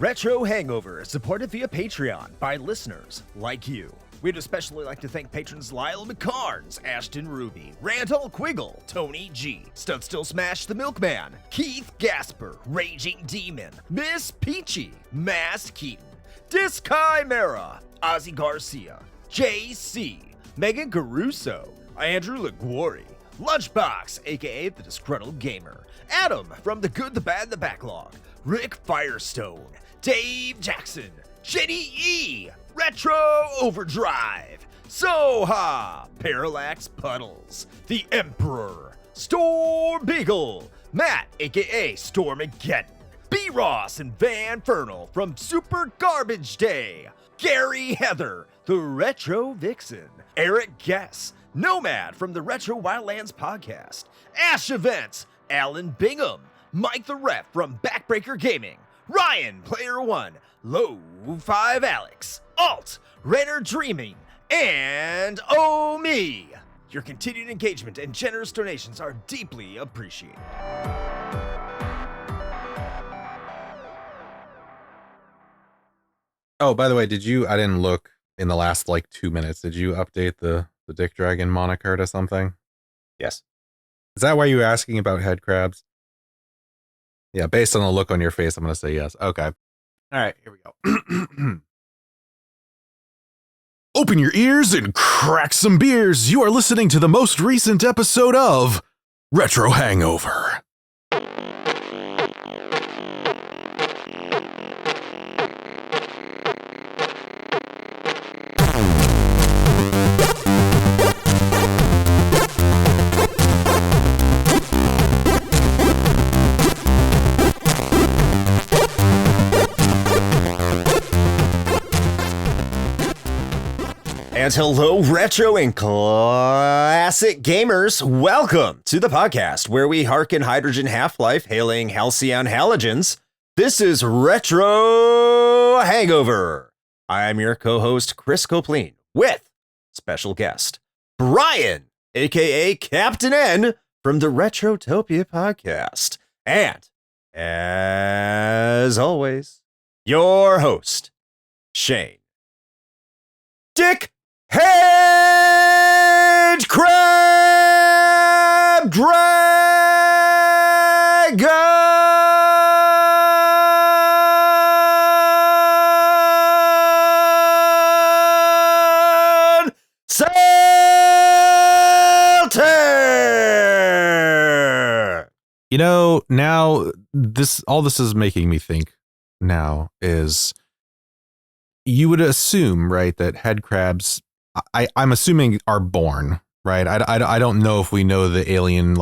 Retro Hangover is supported via Patreon by listeners like you. We'd especially like to thank patrons Lyle McCarnes, Ashton Ruby, Randall Quiggle, Tony G, Stud Still Smash the Milkman, Keith Gasper, Raging Demon, Miss Peachy, Mass Keaton, Diskai Mara, Ozzy Garcia, JC, Megan Caruso, Andrew Liguori, Lunchbox, aka the Disgruntled Gamer, Adam from The Good, the Bad, the Backlog, Rick Firestone, Dave Jackson, Jenny E, Retro Overdrive, Soha, Parallax Puddles, The Emperor, Storm Beagle, Matt, aka Stormageddon, B. Ross and Van Fernal from Super Garbage Day, Gary Heather, the Retro Vixen, Eric Guess, Nomad from the Retro Wildlands Podcast, Ash Events, Alan Bingham, Mike the Ref from Backbreaker Gaming, Ryan, Player One, Low 5 Alex, Alt, Renner Dreaming, and Oh Me. Your continued engagement and generous donations are deeply appreciated. Oh, by the way, I didn't look in the last 2 minutes. Did you update the Dick Dragon moniker to something? Yes. Is that why you were asking about head crabs? Yeah, based on the look on your face, I'm going to say yes. Okay. All right, here we go. Open your ears and crack some beers. You are listening to the most recent episode of Retro Hangover. And hello, retro and classic gamers. Welcome to the podcast where we hearken Hydrogen Half-Life, hailing Halcyon Halogens. This is Retro Hangover. I'm your co-host, Chris Copleen, with special guest, Brian, aka Captain N, from the Retrotopia Podcast. And, as always, your host, Shane. Dick Hedge Crab Dragon Salter. You know, now all this is making me think now is you would assume, right, that head crabs, I'm assuming, are born, right? I don't know if we know the alien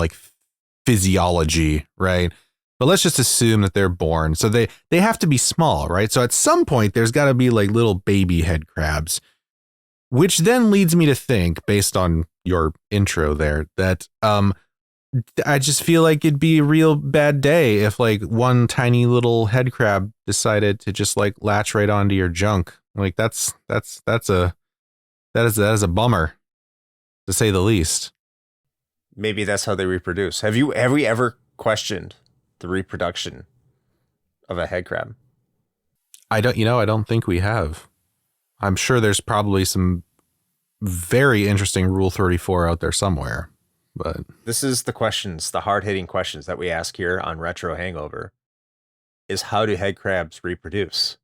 physiology, right? But let's just assume that they're born. So they have to be small, right? So at some point there's got to be little baby head crabs, which then leads me to think, based on your intro there, that I just feel like it'd be a real bad day if one tiny little head crab decided to just latch right onto your junk. That is a bummer, to say the least. Maybe that's how they reproduce. Have we ever questioned the reproduction of a head crab? I don't think we have. I'm sure there's probably some very interesting Rule 34 out there somewhere. But this is the hard-hitting questions that we ask here on Retro Hangover, is how do head crabs reproduce?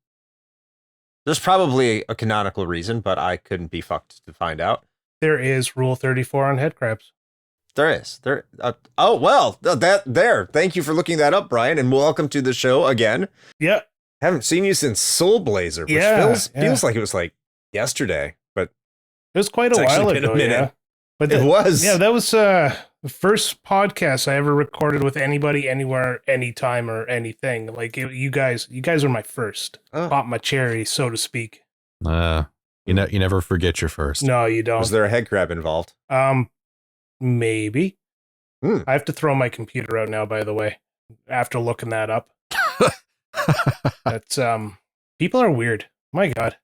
There's probably a canonical reason, but I couldn't be fucked to find out. There is Rule 34 on head crabs. There is. Thank you for looking that up, Brian, and welcome to the show again. Yeah. Haven't seen you since Soul Blazer, which feels like it was yesterday, but it was quite a while ago. Yeah. But it was. Yeah, that was the first podcast I ever recorded with anybody, anywhere, anytime, or anything. You guys are my first. Pop my cherry, so to speak. You never forget your first. No, you don't. Was there a head crab involved? Maybe. I have to throw my computer out now, by the way, after looking that up. That's people are weird. My God.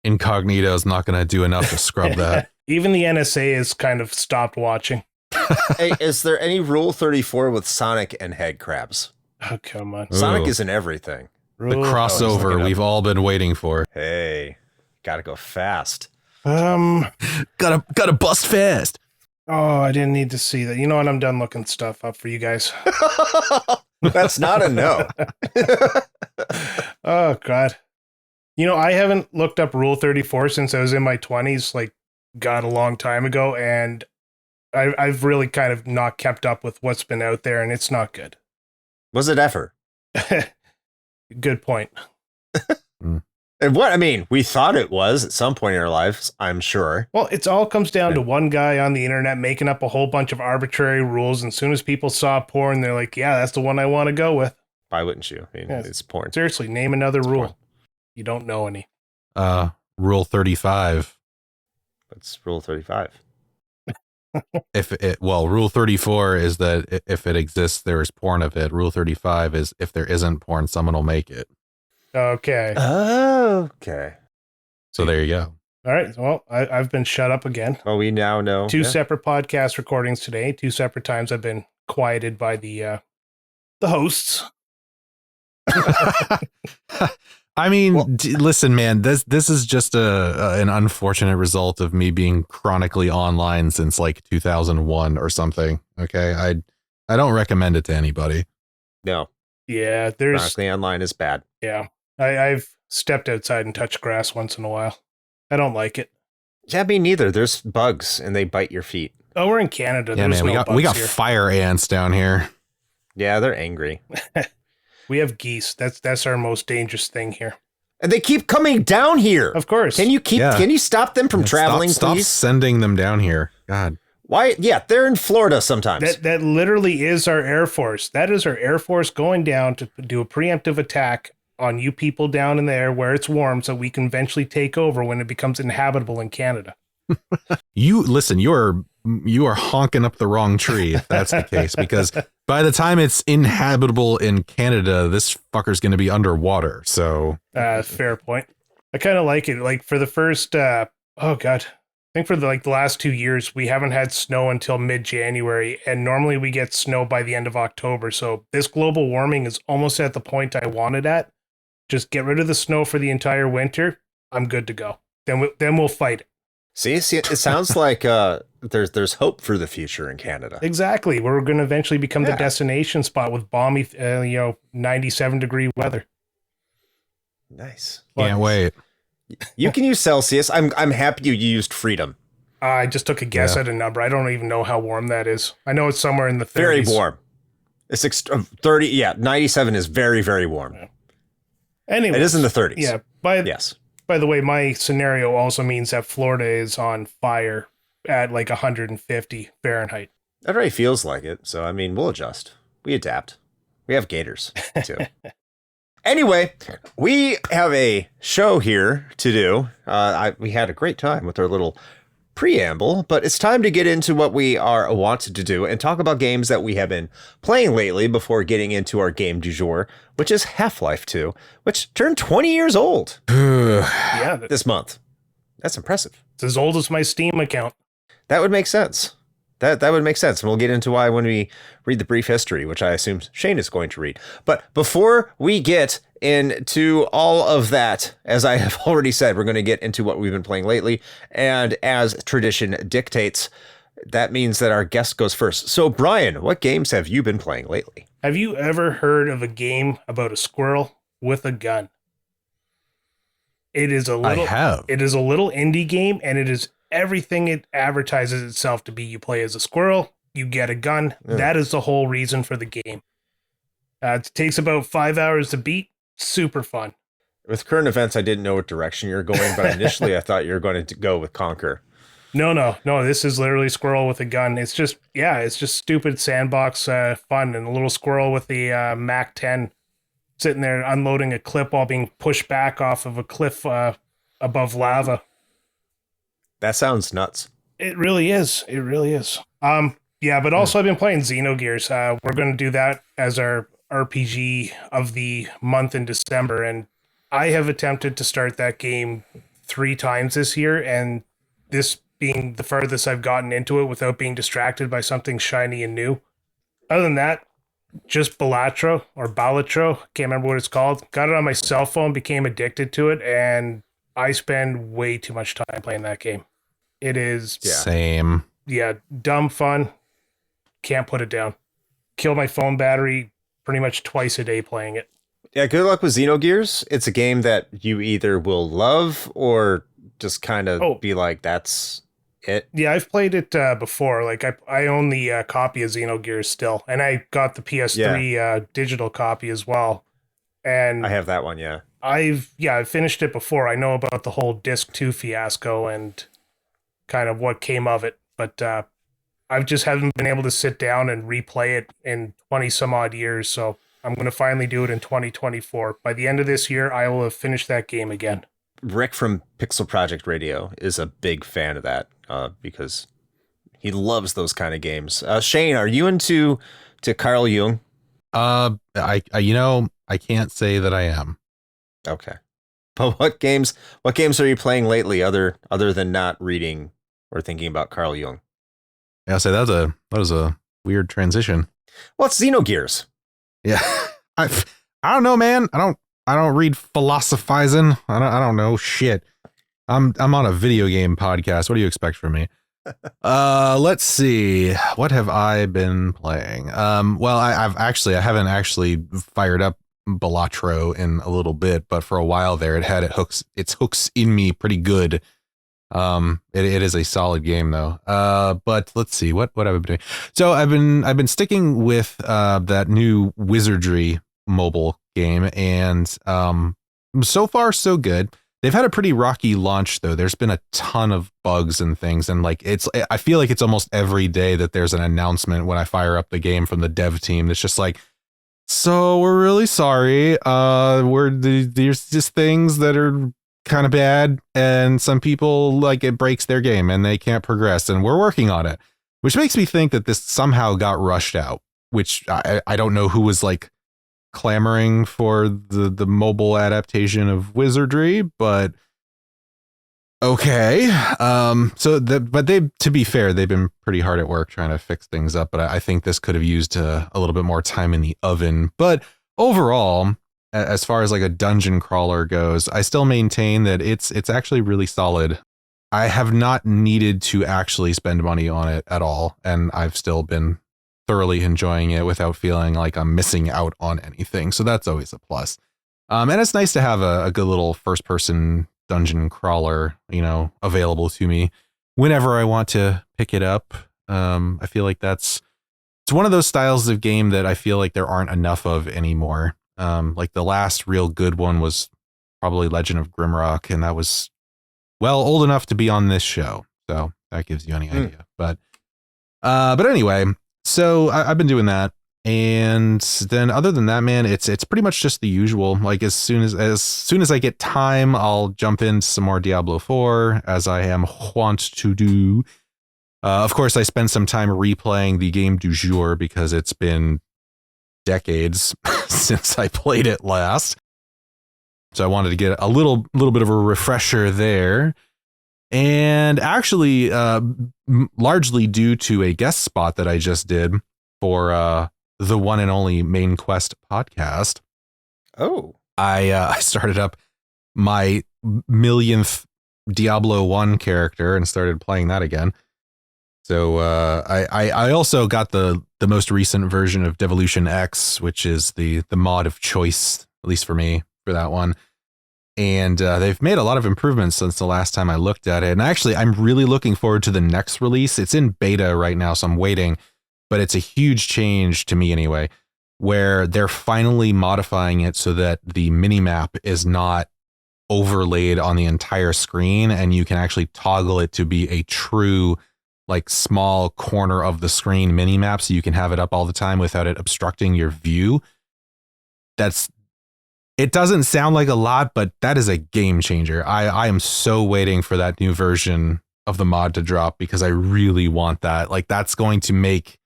Incognito is not going to do enough to scrub that. Even the NSA has kind of stopped watching. Hey, is there any Rule 34 with Sonic and head crabs? Oh, come on. Sonic is in everything. The crossover we've all been waiting for. Hey, gotta go fast. Gotta bust fast. Oh, I didn't need to see that. You know what? I'm done looking stuff up for you guys. That's not a no. Oh, God. You know, I haven't looked up Rule 34 since I was in my 20s, like, God, a long time ago, and I've really kind of not kept up with what's been out there, and it's not good. Was it ever? Good point. And what, I mean, we thought it was at some point in our lives, I'm sure. Well, it all comes down to one guy on the internet making up a whole bunch of arbitrary rules, and as soon as people saw porn, they're like, yeah, that's the one I want to go with. Why wouldn't you? I mean, it's porn. Seriously, name another rule. Porn. You don't know any. Rule 35. What's Rule 35? Rule 34 is that if it exists, there is porn of it. Rule 35 is if there isn't porn, someone will make it. Okay. Okay. So there you go. All right. Well, I've been shut up again. Well, we now know. Two separate podcast recordings today. 2 separate times I've been quieted by the hosts. I mean, listen, man, this is just an unfortunate result of me being chronically online since like 2001 or something. Okay. I don't recommend it to anybody. No. Yeah. There's chronically online is bad. Yeah. I've stepped outside and touched grass once in a while. I don't like it. Yeah, me neither. There's bugs and they bite your feet. Oh, we're in Canada. Yeah, man, we got fire ants down here. Yeah, they're angry. We have geese. That's our most dangerous thing here. And they keep coming down here. Of course. Can you stop them from traveling, stop please? Sending them down here. God. Why? Yeah, they're in Florida sometimes. That literally is our Air Force. That is our Air Force going down to do a preemptive attack on you people down in there where it's warm so we can eventually take over when it becomes inhabitable in Canada. You are honking up the wrong tree if that's the case, because by the time it's inhabitable in Canada, this fucker's going to be underwater. So fair point. I kind of like it. Like for the first, I think for the last 2 years, we haven't had snow until mid-January, and normally we get snow by the end of October. So this global warming is almost at the point I want it at. Just get rid of the snow for the entire winter. I'm good to go. Then we'll fight it. See, it sounds like there's hope for the future in Canada. Exactly. We're going to eventually become the destination spot with balmy, 97-degree weather. Nice. Can't wait. You can use Celsius. I'm happy you used freedom. I just took a guess at a number. I don't even know how warm that is. I know it's somewhere in the 30s. Very warm. It's 30. Yeah, 97 is very, very warm. Yeah. Anyway, it is in the 30s. Yeah. By the way, my scenario also means that Florida is on fire at like 150 Fahrenheit. That already feels like it. So, I mean, we'll adjust. We adapt. We have gators, too. Anyway, we have a show here to do. We had a great time with our little preamble, but it's time to get into what we are wanted to do and talk about games that we have been playing lately before getting into our game du jour, which is Half-Life 2, which turned 20 years old this month. That's impressive. It's as old as my Steam account. That would make sense. That would make sense. And we'll get into why when we read the brief history, which I assume Shane is going to read. But before we get into all of that, as I have already said, we're going to get into what we've been playing lately. And as tradition dictates, that means that our guest goes first. So, Brian, what games have you been playing lately? Have you ever heard of a game about a squirrel with a gun? It is a little indie game, and it is everything it advertises itself to be. You play as a squirrel, you get a gun. That is the whole reason for the game. It takes about 5 hours to beat. Super fun. With current events, I didn't know what direction you're going, but initially I thought you were going to go with Conquer. No. This is literally squirrel with a gun. It's just stupid sandbox fun, and a little squirrel with the Mac 10 sitting there unloading a clip while being pushed back off of a cliff above lava. That sounds nuts. It really is. But also I've been playing Xenogears. We're going to do that as our RPG of the month in December, and I have attempted to start that game 3 times this year, and this being the farthest I've gotten into it without being distracted by something shiny and new. Other than that, just Balatro or Balatro. Can't remember what it's called. Got it on my cell phone, became addicted to it, and I spend way too much time playing that game. It is same. Yeah, dumb fun. Can't put it down. Kill my phone battery pretty much twice a day playing it. Yeah, good luck with Xenogears. It's a game that you either will love or just kind of be like, that's it. Yeah, I've played it before. Like I own the copy of Xenogears still, and I got the PS3 digital copy as well. And I have that one. Yeah, I've finished it before. I know about the whole Disc 2 fiasco and kind of what came of it, but I just haven't been able to sit down and replay it in 20 some odd years. So I'm going to finally do it in 2024. By the end of this year, I will have finished that game again. Rick from Pixel Project Radio is a big fan of that because he loves those kind of games. Shane, are you into Carl Jung? I can't say that I am. Okay. But what games are you playing lately other than not reading or thinking about Carl Jung? Yeah, so that was a weird transition. Well, it's Xenogears. Yeah. I don't know, man. I don't read philosophizing. I don't know shit. I'm on a video game podcast. What do you expect from me? Let's see. What have I been playing? Well, I haven't actually fired up Balatro in a little bit, but for a while there, it had its hooks in me pretty good. It is a solid game though. But let's see what I've been doing. So I've been sticking with that new Wizardry mobile game, and so far so good. They've had a pretty rocky launch though. There's been a ton of bugs and things, and I feel like it's almost every day that there's an announcement when I fire up the game from the dev team. It's just like, so we're really sorry. There's just things that are kind of bad, and some people like it breaks their game and they can't progress, and we're working on it, which makes me think that this somehow got rushed out, which I don't know who was like clamoring for the mobile adaptation of Wizardry, but okay. But to be fair, they've been pretty hard at work trying to fix things up, but I think this could have used a little bit more time in the oven. But overall, as far as like a dungeon crawler goes, I still maintain that it's actually really solid. I have not needed to actually spend money on it at all, and I've still been thoroughly enjoying it without feeling like I'm missing out on anything. So that's always a plus. And it's nice to have a good little first-person dungeon crawler, available to me whenever I want to pick it up. I feel like it's one of those styles of game that I feel like there aren't enough of anymore. Like the last real good one was probably Legend of Grimrock, and that was old enough to be on this show. So that gives you any idea. But anyway, so I've been doing that. And then other than that, man, it's pretty much just the usual. Like as soon as I get time, I'll jump into some more Diablo 4, as I am wont to do. Of course, I spend some time replaying the game du jour because it's been decades since I played it last. So I wanted to get a little bit of a refresher there. And actually, largely due to a guest spot that I just did for the one and only Main Quest podcast. Oh, I started up my millionth Diablo 1 character and started playing that again. So I also got the most recent version of Devolution X, which is the mod of choice, at least for me, for that one. And they've made a lot of improvements since the last time I looked at it. And actually, I'm really looking forward to the next release. It's in beta right now, so I'm waiting. But it's a huge change to me anyway, where they're finally modifying it so that the minimap is not overlaid on the entire screen, and you can actually toggle it to be a true, like, small corner of the screen minimap, so you can have it up all the time without it obstructing your view. It doesn't sound like a lot, but that is a game changer. I am so waiting for that new version of the mod to drop because I really want that. Like, that's going to make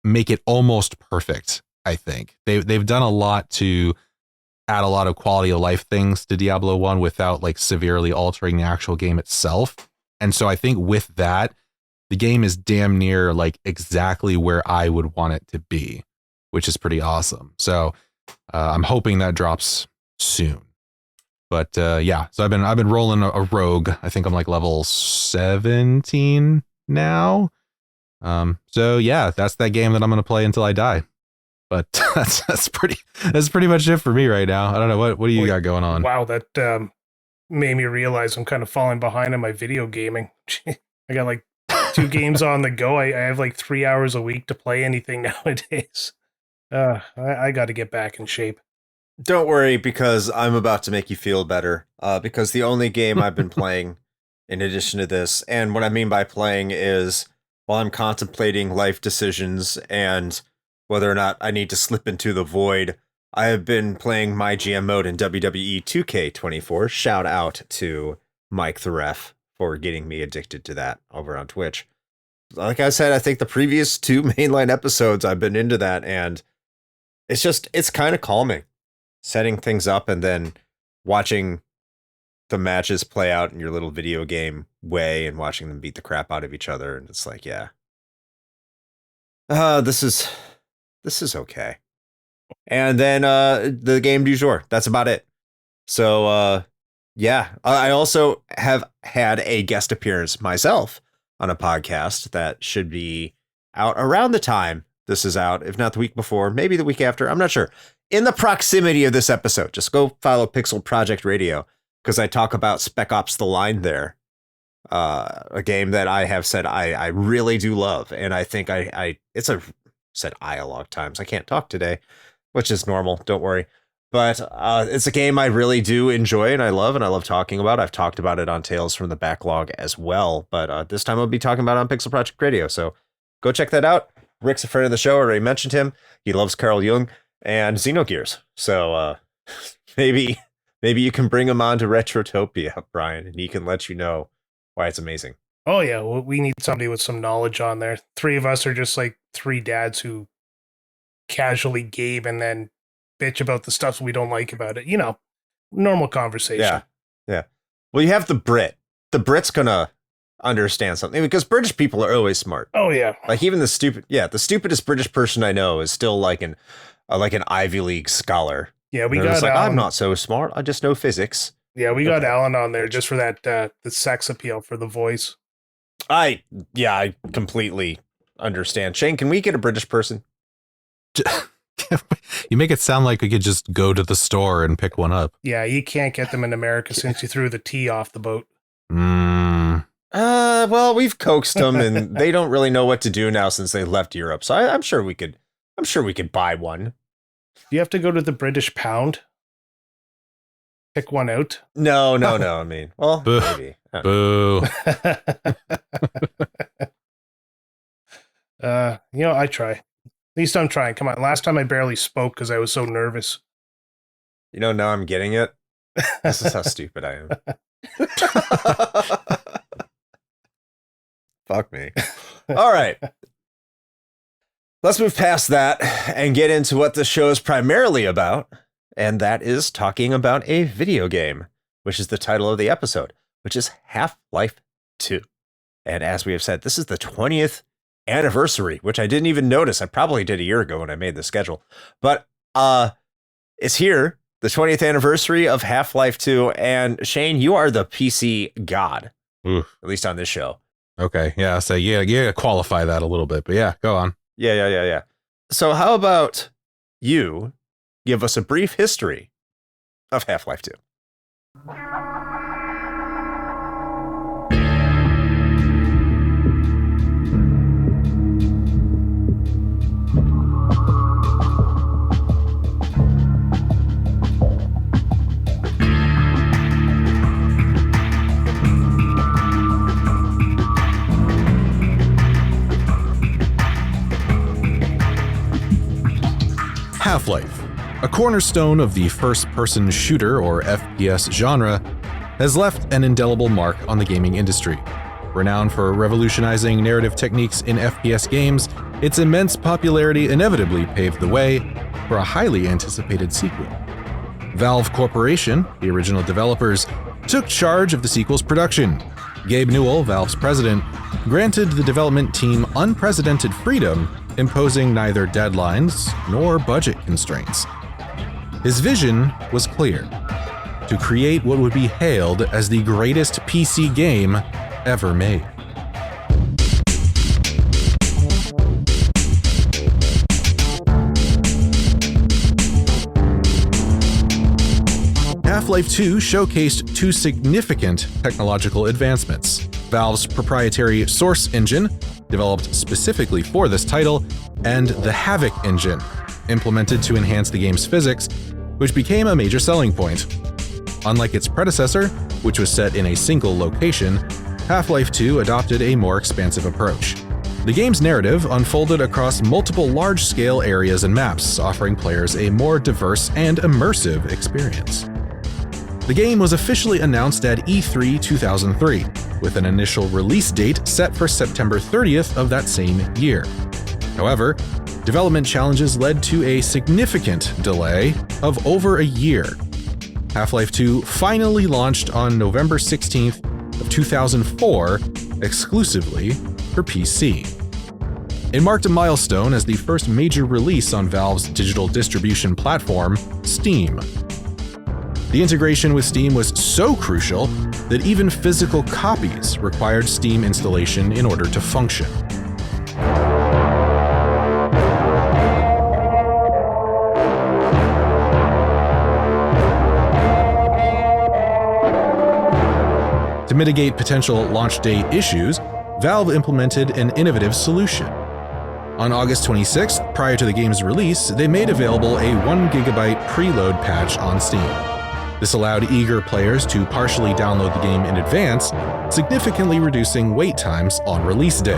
it almost perfect, I think. They've done a lot to add a lot of quality of life things to Diablo 1 without like severely altering the actual game itself. And so I think with that, the game is damn near like exactly where I would want it to be, which is pretty awesome. So I'm hoping that drops soon. But yeah, so I've been rolling a rogue. I think I'm like level 17 now. So yeah, that's that game that I'm going to play until I die. But that's pretty much it for me right now. I don't know what do you got going on? Wow, that made me realize I'm kind of falling behind on my video gaming. I got like 2 games on the go. I have like 3 hours a week to play anything nowadays. I got to get back in shape. Don't worry, because I'm about to make you feel better. Because the only game I've been playing in addition to this, and what I mean by playing is while I'm contemplating life decisions and whether or not I need to slip into the void, I have been playing my GM mode in WWE 2K24. Shout out to Mike the Ref for getting me addicted to that over on Twitch. Like I said, I think the previous 2 mainline episodes I've been into that, and it's kind of calming. Setting things up and then watching the matches play out in your little video game way and watching them beat the crap out of each other. And it's like, yeah. This is okay. And then the game du jour. That's about it. So yeah, I also have had a guest appearance myself on a podcast that should be out around the time this is out, if not the week before, maybe the week after. I'm not sure. In the proximity of this episode, just go follow Pixel Project Radio, because I talk about Spec Ops The Line there, a game that I have said I really do love, and I think said I a lot of times. I can't talk today, which is normal. Don't worry. But it's a game I really do enjoy and I love talking about. I've talked about it on Tales from the Backlog as well, but this time I'll be talking about it on Pixel Project Radio. So go check that out. Rick's a friend of the show. I already mentioned him. He loves Carl Jung and Xenogears. So maybe you can bring him on to Retrotopia, Brian, and he can let you know why it's amazing. Oh yeah, well, we need somebody with some knowledge on there. 3 of us are just like 3 dads who casually game and then bitch about the stuff we don't like about it. You know, normal conversation. Yeah. Well, you have the Brit. The Brit's gonna understand something, because British people are always smart. Oh yeah. Like even the stupidest British person I know is still like an Ivy League scholar. Yeah, we got like, I'm not so smart. I just know physics. Yeah, we got Alan on there just for that the sex appeal for the voice. I completely understand. Shane, can we get a British person? You make it sound like we could just go to the store and pick one up. Yeah, you can't get them in America since you threw the T off the boat. Well, we've coaxed them, and they don't really know what to do now since they left Europe. So I'm sure we could buy one. You have to go to the British pound. Pick one out. No. I mean, well, Boo. maybe. Boo. I try. At least I'm trying. Come on. Last time I barely spoke because I was so nervous. Now I'm getting it. This is how stupid I am. Fuck me. All right. Let's move past that and get into what this show is primarily about. And that is talking about a video game, which is the title of the episode, which is Half-Life 2. And as we have said, this is the 20th anniversary, which I didn't even notice. I probably did a year ago when I made the schedule. But it's here, the 20th anniversary of Half-Life 2. And Shane, you are the PC god, Oof. At least on this show. Okay, yeah, so you gotta qualify that a little bit, but yeah, go on. Yeah. So how about you give us a brief history of Half-Life 2? Half-Life, a cornerstone of the first-person shooter or FPS genre, has left an indelible mark on the gaming industry. Renowned for revolutionizing narrative techniques in FPS games, its immense popularity inevitably paved the way for a highly anticipated sequel. Valve Corporation, the original developers, took charge of the sequel's production. Gabe Newell, Valve's president, granted the development team unprecedented freedom imposing neither deadlines nor budget constraints. His vision was clear: to create what would be hailed as the greatest PC game ever made. Half-Life 2 showcased two significant technological advancements: Valve's proprietary Source engine, developed specifically for this title, and the Havoc engine, implemented to enhance the game's physics, which became a major selling point. Unlike its predecessor, which was set in a single location, Half-Life 2 adopted a more expansive approach. The game's narrative unfolded across multiple large-scale areas and maps, offering players a more diverse and immersive experience. The game was officially announced at E3 2003, with an initial release date set for September 30th of that same year. However, development challenges led to a significant delay of over a year. Half-Life 2 finally launched on November 16th of 2004, exclusively for PC. It marked a milestone as the first major release on Valve's digital distribution platform, Steam. The integration with Steam was so crucial that even physical copies required Steam installation in order to function. To mitigate potential launch day issues, Valve implemented an innovative solution. On August 26th, prior to the game's release, they made available a 1 GB preload patch on Steam. This allowed eager players to partially download the game in advance, significantly reducing wait times on release day,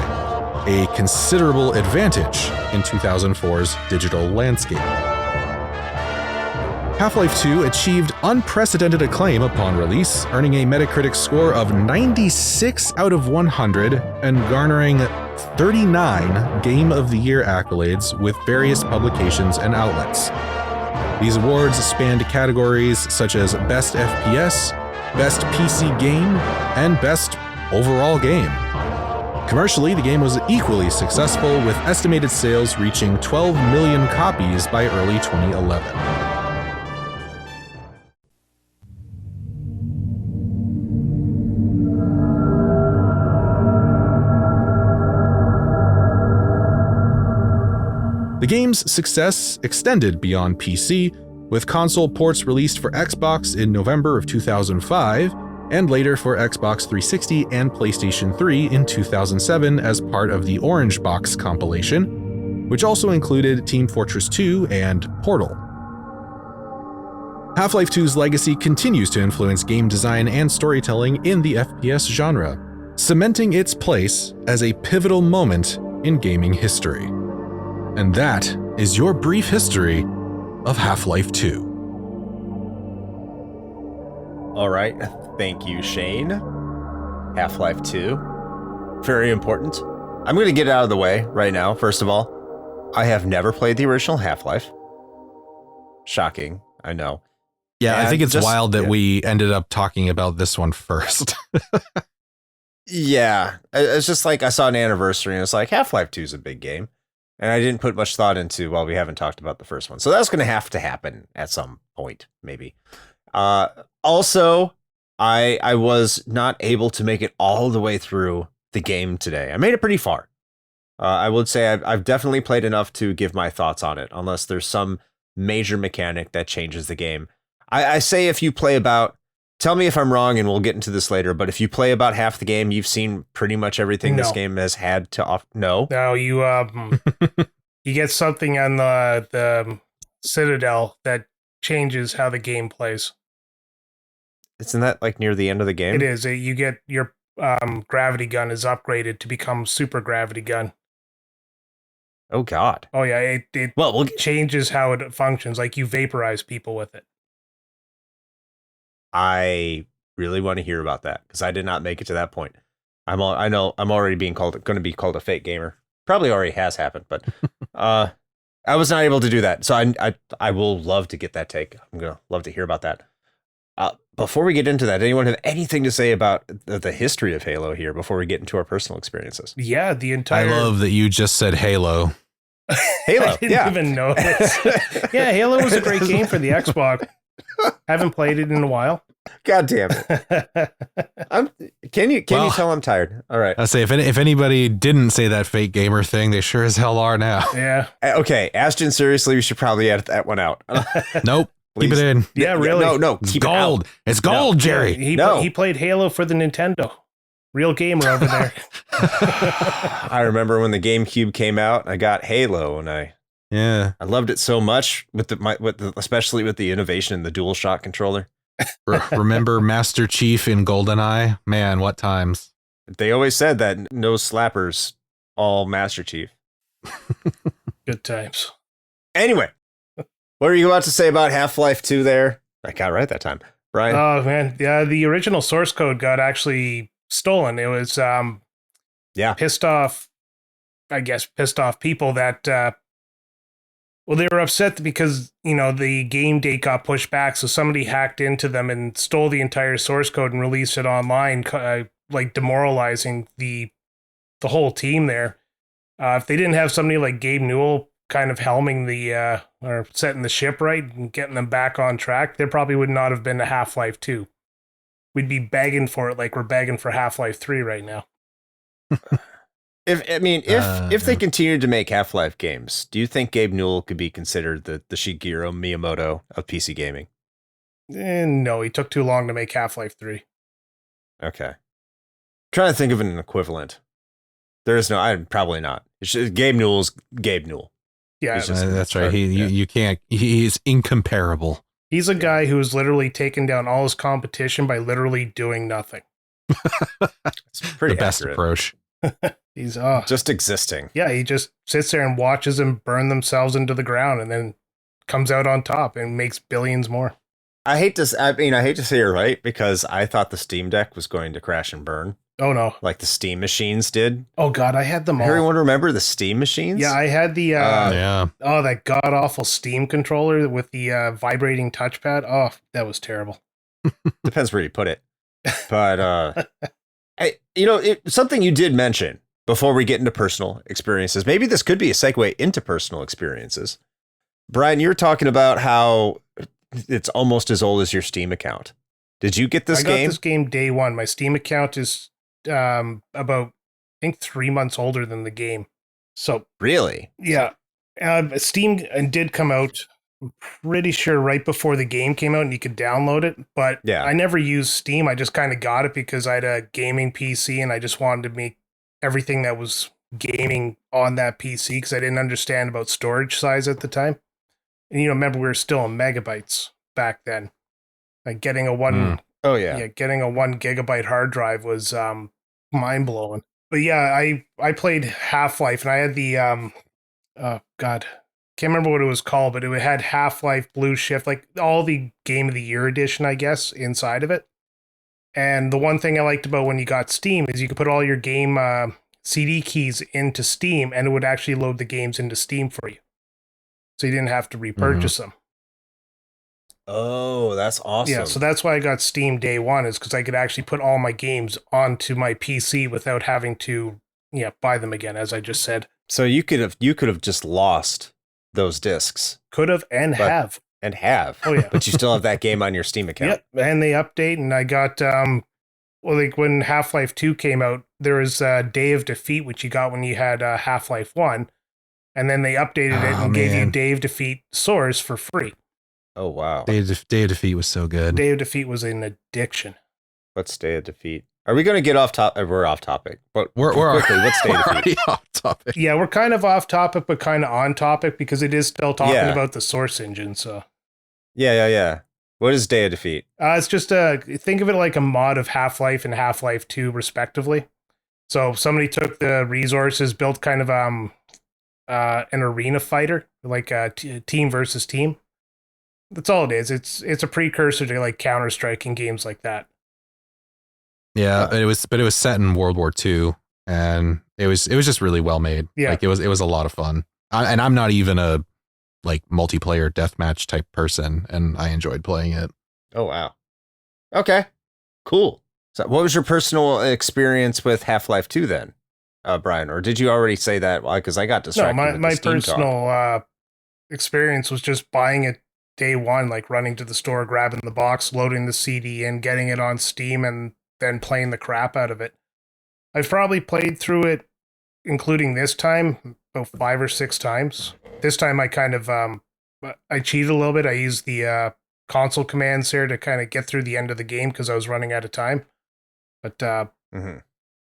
a considerable advantage in 2004's digital landscape. Half-Life 2 achieved unprecedented acclaim upon release, earning a Metacritic score of 96 out of 100 and garnering 39 Game of the Year accolades with various publications and outlets. These awards spanned categories such as Best FPS, Best PC Game, and Best Overall Game. Commercially, the game was equally successful, with estimated sales reaching 12 million copies by early 2011. The game's success extended beyond PC, with console ports released for Xbox in November of 2005, and later for Xbox 360 and PlayStation 3 in 2007 as part of the Orange Box compilation, which also included Team Fortress 2 and Portal. Half-Life 2's legacy continues to influence game design and storytelling in the FPS genre, cementing its place as a pivotal moment in gaming history. And that is your brief history of Half-Life 2. All right. Thank you, Shane. Half-Life 2. Very important. I'm going to get it out of the way right now. First of all, I have never played the original Half-Life. Shocking, I know. Yeah, and I think it's wild that we ended up talking about this one first. Yeah. It's just like I saw an anniversary and it's like Half-Life 2 is a big game. And I didn't put much thought into, well, we haven't talked about the first one. So that's going to have to happen at some point, maybe. Also, I was not able to make it all the way through the game today. I made it pretty far. I would say I've definitely played enough to give my thoughts on it, unless there's some major mechanic that changes the game. I say if you play about, tell me if I'm wrong, and we'll get into this later, but if you play about half the game, you've seen pretty much everything this game has had to offer. No, you you get something on the Citadel that changes how the game plays. Isn't that like near the end of the game? It is. You get your gravity gun is upgraded to become super gravity gun. Oh God. Oh yeah. It changes how it functions. Like you vaporize people with it. I really want to hear about that because I did not make it to that point. I know I'm already going to be called a fake gamer. Probably already has happened, but I was not able to do that. So I will love to get that take. I'm gonna love to hear about that. Before we get into that, anyone have anything to say about the history of Halo here before we get into our personal experiences? Yeah, I love that you just said Halo. Halo. I didn't even notice. Yeah, Halo was a great game for the Xbox. Haven't played it in a while. God damn it. Can you tell I'm tired? All right. I'll say if anybody didn't say that fake gamer thing, they sure as hell are now. Yeah. Okay, Ashton, seriously, we should probably edit that one out. Nope. Keep it in. Yeah, really. No, It's keep gold. It out. It's gold, Jerry. He played Halo for the Nintendo. Real gamer over there. I remember when the GameCube came out, I got Halo, and I loved it so much especially with the innovation in the DualShock controller. Remember Master Chief in GoldenEye? Man, what times. They always said that no slappers, all Master Chief. Good times. Anyway, what are you about to say about Half-Life 2 there? I got it right that time. Brian? Oh, man. Yeah, the original source code got actually stolen. It was pissed off people that they were upset because the game date got pushed back, so somebody hacked into them and stole the entire source code and released it online, like demoralizing the whole team there. If they didn't have somebody like Gabe Newell kind of helming the or setting the ship right and getting them back on track, there probably would not have been a Half-Life 2. We'd be begging for it like we're begging for Half-Life 3 right now. If they continued to make Half-Life games, do you think Gabe Newell could be considered the Shigeru Miyamoto of PC gaming? No, he took too long to make Half-Life 3. Okay. I'm trying to think of an equivalent. There is no, I'm probably not. Gabe Newell's Gabe Newell. Yeah, that's right. You can't, he's incomparable. He's a guy who's literally taken down all his competition by literally doing nothing. It's pretty the best accurate. approach. He's just existing. Yeah, he just sits there and watches them burn themselves into the ground and then comes out on top and makes billions more. I hate to say you're right, because I thought the Steam Deck was going to crash and burn. Oh no. Like the Steam machines did. Oh god, I had them all. Everyone remember the Steam machines? Yeah, I had the that god awful Steam controller with the vibrating touchpad. Oh, that was terrible. Depends where you put it. But something you did mention before we get into personal experiences. Maybe this could be a segue into personal experiences. Brian, you're talking about how it's almost as old as your Steam account. Did you get this game? I got this game day one. My Steam account is about, I think, 3 months older than the game. So really? Yeah. Steam did come out, I'm pretty sure, right before the game came out and you could download it. But yeah, I never used Steam. I just kind of got it because I had a gaming PC and I just wanted to make everything that was gaming on that PC because I didn't understand about storage size at the time. And remember, we were still in megabytes back then. Like getting a getting a 1 gigabyte hard drive was mind blowing. But yeah, I played Half-Life and I had the can't remember what it was called, but it had Half-Life, Blue Shift, like all the Game of the Year edition, I guess, inside of it. And the one thing I liked about when you got Steam is you could put all your game CD keys into Steam and it would actually load the games into Steam for you. So you didn't have to repurchase them. Oh, that's awesome. Yeah, so that's why I got Steam day one, is because I could actually put all my games onto my PC without having to buy them again, as I just said. So you could have just lost those discs. Could have and have. And have. Oh yeah. But you still have that game on your Steam account. Yep, and they update, and I got like when Half-Life 2 came out, there was Day of Defeat, which you got when you had Half-Life 1, and then they updated it and gave you Day of Defeat Source for free. Oh, wow. Day of Defeat was so good. Day of Defeat was an addiction. What's Day of Defeat? Are we going to get off topic? We're off topic. But we're quickly, what's Day of Defeat? Off topic. Yeah, we're kind of off topic, but kind of on topic because it is still talking about the Source engine. So. Yeah. What is Day of Defeat? It's just think of it like a mod of Half-Life and Half-Life 2, respectively. So somebody took the resources, built kind of an arena fighter, like a team versus team. That's all it is. It's a precursor to like Counter-Strike and games like that. Yeah, but it was set in World War II, and it was just really well made. Yeah, like it was a lot of fun. And I'm not even a like multiplayer deathmatch type person, and I enjoyed playing it. Oh wow. Okay. Cool. So what was your personal experience with Half-Life 2 then? Brian, or did you already say that? Because I got distracted. No, my personal experience was just buying it day one, like running to the store, grabbing the box, loading the CD in, getting it on Steam, and then playing the crap out of it. I've probably played through it, including this time, about 5 or 6 times. This time I kind of I cheated a little bit. I used the console commands here to kind of get through the end of the game because I was running out of time. But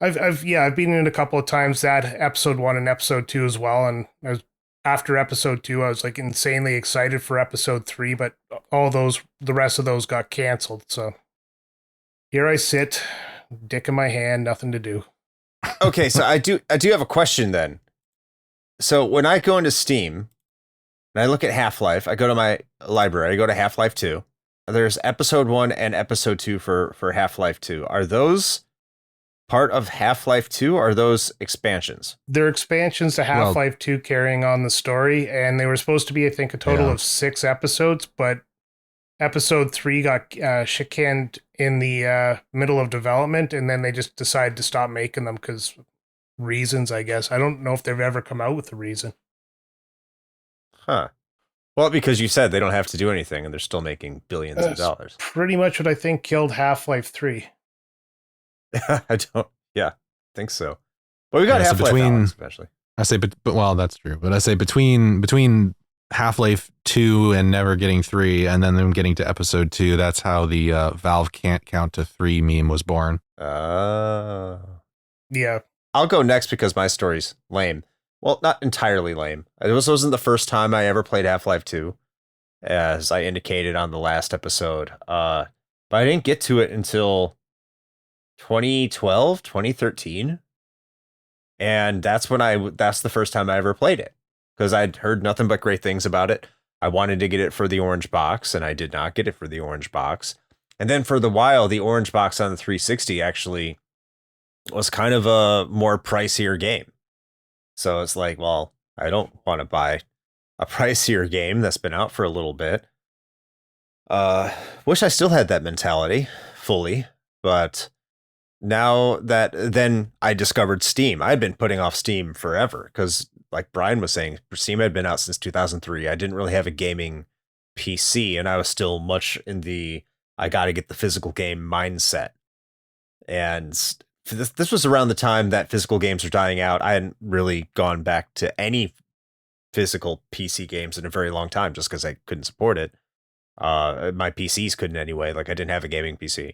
I've been in it a couple of times, that episode 1 and episode 2 as well, and after episode 2 I was like insanely excited for episode 3, but the rest of those got canceled. So here I sit, dick in my hand, nothing to do. Okay, so I do have a question then. So when I go into Steam and I look at Half-Life, I go to my library, I go to Half-Life 2. There's episode 1 and episode 2 for Half-Life 2. Are those part of Half-Life 2, or are those expansions? They're expansions to Half-Life 2 carrying on the story, and they were supposed to be, I think, a total of 6 episodes, but episode 3 got shit-canned in the middle of development, and then they just decided to stop making them because reasons, I guess. I don't know if they've ever come out with a reason. Huh. Well, because you said they don't have to do anything, and they're still making billions of dollars. Pretty much what I think killed Half-Life 3. I think so. But we got Half-Life Alyx, especially. I say, but well, that's true. But I say between Half-Life 2 and never getting 3, and then them getting to episode 2, that's how the Valve can't count to 3 meme was born. Yeah. I'll go next because my story's lame. Well, not entirely lame. This wasn't the first time I ever played Half-Life 2, as I indicated on the last episode. But I didn't get to it until 2012, 2013. And that's the first time I ever played it, because I'd heard nothing but great things about it. I wanted to get it for the orange box, and I did not get it for the orange box. And then for the while, the orange box on the 360 actually was kind of a more pricier game. So it's like, well, I don't want to buy a pricier game that's been out for a little bit. Wish I still had that mentality fully, but now that then I discovered Steam. I'd been putting off Steam forever because, like Brian was saying, Steam had been out since 2003. I didn't really have a gaming PC, and I was still much in the I got to get the physical game mindset. And this was around the time that physical games were dying out. I hadn't really gone back to any physical PC games in a very long time just because I couldn't support it. My PCs couldn't anyway. Like, I didn't have a gaming PC.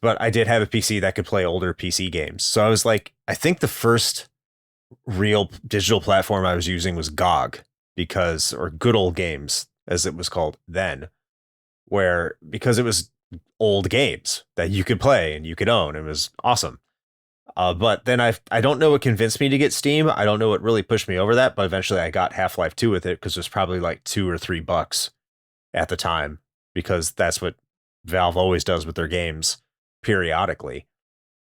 But I did have a PC that could play older PC games. So I was like, I think the first real digital platform I was using was GOG, or Good Old Games, as it was called then, because it was old games that you could play and you could own. It was awesome. But then I don't know what convinced me to get Steam. I don't know what really pushed me over that, but eventually I got Half-Life 2 with it because it was probably like $2 or $3 at the time, because that's what Valve always does with their games periodically.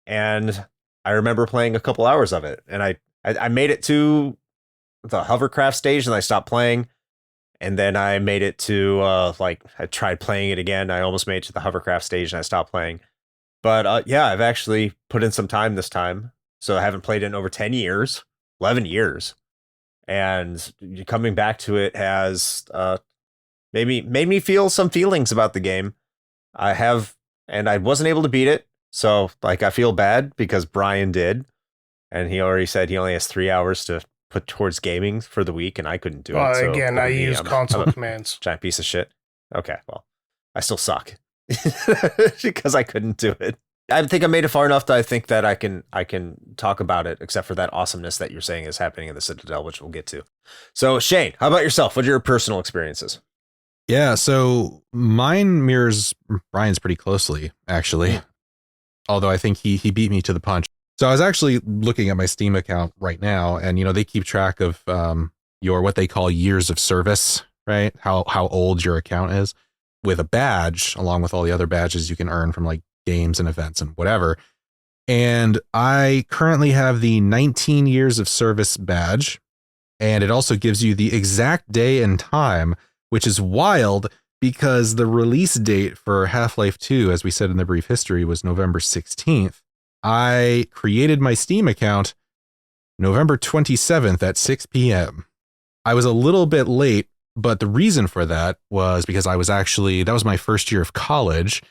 And I remember playing a couple hours of it, and I made it to the hovercraft stage and I stopped playing. And then I made it to I tried playing it again. I almost made it to the hovercraft stage and I stopped playing. But I've actually put in some time this time. So I haven't played it in over 10 years, 11 years. And coming back to it has made me feel some feelings about the game. And I wasn't able to beat it. So I feel bad because Brian did. And he already said he only has 3 hours to put towards gaming for the week, and I couldn't do it. So again, I use console commands. Giant piece of shit. Okay, well, I still suck because I couldn't do it. I think I made it far enough that I think that I can talk about it, except for that awesomeness that you're saying is happening in the Citadel, which we'll get to. So Shane, how about yourself? What are your personal experiences? Yeah, so mine mirrors Brian's pretty closely, actually. Although I think he beat me to the punch. So I was actually looking at my Steam account right now, and they keep track of your what they call years of service, right? How old your account is, with a badge, along with all the other badges you can earn from like games and events and whatever. And I currently have the 19 years of service badge, and it also gives you the exact day and time, which is wild because the release date for Half-Life 2, as we said in the brief history, was November 16th. I created my Steam account November 27th at 6 p.m. I was a little bit late, but the reason for that was because that was my first year of college,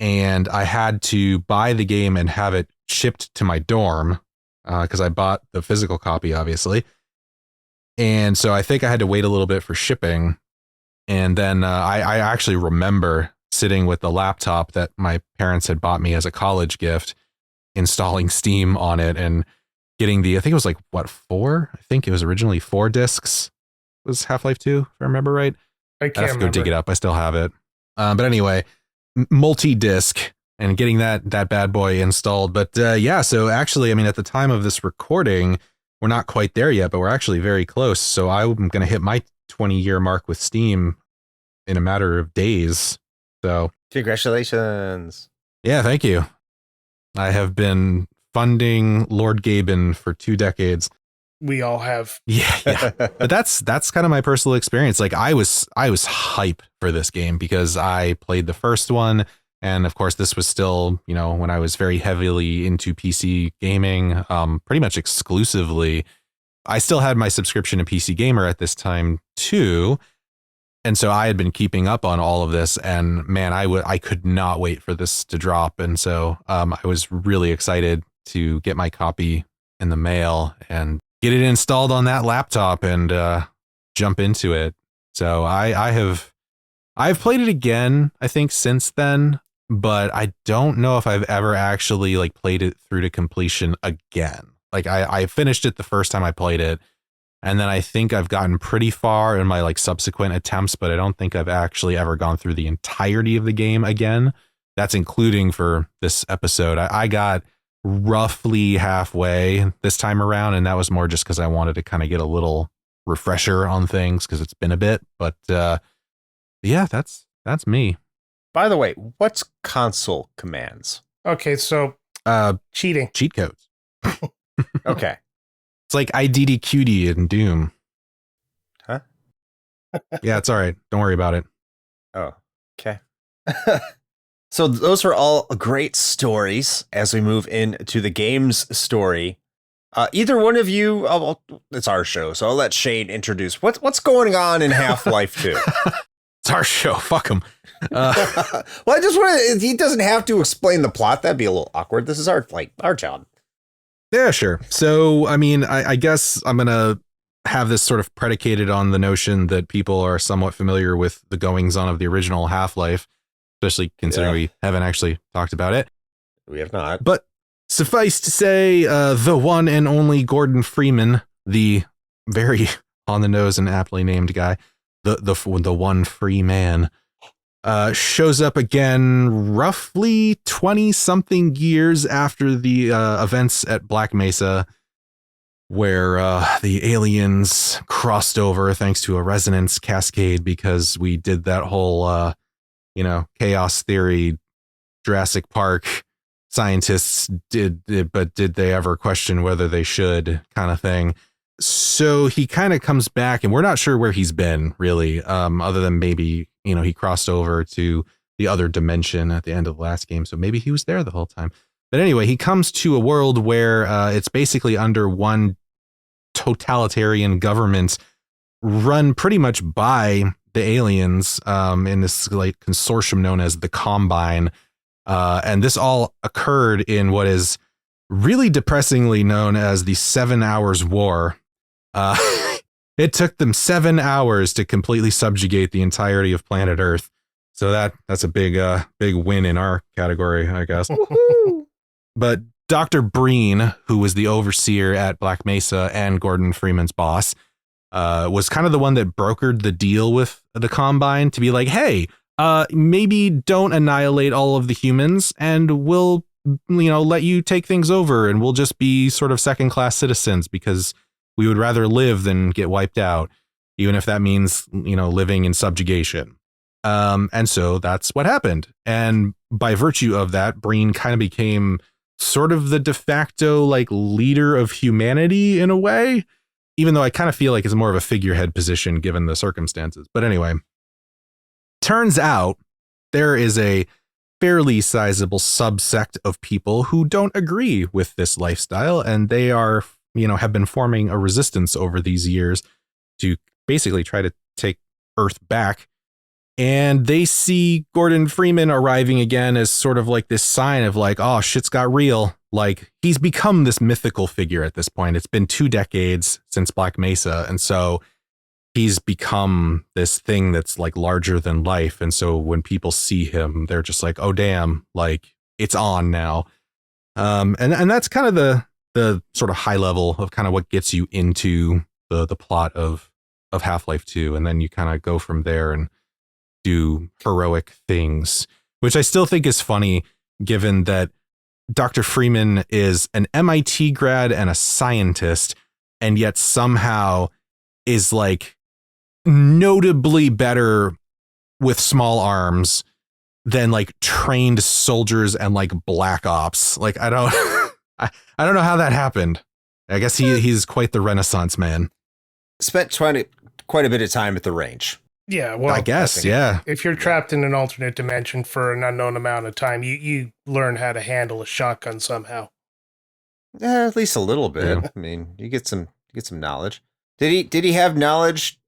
and I had to buy the game and have it shipped to my dorm because I bought the physical copy, obviously. And so I think I had to wait a little bit for shipping. And then I actually remember sitting with the laptop that my parents had bought me as a college gift, installing Steam on it and getting I think it was like, 4? I think it was originally 4 discs. Was Half-Life 2, if I remember right. I can't remember. Go dig it up. I still have it. But anyway, multi-disc and getting that bad boy installed. But yeah, so actually, I mean, at the time of this recording, we're not quite there yet, but we're actually very close. So I'm going to hit my 20-year mark with Steam in a matter of days. So congratulations. Yeah, thank you. I have been funding Lord Gaben for 2 decades. We all have. Yeah. But that's kind of my personal experience. Like I was hype for this game because I played the first one. And of course, this was still, when I was very heavily into PC gaming, pretty much exclusively. I still had my subscription to PC Gamer at this time too. And so I had been keeping up on all of this, and man, I could not wait for this to drop. And so I was really excited to get my copy in the mail and get it installed on that laptop and jump into it. So I've played it again, I think, since then, but I don't know if I've ever actually like played it through to completion again. Like I finished it the first time I played it, and then I think I've gotten pretty far in my like subsequent attempts, but I don't think I've actually ever gone through the entirety of the game again. That's including for this episode. I got roughly halfway this time around, and that was more just because I wanted to kind of get a little refresher on things because it's been a bit. But yeah, that's me. By the way, what's console commands? Okay, so cheating. Cheat codes. Okay. It's like IDDQD in Doom. Huh? Yeah, it's all right. Don't worry about it. Oh, okay. So those are all great stories as we move into the game's story. Either one of you, it's our show, so I'll let Shane introduce what's going on in Half-Life 2. It's our show. Fuck him. Well, I just want to, he doesn't have to explain the plot. That'd be a little awkward. This is our job. Yeah, sure. So, I mean, I guess I'm going to have this sort of predicated on the notion that people are somewhat familiar with the goings on of the original Half-Life, especially considering we haven't actually talked about it. We have not. But suffice to say, the one and only Gordon Freeman, the very on the nose and aptly named guy, the one free man, shows up again roughly 20-something years after the events at Black Mesa, where the aliens crossed over thanks to a resonance cascade because we did that whole, chaos theory, Jurassic Park scientists did, but did they ever question whether they should kind of thing. So he kind of comes back, and we're not sure where he's been really, other than maybe, he crossed over to the other dimension at the end of the last game. So maybe he was there the whole time. But anyway, he comes to a world where it's basically under one totalitarian government run pretty much by the aliens in this like consortium known as the Combine. And this all occurred in what is really depressingly known as the 7 Hours War. It took them 7 hours to completely subjugate the entirety of planet Earth. So that's a big win in our category, I guess. But Dr. Breen, who was the overseer at Black Mesa and Gordon Freeman's boss, was kind of the one that brokered the deal with the Combine to be like, hey, maybe don't annihilate all of the humans, and we'll, let you take things over, and we'll just be sort of second-class citizens because we would rather live than get wiped out, even if that means, living in subjugation. And so that's what happened. And by virtue of that, Breen kind of became sort of the de facto leader of humanity in a way, even though I kind of feel like it's more of a figurehead position given the circumstances. But anyway, turns out there is a fairly sizable subsect of people who don't agree with this lifestyle, and they are have been forming a resistance over these years to basically try to take Earth back. And they see Gordon Freeman arriving again as sort of like this sign of like, oh, shit's got real. Like, he's become this mythical figure at this point. It's been 2 decades since Black Mesa. And so he's become this thing that's like larger than life. And so when people see him, they're just like, oh, damn, like it's on now. And that's kind of the sort of high level of kind of what gets you into the plot of Half-Life 2. And then you kind of go from there and do heroic things, which I still think is funny, given that Dr. Freeman is an MIT grad and a scientist, and yet somehow is like notably better with small arms than like trained soldiers and like black ops. Like, I don't I don't know how that happened. I guess he's quite the Renaissance man. Spent quite a bit of time at the range. Yeah, well, I guess, yeah. If you're trapped in an alternate dimension for an unknown amount of time, you learn how to handle a shotgun somehow. Yeah, at least a little bit. Yeah. I mean, you get some knowledge. Did he have knowledge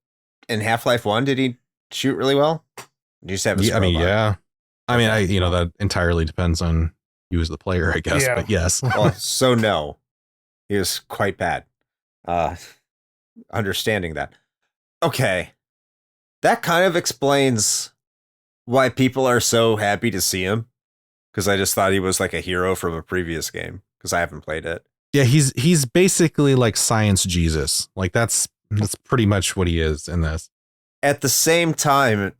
in Half-Life 1? Did he shoot really well? Did you just have his yeah. I mean, that entirely depends on you as the player, I guess. Yeah. But yes. Well, so no, he was quite bad. Understanding that. Okay. That kind of explains why people are so happy to see him. Because I just thought he was like a hero from a previous game. Because I haven't played it. Yeah, he's basically like Science Jesus. Like that's pretty much what he is in this. At the same time,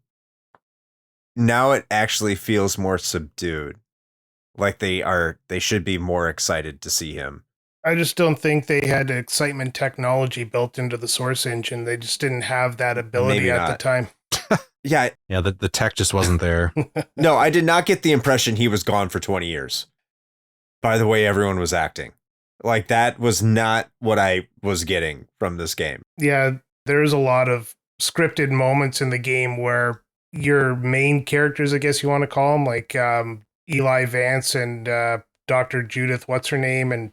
now it actually feels more subdued. Like they should be more excited to see him. I just don't think they had excitement technology built into the source engine. They just didn't have that ability at the time. Yeah. Yeah, the tech just wasn't there. No, I did not get the impression he was gone for 20 years. By the way everyone was acting. Like, that was not what I was getting from this game. Yeah, there's a lot of scripted moments in the game where your main characters, I guess you want to call them, like Eli Vance and Dr. Judith, what's her name, and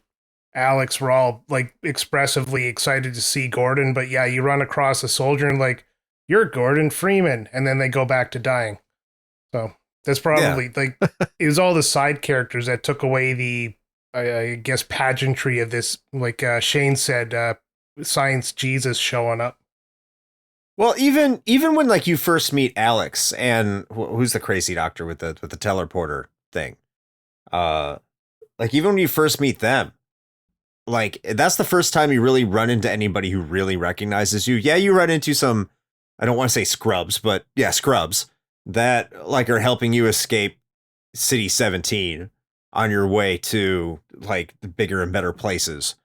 Alex were all like expressively excited to see Gordon, but yeah, you run across a soldier and like, you're Gordon Freeman, and then they go back to dying. So that's probably like, it was all the side characters that took away the, I guess, pageantry of this, like Shane said, Science Jesus showing up. Well, even when like you first meet Alex and who's the crazy doctor with the teleporter thing, like even when you first meet them, like that's the first time you really run into anybody who really recognizes you. Yeah, you run into some, I don't want to say scrubs, but yeah, scrubs that like are helping you escape City 17 on your way to like the bigger and better places.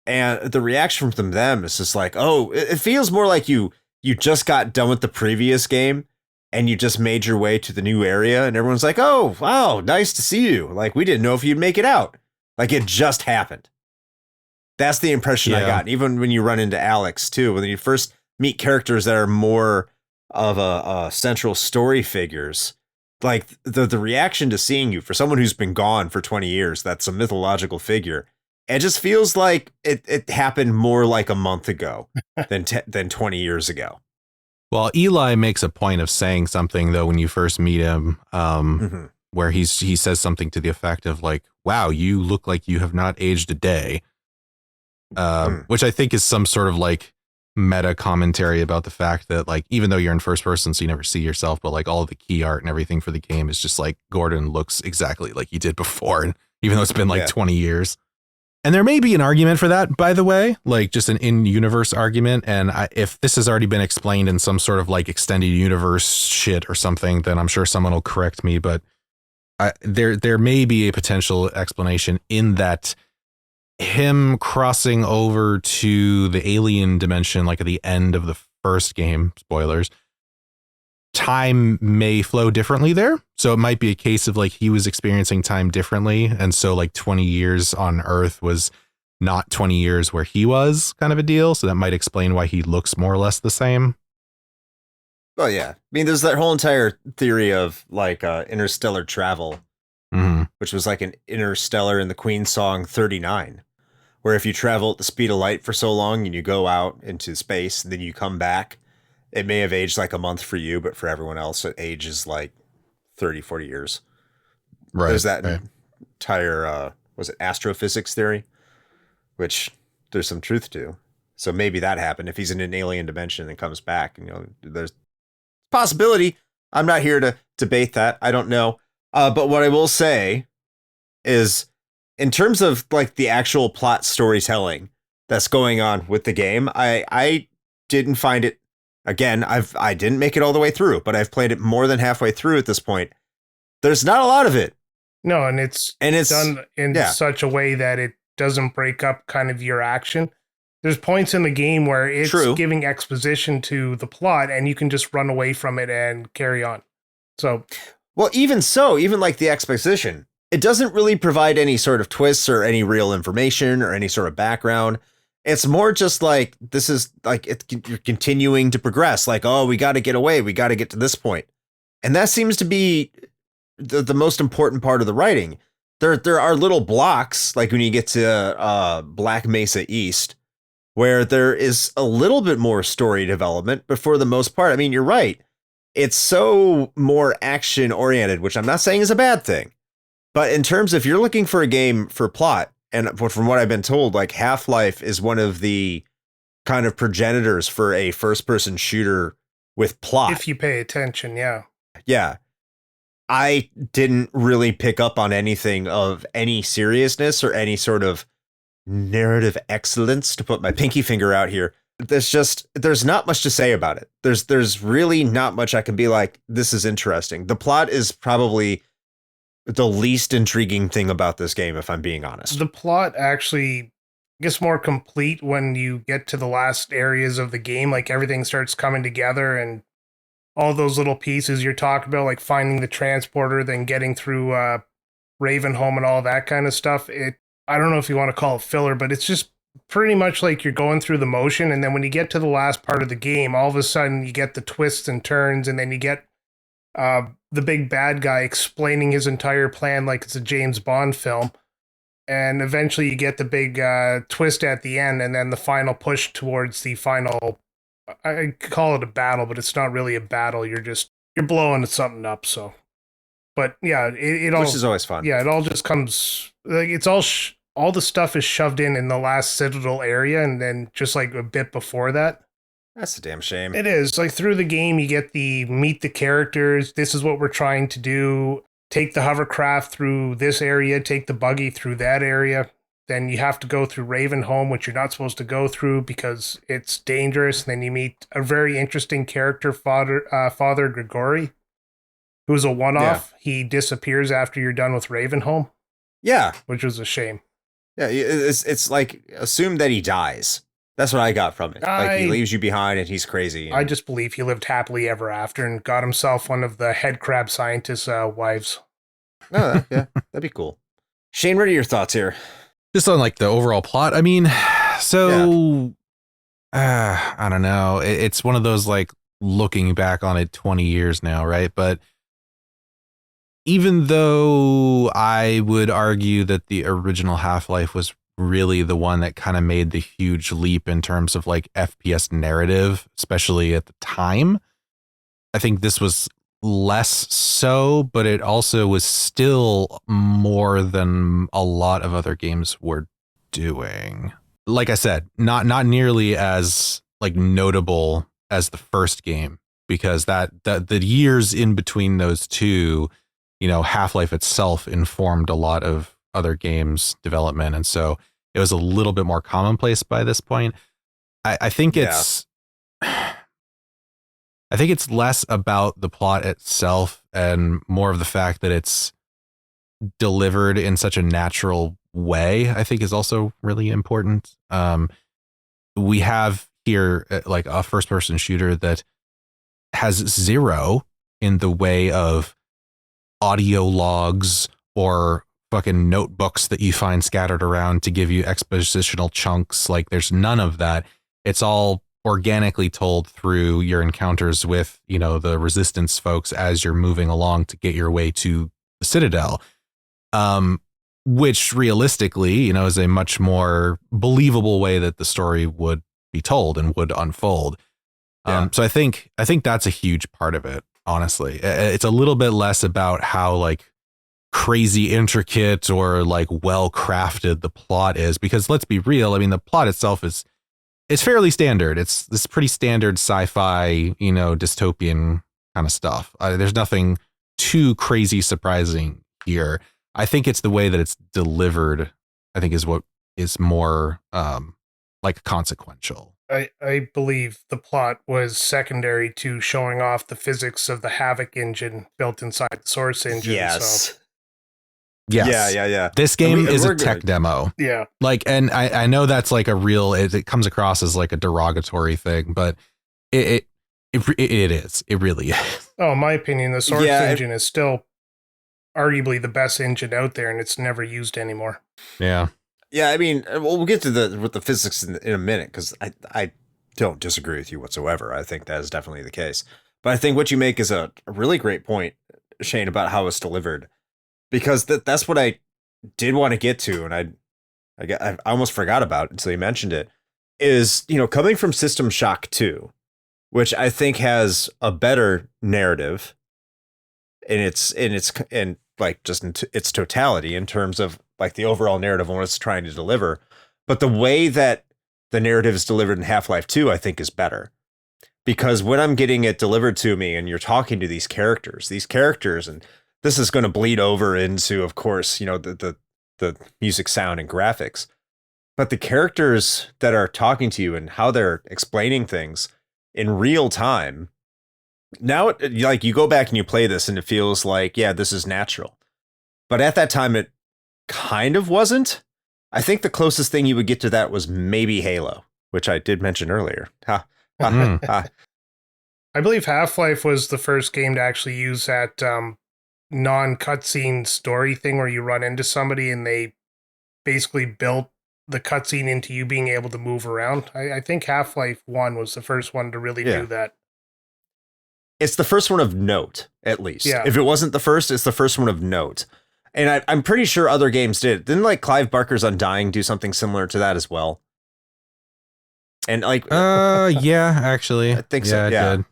And the reaction from them is just like, oh, it feels more like you just got done with the previous game and you just made your way to the new area and everyone's like, oh, wow, nice to see you. Like, we didn't know if you'd make it out. Like, it just happened. That's the impression I got. Even when you run into Alex too, when you first meet characters that are more of a central story figures, like the reaction to seeing you for someone who's been gone for 20 years, that's a mythological figure. It just feels like it happened more like a month ago than 20 years ago. Well, Eli makes a point of saying something though when you first meet him, where he says something to the effect of like, "Wow, you look like you have not aged a day," which I think is some sort of like meta commentary about the fact that like even though you're in first person, so you never see yourself, but like all of the key art and everything for the game is just like Gordon looks exactly like he did before, and even though it's been like 20 years. And there may be an argument for that, by the way, like just an in-universe argument. And if this has already been explained in some sort of like extended universe shit or something, then I'm sure someone will correct me. But there may be a potential explanation in that him crossing over to the alien dimension, like at the end of the first game, spoilers, time may flow differently there. So it might be a case of like he was experiencing time differently. And so like 20 years on Earth was not 20 years where he was, kind of a deal. So that might explain why he looks more or less the same. Oh, yeah. I mean, there's that whole entire theory of like interstellar travel, which was like an interstellar in the Queen song 39, where if you travel at the speed of light for so long and you go out into space, and then you come back, it may have aged like a month for you, but for everyone else, it ages like 30, 40 years. Right. There's that entire, was it astrophysics theory, which there's some truth to. So maybe that happened if he's in an alien dimension and comes back. You know, there's possibility. I'm not here to debate that. I don't know. But what I will say is, in terms of like the actual plot storytelling that's going on with the game, I didn't find it. Again, I didn't make it all the way through, but I've played it more than halfway through at this point. There's not a lot of it. No, and it's done in such a way that it doesn't break up kind of your action. There's points in the game where it's giving exposition to the plot, and you can just run away from it and carry on. So, well, even like the exposition, it doesn't really provide any sort of twists or any real information or any sort of background. It's more just like, this is like, you're continuing to progress. Like, oh, we got to get away. We got to get to this point. And that seems to be the most important part of the writing. There are little blocks, like when you get to Black Mesa East, where there is a little bit more story development. But for the most part, I mean, you're right. It's so more action oriented, which I'm not saying is a bad thing. But in terms of, if you're looking for a game for plot, and from what I've been told, like Half-Life is one of the kind of progenitors for a first-person shooter with plot. If you pay attention, yeah. Yeah. I didn't really pick up on anything of any seriousness or any sort of narrative excellence, to put my pinky finger out here. There's not much to say about it. There's really not much I can be like, this is interesting. The plot is probably the least intriguing thing about this game, if I'm being honest. The plot actually gets more complete when you get to the last areas of the game. Like, everything starts coming together, and all those little pieces you're talking about, like finding the transporter, then getting through Ravenholm and all that kind of stuff. I don't know if you want to call it filler, but it's just pretty much like you're going through the motion. And then when you get to the last part of the game, all of a sudden you get the twists and turns, and then you get the big bad guy explaining his entire plan like it's a James Bond film. And eventually you get the big twist at the end, and then the final push towards the final, I call it a battle, but it's not really a battle. You're blowing something up. So, but yeah, it all, which is always fun. Yeah. It all just comes like, it's all the stuff is shoved in the last Citadel area. And then just like a bit before that. That's a damn shame. It is. Like, through the game, you get meet the characters. This is what we're trying to do. Take the hovercraft through this area, take the buggy through that area. Then you have to go through Ravenholm, which you're not supposed to go through because it's dangerous. And then you meet a very interesting character, Father Gregory, who's a one-off. Yeah. He disappears after you're done with Ravenholm. Yeah. Which was a shame. Yeah, it's like, assume that he dies. That's what I got from it. Like, he leaves you behind and he's crazy. I just believe he lived happily ever after and got himself one of the head crab scientist's wives. Oh, yeah, that'd be cool. Shane, what are your thoughts here? Just on like the overall plot. I mean, so I don't know. It's one of those, like, looking back on it 20 years now, right? But even though I would argue that the original Half-Life was really the one that kind of made the huge leap in terms of like FPS narrative, especially at the time, I think this was less so, but it also was still more than a lot of other games were doing. Like I said, not nearly as like notable as the first game, because that the years in between those two, you know, Half-Life itself informed a lot of other games development, and so it was a little bit more commonplace by this point. I think it's less about the plot itself and more of the fact that it's delivered in such a natural way, I think, is also really important. We have here like a first person shooter that has zero in the way of audio logs or fucking notebooks that you find scattered around to give you expositional chunks. Like, there's none of that. It's all organically told through your encounters with, you know, the resistance folks as you're moving along to get your way to the Citadel. which realistically, is a much more believable way that the story would be told and would unfold. Yeah. So I think that's a huge part of it. Honestly, it's a little bit less about how like crazy intricate or like well crafted the plot is, because let's be real. I mean, the plot itself is fairly standard. It's this pretty standard sci-fi, dystopian kind of stuff. There's nothing too crazy surprising here. I think it's the way that it's delivered, I think, is what is more like consequential. I believe the plot was secondary to showing off the physics of the Havoc engine built inside the Source engine. Yes. So. Yes. Yeah. This game is a tech demo. Yeah. Like, and I know that's like a real, it comes across as like a derogatory thing, but it is. It really is. Oh, in my opinion, the Source engine is still arguably the best engine out there, and it's never used anymore. Yeah. Yeah, I mean, we'll get to with the physics in a minute, because I don't disagree with you whatsoever. I think that is definitely the case. But I think what you make is a really great point, Shane, about how it's delivered, because that's what I did want to get to, and I almost forgot about it until you mentioned it, is, coming from System Shock 2, which I think has a better narrative in its totality in terms of like the overall narrative and what it's trying to deliver. But the way that the narrative is delivered in Half-Life 2, I think, is better, because when I'm getting it delivered to me and you're talking to these characters, and this is going to bleed over into, of course, the music, sound, and graphics, but the characters that are talking to you and how they're explaining things in real time. Now, like, you go back and you play this and it feels like, yeah, this is natural. But at that time, it kind of wasn't. I think the closest thing you would get to that was maybe Halo, which I did mention earlier. I believe Half-Life was the first game to actually use that non-cutscene story thing where you run into somebody and they basically built the cutscene into you being able to move around. I think Half-Life 1 was the first one to really do that. It's the first one of note, at least. Yeah. If it wasn't the first, it's the first one of note. And I'm pretty sure other games did. Didn't like Clive Barker's Undying do something similar to that as well? And like, yeah, actually, I think so. Yeah, it did.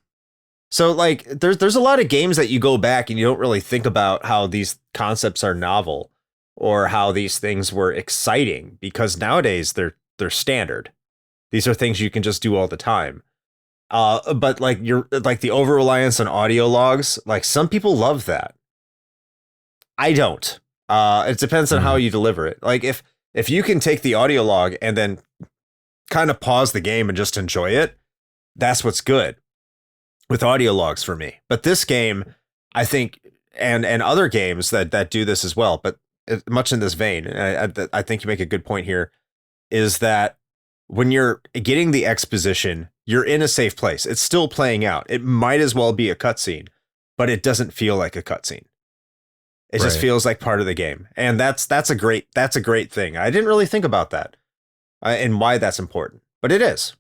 So like, there's a lot of games that you go back and you don't really think about how these concepts are novel or how these things were exciting, because nowadays they're standard. These are things you can just do all the time. But like the over reliance on audio logs, like some people love that. I don't. It depends on how you deliver it. Like if you can take the audio log and then kind of pause the game and just enjoy it, that's what's good with audio logs for me. But this game, I think, and other games that do this as well, but much in this vein, and I think you make a good point here, is that when you're getting the exposition, you're in a safe place. It's still playing out. It might as well be a cutscene, but it doesn't feel like a cutscene. It just feels like part of the game. And that's a great thing. I didn't really think about that and why that's important, but it is.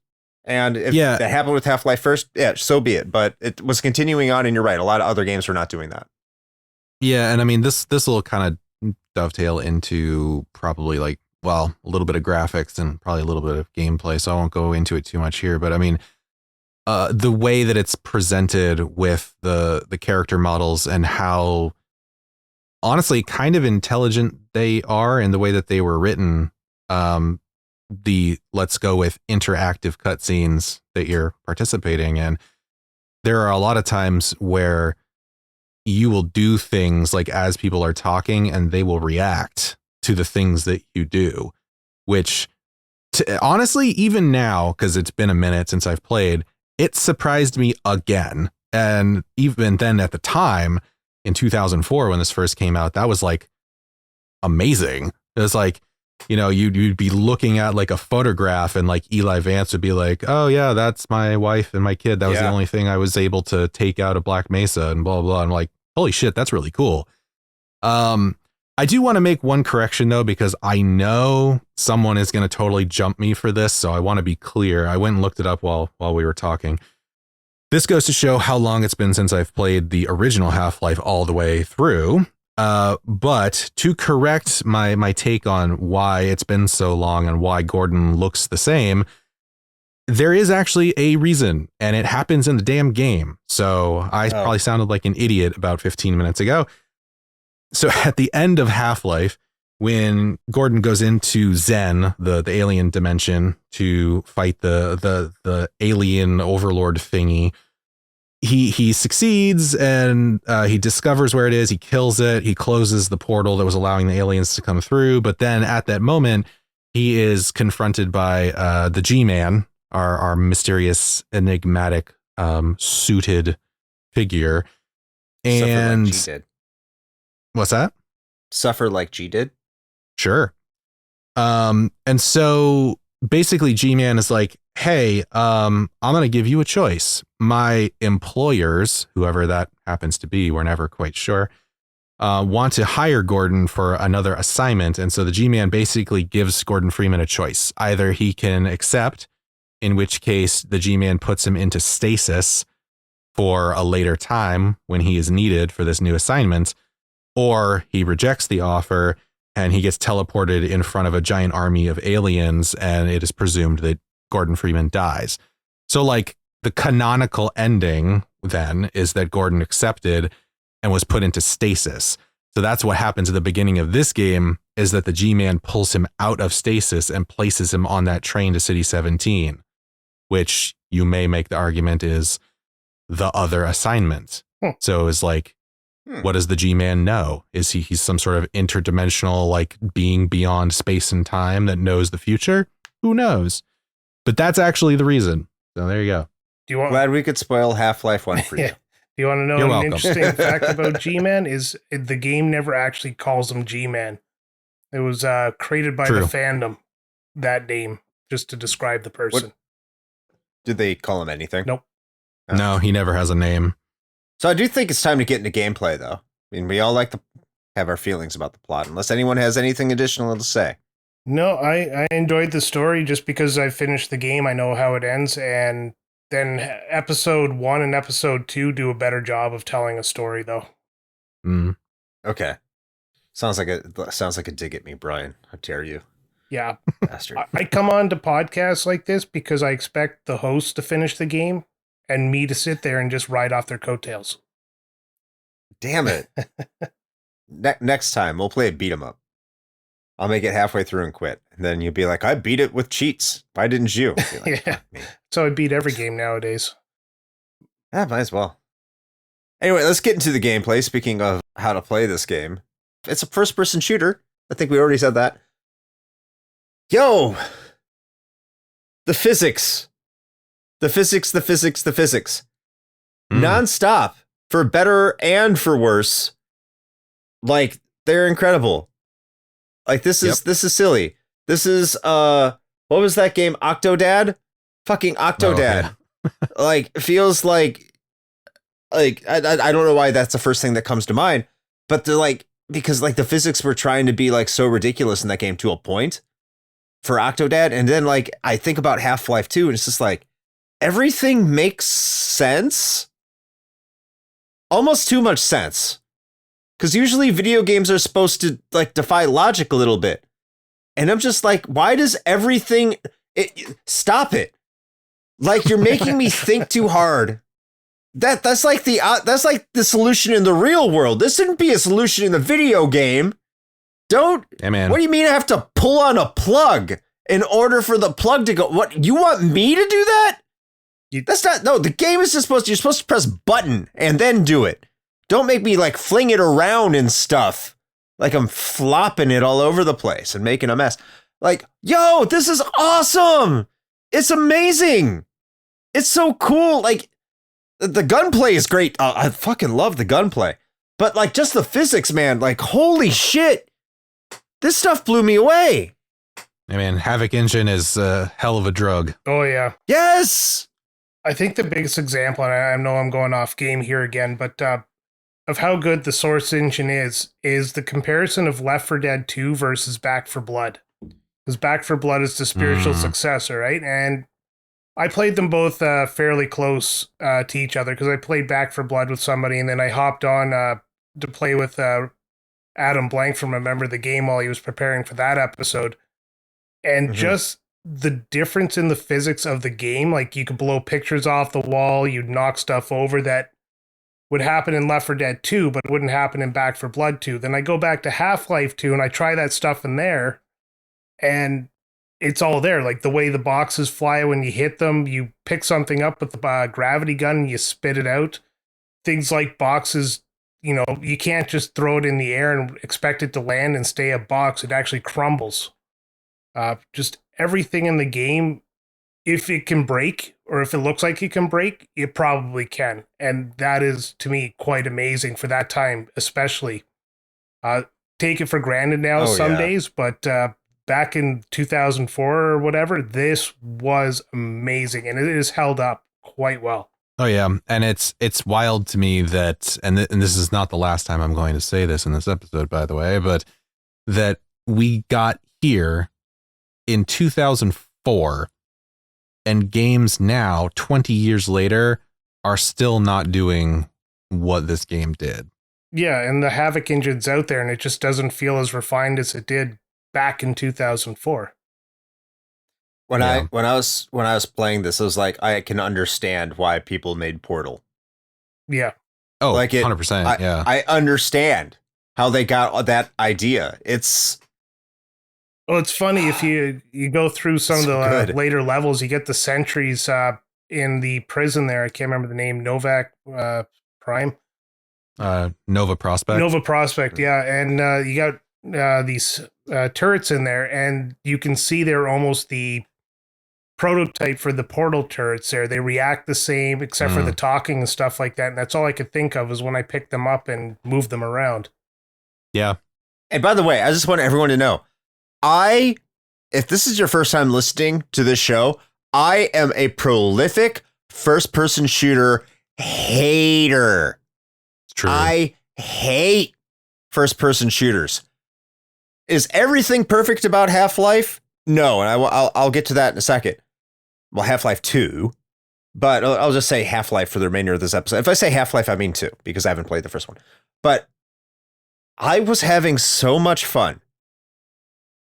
And if that happened with Half-Life first, yeah, so be it. But it was continuing on, and you're right. A lot of other games were not doing that. Yeah, and I mean, this will kind of dovetail into probably like, well, a little bit of graphics and probably a little bit of gameplay, so I won't go into it too much here. But I mean, the way that it's presented with the character models and how honestly kind of intelligent they are in the way that they were written, let's go with interactive cutscenes that you're participating in. There are a lot of times where you will do things like as people are talking and they will react to the things that you do, which honestly, even now, because it's been a minute since I've played, it surprised me again. And even then at the time in 2004, when this first came out, that was like amazing. It was like, you'd be looking at like a photograph and like Eli Vance would be like, oh yeah, that's my wife and my kid. That was the only thing I was able to take out of Black Mesa and blah, blah, blah. I'm like, holy shit, that's really cool. I do want to make one correction though, because I know someone is going to totally jump me for this. So I want to be clear. I went and looked it up while we were talking. This goes to show how long it's been since I've played the original Half-Life all the way through. But to correct my take on why it's been so long and why Gordon looks the same, there is actually a reason, and it happens in the damn game. So I probably sounded like an idiot about 15 minutes ago. So at the end of Half-Life, when Gordon goes into Zen, the alien dimension, to fight the alien overlord thingy, he succeeds and he discovers where it is. He kills it. He closes the portal that was allowing the aliens to come through. But then at that moment, he is confronted by the G-Man, our mysterious, enigmatic, suited figure. And like G did. What's that? Suffer like G did. Sure. And so basically G-Man is like, hey, I'm going to give you a choice. My employers, whoever that happens to be, we're never quite sure, want to hire Gordon for another assignment. And so the G-Man basically gives Gordon Freeman a choice. Either he can accept, in which case the G-Man puts him into stasis for a later time when he is needed for this new assignment, or he rejects the offer and he gets teleported in front of a giant army of aliens, and it is presumed that Gordon Freeman dies. So like the canonical ending then is that Gordon accepted and was put into stasis. So that's what happens at the beginning of this game, is that the G-Man pulls him out of stasis and places him on that train to City 17, which you may make the argument is the other assignment. So it's like, what does the G-Man know? Is he's some sort of interdimensional like being beyond space and time that knows the future? Who knows? But that's actually the reason. So there you go. Glad we could spoil Half-Life 1 for you. Do you want to know You're an welcome. interesting fact about G-Man? Is the game never actually calls him G-Man. It was created by the fandom, that name, just to describe the person. What? Did they call him anything? Nope. Oh. No, he never has a name. So I do think it's time to get into gameplay, though. I mean, we all like to have our feelings about the plot, unless anyone has anything additional to say. No, I enjoyed the story just because I finished the game. I know how it ends, and then episode 1 and episode 2 do a better job of telling a story, though. Okay. Sounds like a dig at me, Brian. How dare you? Yeah. Bastard. I come on to podcasts like this because I expect the host to finish the game and me to sit there and just ride off their coattails. Damn it. Next time, we'll play a beat 'em up. I'll make it halfway through and quit. And then you'll be like, I beat it with cheats. Why didn't you? Like, yeah. So I beat every game nowadays. Yeah, might as well. Anyway, let's get into the gameplay. Speaking of how to play this game, it's a first-person shooter. I think we already said that. Yo! The physics. The physics. Non-stop. For better and for worse. Like, they're incredible. Like, this is silly. This is, what was that game? Octodad? Fucking Octodad. Oh, yeah. Like, feels like I don't know why that's the first thing that comes to mind, but they're like, because like the physics were trying to be like so ridiculous in that game to a point for Octodad. And then like, I think about Half-Life 2 and it's just like, everything makes sense. Almost too much sense. Because usually video games are supposed to like defy logic a little bit. And I'm just like, why does everything... stop it. Like, you're making me think too hard. That's like the solution in the real world. This shouldn't be a solution in the video game. Don't... Hey, man. What do you mean I have to pull on a plug in order for the plug to go? What, you want me to do that? That's not... No, the game is just supposed to... You're supposed to press button and then do it. Don't make me like fling it around and stuff. Like I'm flopping it all over the place and making a mess. Like, yo, this is awesome. It's amazing. It's so cool. Like the gunplay is great. I fucking love the gunplay. But like just the physics, man, like holy shit. This stuff blew me away. I mean, Havoc Engine is a hell of a drug. Oh, yeah. Yes. I think the biggest example, and I know I'm going off game here again, but of how good the Source engine is the comparison of Left 4 Dead 2 versus Back 4 Blood. Because Back 4 Blood is the spiritual successor, right? And I played them both fairly close to each other because I played Back 4 Blood with somebody and then I hopped on to play with Adam Blank from Remember the Game while he was preparing for that episode. And just the difference in the physics of the game, like you could blow pictures off the wall, you'd knock stuff over that would happen in Left 4 Dead 2, but wouldn't happen in Back 4 Blood 2. Then I go back to Half-Life 2 and I try that stuff in there, and it's all there. Like the way the boxes fly when you hit them, you pick something up with the gravity gun and you spit it out. Things like boxes, you know, you can't just throw it in the air and expect it to land and stay a box. It actually crumbles. Just everything in the game, if it can break or if it looks like it can break, it probably can. And that is, to me, quite amazing for that time, especially. Take it for granted now some days, but back in 2004 or whatever, this was amazing, and it is held up quite well. Oh yeah, and it's wild to me that, and this is not the last time I'm going to say this in this episode, by the way, but that we got here in 2004, and games now, 20 years later, are still not doing what this game did. Yeah, and the Havoc engine's out there, and it just doesn't feel as refined as it did back in 2004. When I was playing this, I was like, I can understand why people made Portal. Yeah. Oh, like 100%. Yeah. I understand how they got that idea. It's funny if you go through some of the later levels, you get the sentries in the prison there. I can't remember the name. Novak Prime. Nova Prospect. Yeah, and you got these turrets in there, and you can see they're almost the prototype for the Portal turrets there. They react the same except for the talking and stuff like that, and that's all I could think of is when I picked them up and moved them around. Yeah. And by the way, I just want everyone to know, if this is your first time listening to this show, I am a prolific first-person shooter hater. It's true. I hate first-person shooters. Is everything perfect about Half-Life? No, and I'll get to that in a second. Well, Half-Life 2, but I'll just say Half-Life for the remainder of this episode. If I say Half-Life, I mean 2, because I haven't played the first one. But I was having so much fun.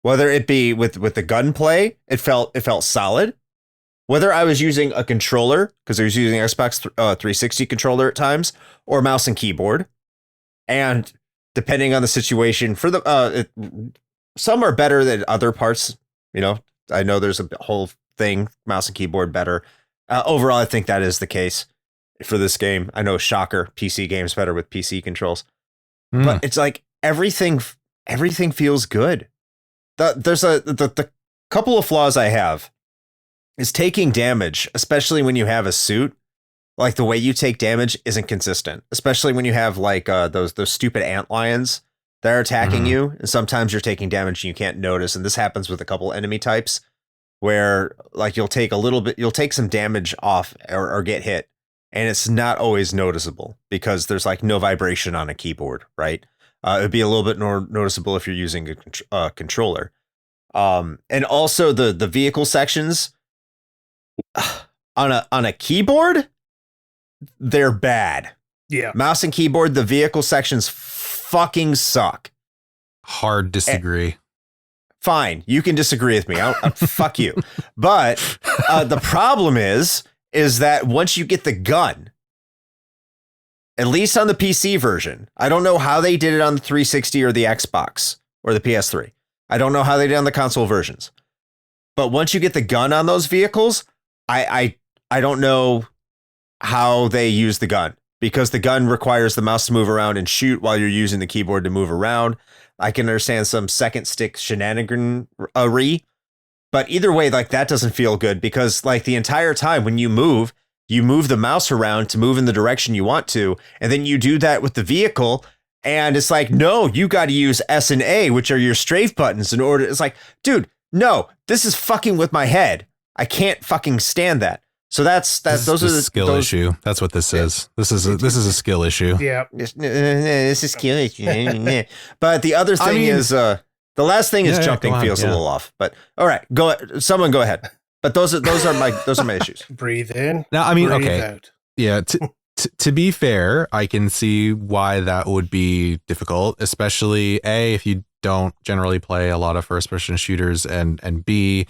Whether it be with the gunplay, it felt solid. Whether I was using a controller, because I was using Xbox 360 controller at times, or mouse and keyboard, and depending on the situation, for some are better than other parts. You know, I know there's a whole thing, mouse and keyboard better. Overall, I think that is the case for this game. I know, shocker, PC games better with PC controls, but it's like everything feels good. The couple of flaws I have is taking damage, especially when you have a suit. Like the way you take damage isn't consistent, especially when you have like those stupid antlions that are attacking you. And sometimes you're taking damage and you can't notice. And this happens with a couple enemy types where like you'll take some damage off or get hit, and it's not always noticeable because there's like no vibration on a keyboard, right? It'd be a little bit more noticeable if you're using a controller. And also the vehicle sections on a keyboard, they're bad. Yeah. Mouse and keyboard, the vehicle sections fucking suck. Hard disagree. Fine, you can disagree with me. Fuck you. But the problem is that once you get the gun, at least on the PC version, I don't know how they did it on the 360 or the Xbox or the PS3. I don't know how they did on the console versions. But once you get the gun on those vehicles, I don't know how they use the gun, because the gun requires the mouse to move around and shoot while you're using the keyboard to move around. I can understand some second stick shenaniganry, but either way, like that doesn't feel good, because like the entire time when you move the mouse around to move in the direction you want to, and then you do that with the vehicle, and it's like, no, you got to use S and A, which are your strafe buttons, in order. It's like, dude, no, this is fucking with my head. I can't fucking stand that. So those are the skill issue. That's what this is. This is a skill issue. Yeah. This is a skill issue. But the other thing is the last thing is jumping feels a little off. But all right, someone go ahead. But those are my issues. Breathe in. Now, I mean, breathe okay. out. Yeah. To be fair, I can see why that would be difficult, especially A, if you don't generally play a lot of first-person shooters, and B,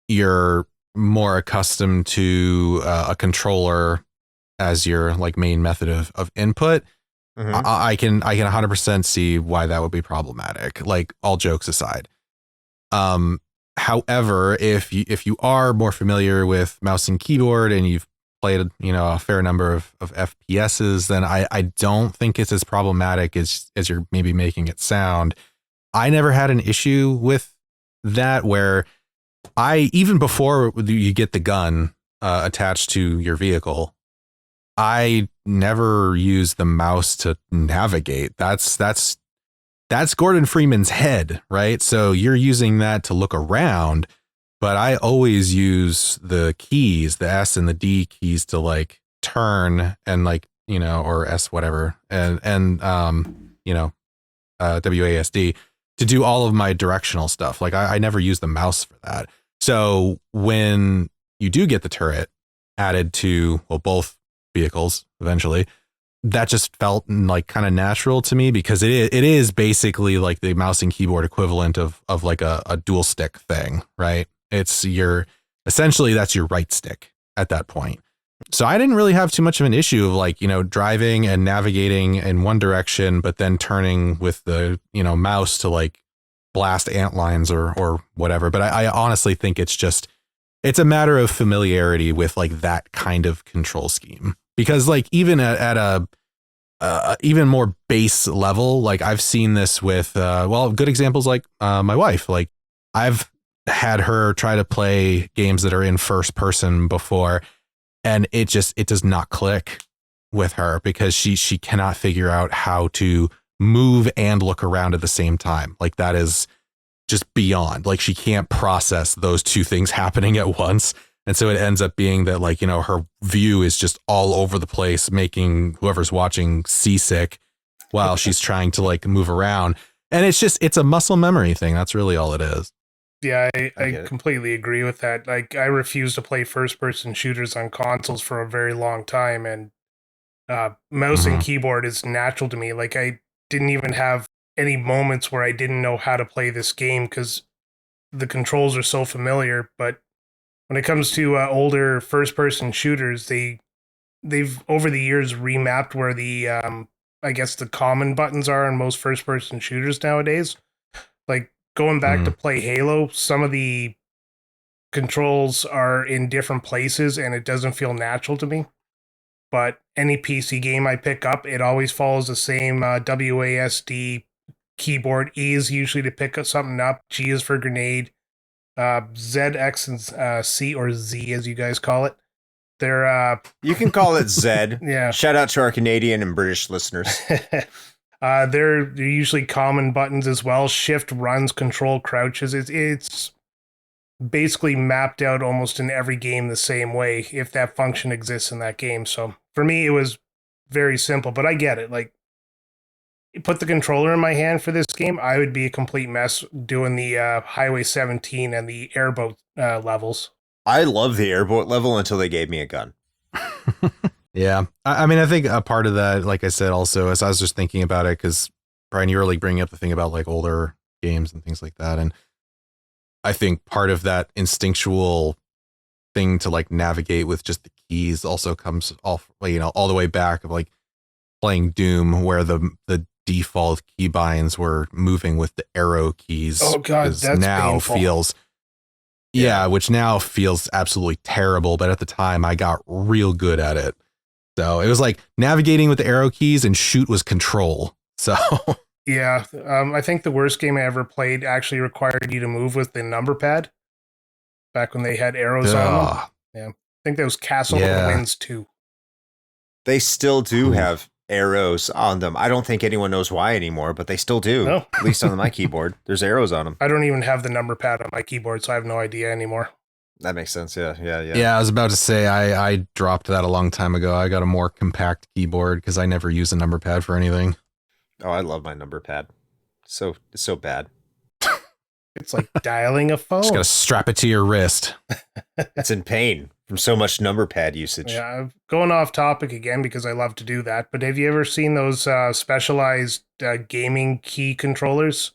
you're more accustomed to a controller as your like main method of input. Mm-hmm. I can 100% see why that would be problematic. Like, all jokes aside. However, if you are more familiar with mouse and keyboard and you've played, a fair number of FPSs, then I don't think it's as problematic as you're maybe making it sound. I never had an issue with that, where even before you get the gun attached to your vehicle, I never use the mouse to navigate. That's Gordon Freeman's head, right? So you're using that to look around, but I always use the keys, the S and the D keys, to like turn and like, or S whatever, and WASD to do all of my directional stuff. Like I never use the mouse for that. So when you do get the turret added to, well, both vehicles eventually, that just felt like kind of natural to me, because it is basically like the mouse and keyboard equivalent of like a dual stick thing, right? It's essentially that's your right stick at that point. So I didn't really have too much of an issue of like, driving and navigating in one direction, but then turning with the, mouse to like blast antlines or whatever. But I honestly think it's a matter of familiarity with like that kind of control scheme. Because like even at a even more base level, like I've seen this with good examples like my wife. Like I've had her try to play games that are in first person before, and it does not click with her, because she cannot figure out how to move and look around at the same time. Like that is just beyond, like she can't process those two things happening at once. And so it ends up being that like, her view is just all over the place, making whoever's watching seasick while she's trying to like move around. And it's a muscle memory thing. That's really all it is. Yeah, I completely agree with that. Like I refuse to play first person shooters on consoles for a very long time. And mouse and keyboard is natural to me. Like I didn't even have any moments where I didn't know how to play this game because the controls are so familiar. But when it comes to older first-person shooters, they've over the years remapped where the I guess the common buttons are in most first-person shooters nowadays. Like going back to play Halo, some of the controls are in different places, and it doesn't feel natural to me. But any PC game I pick up, it always follows the same WASD keyboard. E is usually to pick something up. G is for grenade. Z, X, and C, or Z as you guys call it. They're you can call it Z. Yeah. Shout out to our Canadian and British listeners. They're usually common buttons as well. Shift, runs, control, crouches. It's basically mapped out almost in every game the same way if that function exists in that game. So for me, it was very simple, but I get it. Like, put the controller in my hand for this game, I would be a complete mess doing the Highway 17 and the airboat levels. I love the airboat level until they gave me a gun. Yeah. I mean, I think a part of that, like I said, also, as I was just thinking about it, because Brian, you were like bringing up the thing about like older games and things like that. And I think part of that instinctual thing to like navigate with just the keys also comes off, all the way back of like playing Doom, where the default keybinds were moving with the arrow keys. Oh god, that's now painful. Feels which now feels absolutely terrible, but at the time I got real good at it. So it was like navigating with the arrow keys, and shoot was control. So yeah, I think the worst game I ever played actually required you to move with the number pad back when they had arrows on them. Yeah, I think that was Castle of the Winds 2. They still do have arrows on them. I don't think anyone knows why anymore, but they still do. No. At least on my keyboard, there's arrows on them. I don't even have the number pad on my keyboard, so I have no idea anymore. That makes sense. Yeah. Yeah, I was about to say I dropped that a long time ago. I got a more compact keyboard because I never use a number pad for anything. Oh, I love my number pad. It's so bad. It's like dialing a phone. Just got to strap it to your wrist. It's in pain from so much number pad usage. Yeah, I'm going off topic again because I love to do that. But have you ever seen those specialized gaming key controllers?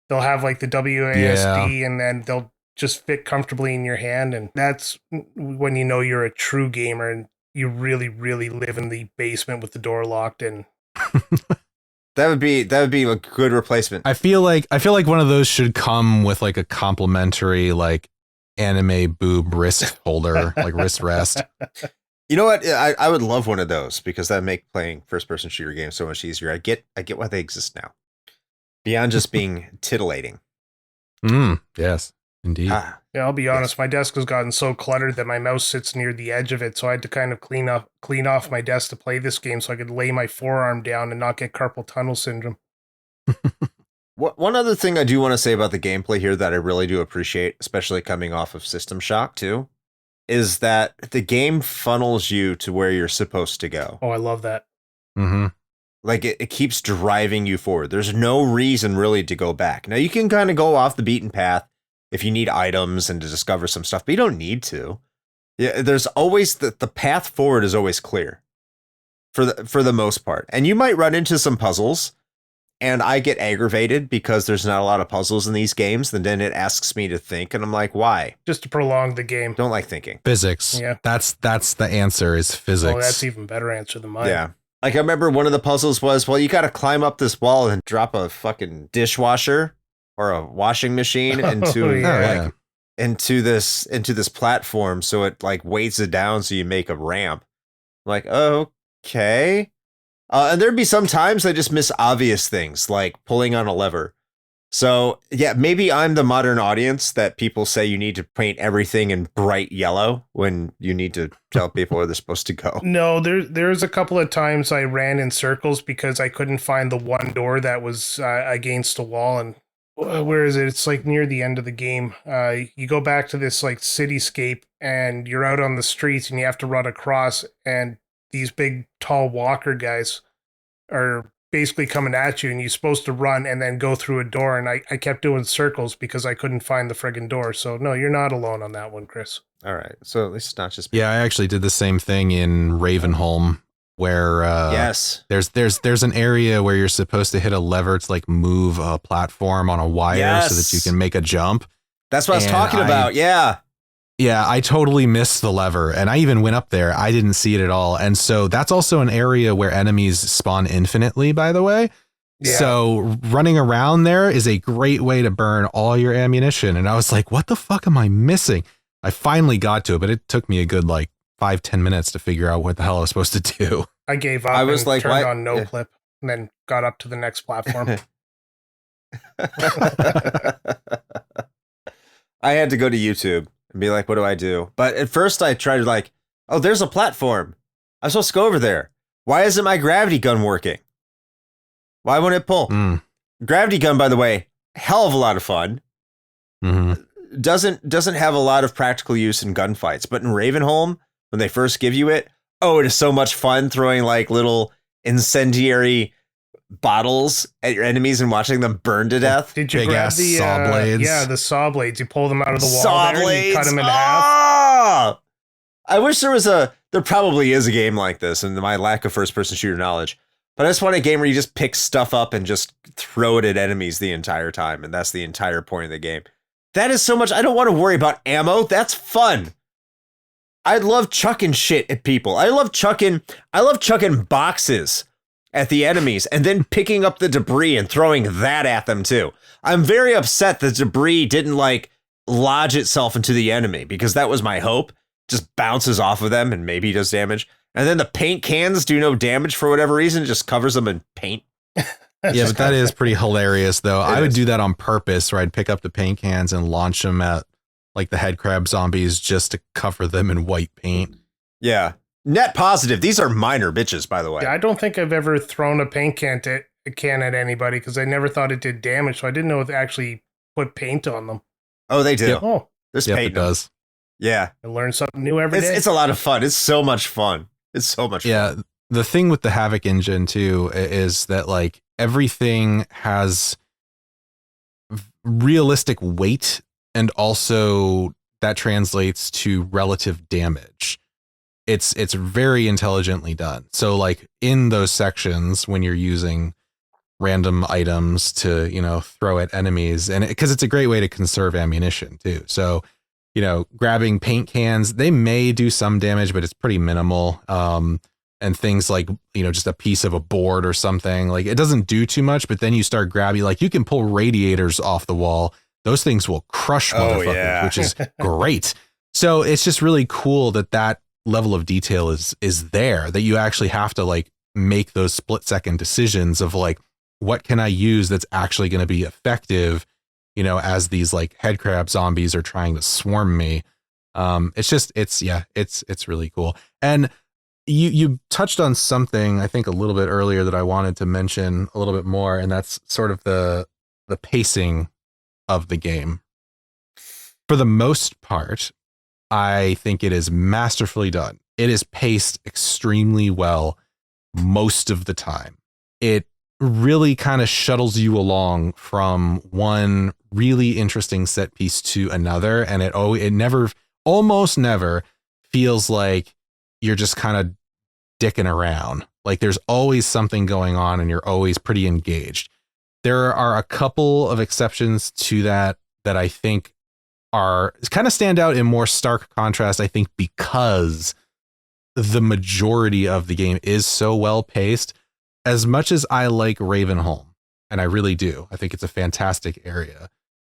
They'll have like the WASD and then they'll just fit comfortably in your hand. And that's when you know you're a true gamer and you really, really live in the basement with the door locked in. That would be a good replacement. I feel like one of those should come with like a complimentary like anime boob wrist holder, like wrist rest. You know what? I would love one of those because that make playing first person shooter games so much easier. I get why they exist now. Beyond just being titillating. Yes, indeed. Yeah, I'll be honest. My desk has gotten so cluttered that my mouse sits near the edge of it, so I had to kind of clean off my desk to play this game so I could lay my forearm down and not get carpal tunnel syndrome. One other thing I do want to say about the gameplay here that I really do appreciate, especially coming off of System Shock too, is that the game funnels you to where you're supposed to go. Oh, I love that. Mm-hmm. Like it keeps driving you forward. There's no reason really to go back. Now you can kind of go off the beaten path if you need items and to discover some stuff, but you don't need to. Yeah, there's always the path forward is always clear for the most part. And you might run into some puzzles, and I get aggravated because there's not a lot of puzzles in these games, and then it asks me to think, and I'm like, why? Just to prolong the game. Don't like thinking. Physics. Yeah. That's the answer is physics. Oh, that's even better answer than mine. Yeah. Like I remember one of the puzzles was, well, you got to climb up this wall and drop a fucking dishwasher or a washing machine into into this platform, so it like weights it down, so you make a ramp. I'm like, okay. And there'd be some times I just miss obvious things like pulling on a lever. So yeah, maybe I'm the modern audience that people say you need to paint everything in bright yellow when you need to tell people where they're supposed to go. No, there's a couple of times I ran in circles because I couldn't find the one door that was against the wall. And where is it? It's like near the end of the game. You go back to this like cityscape and you're out on the streets and you have to run across, and these big tall walker guys are basically coming at you, and you're supposed to run and then go through a door. And I kept doing circles because I couldn't find the friggin' door. So no, you're not alone on that one, Chris. All right. So at least it's not just me. Yeah, I actually did the same thing in Ravenholm, where yes, there's an area where you're supposed to hit a lever to like move a platform on a wire so that you can make a jump. That's what I was talking about. Yeah. Yeah, I totally missed the lever, and I even went up there. I didn't see it at all. And so that's also an area where enemies spawn infinitely, by the way. Yeah. So running around there is a great way to burn all your ammunition. And I was like, what the fuck am I missing? I finally got to it, but it took me a good like 5-10 minutes to figure out what the hell I was supposed to do. I gave up. I was like, turned on no clip and then got up to the next platform. I had to go to YouTube and be like, what do I do? But at first I tried to like, oh, there's a platform. I'm supposed to go over there. Why isn't my gravity gun working? Why won't it pull? Gravity gun, by the way, hell of a lot of fun. Mm-hmm. Doesn't have a lot of practical use in gunfights, but in Ravenholm, when they first give you it, oh, it is so much fun throwing like little incendiary bottles at your enemies and watching them burn to death. Did you grab the saw blades? Yeah, the saw blades. You pull them out of the wall there and you cut them in half. I wish there probably is a game like this, and my lack of first-person shooter knowledge. But I just want a game where you just pick stuff up and just throw it at enemies the entire time, and that's the entire point of the game. That is so much. I don't want to worry about ammo. That's fun. I love chucking shit at people. I love chucking boxes at the enemies and then picking up the debris and throwing that at them too. I'm very upset the debris didn't like lodge itself into the enemy, because that was my hope. Just bounces off of them and maybe does damage. And then the paint cans do no damage for whatever reason. It just covers them in paint. Yeah, but that is pretty hilarious though. I would do that on purpose, where I'd pick up the paint cans and launch them at like the head crab zombies just to cover them in white paint. Yeah. Net positive. These are minor bitches, by the way. Yeah, I don't think I've ever thrown a paint can at anybody because I never thought it did damage. So I didn't know if they actually put paint on them. Oh, they do. Yep. Oh, there's paint. It does. Yeah. I learn something new every day. It's a lot of fun. It's so much fun. It's so much fun. Yeah. The thing with the Havoc engine too is that like everything has realistic weight, and also that translates to relative damage. It's very intelligently done. So like in those sections when you're using random items to, throw at enemies, and because it's a great way to conserve ammunition too. So, grabbing paint cans, they may do some damage, but it's pretty minimal. And things like, just a piece of a board or something, like it doesn't do too much, but then you start grabbing, like you can pull radiators off the wall. Those things will crush motherfuckers, which is great. So it's just really cool that level of detail is there, that you actually have to like make those split second decisions of like, what can I use that's actually going to be effective, as these like headcrab zombies are trying to swarm me. It's really cool. And you touched on something, I think a little bit earlier, that I wanted to mention a little bit more. And that's sort of the pacing of the game. For the most part, I think it is masterfully done. It is paced extremely well most of the time. It really kind of shuttles you along from one really interesting set piece to another, and it almost never feels like you're just kind of dicking around. Like there's always something going on and you're always pretty engaged. There are a couple of exceptions to that I think are kind of stand out in more stark contrast, I think, because the majority of the game is so well paced. As much as I like Ravenholm, and I really do, I think it's a fantastic area,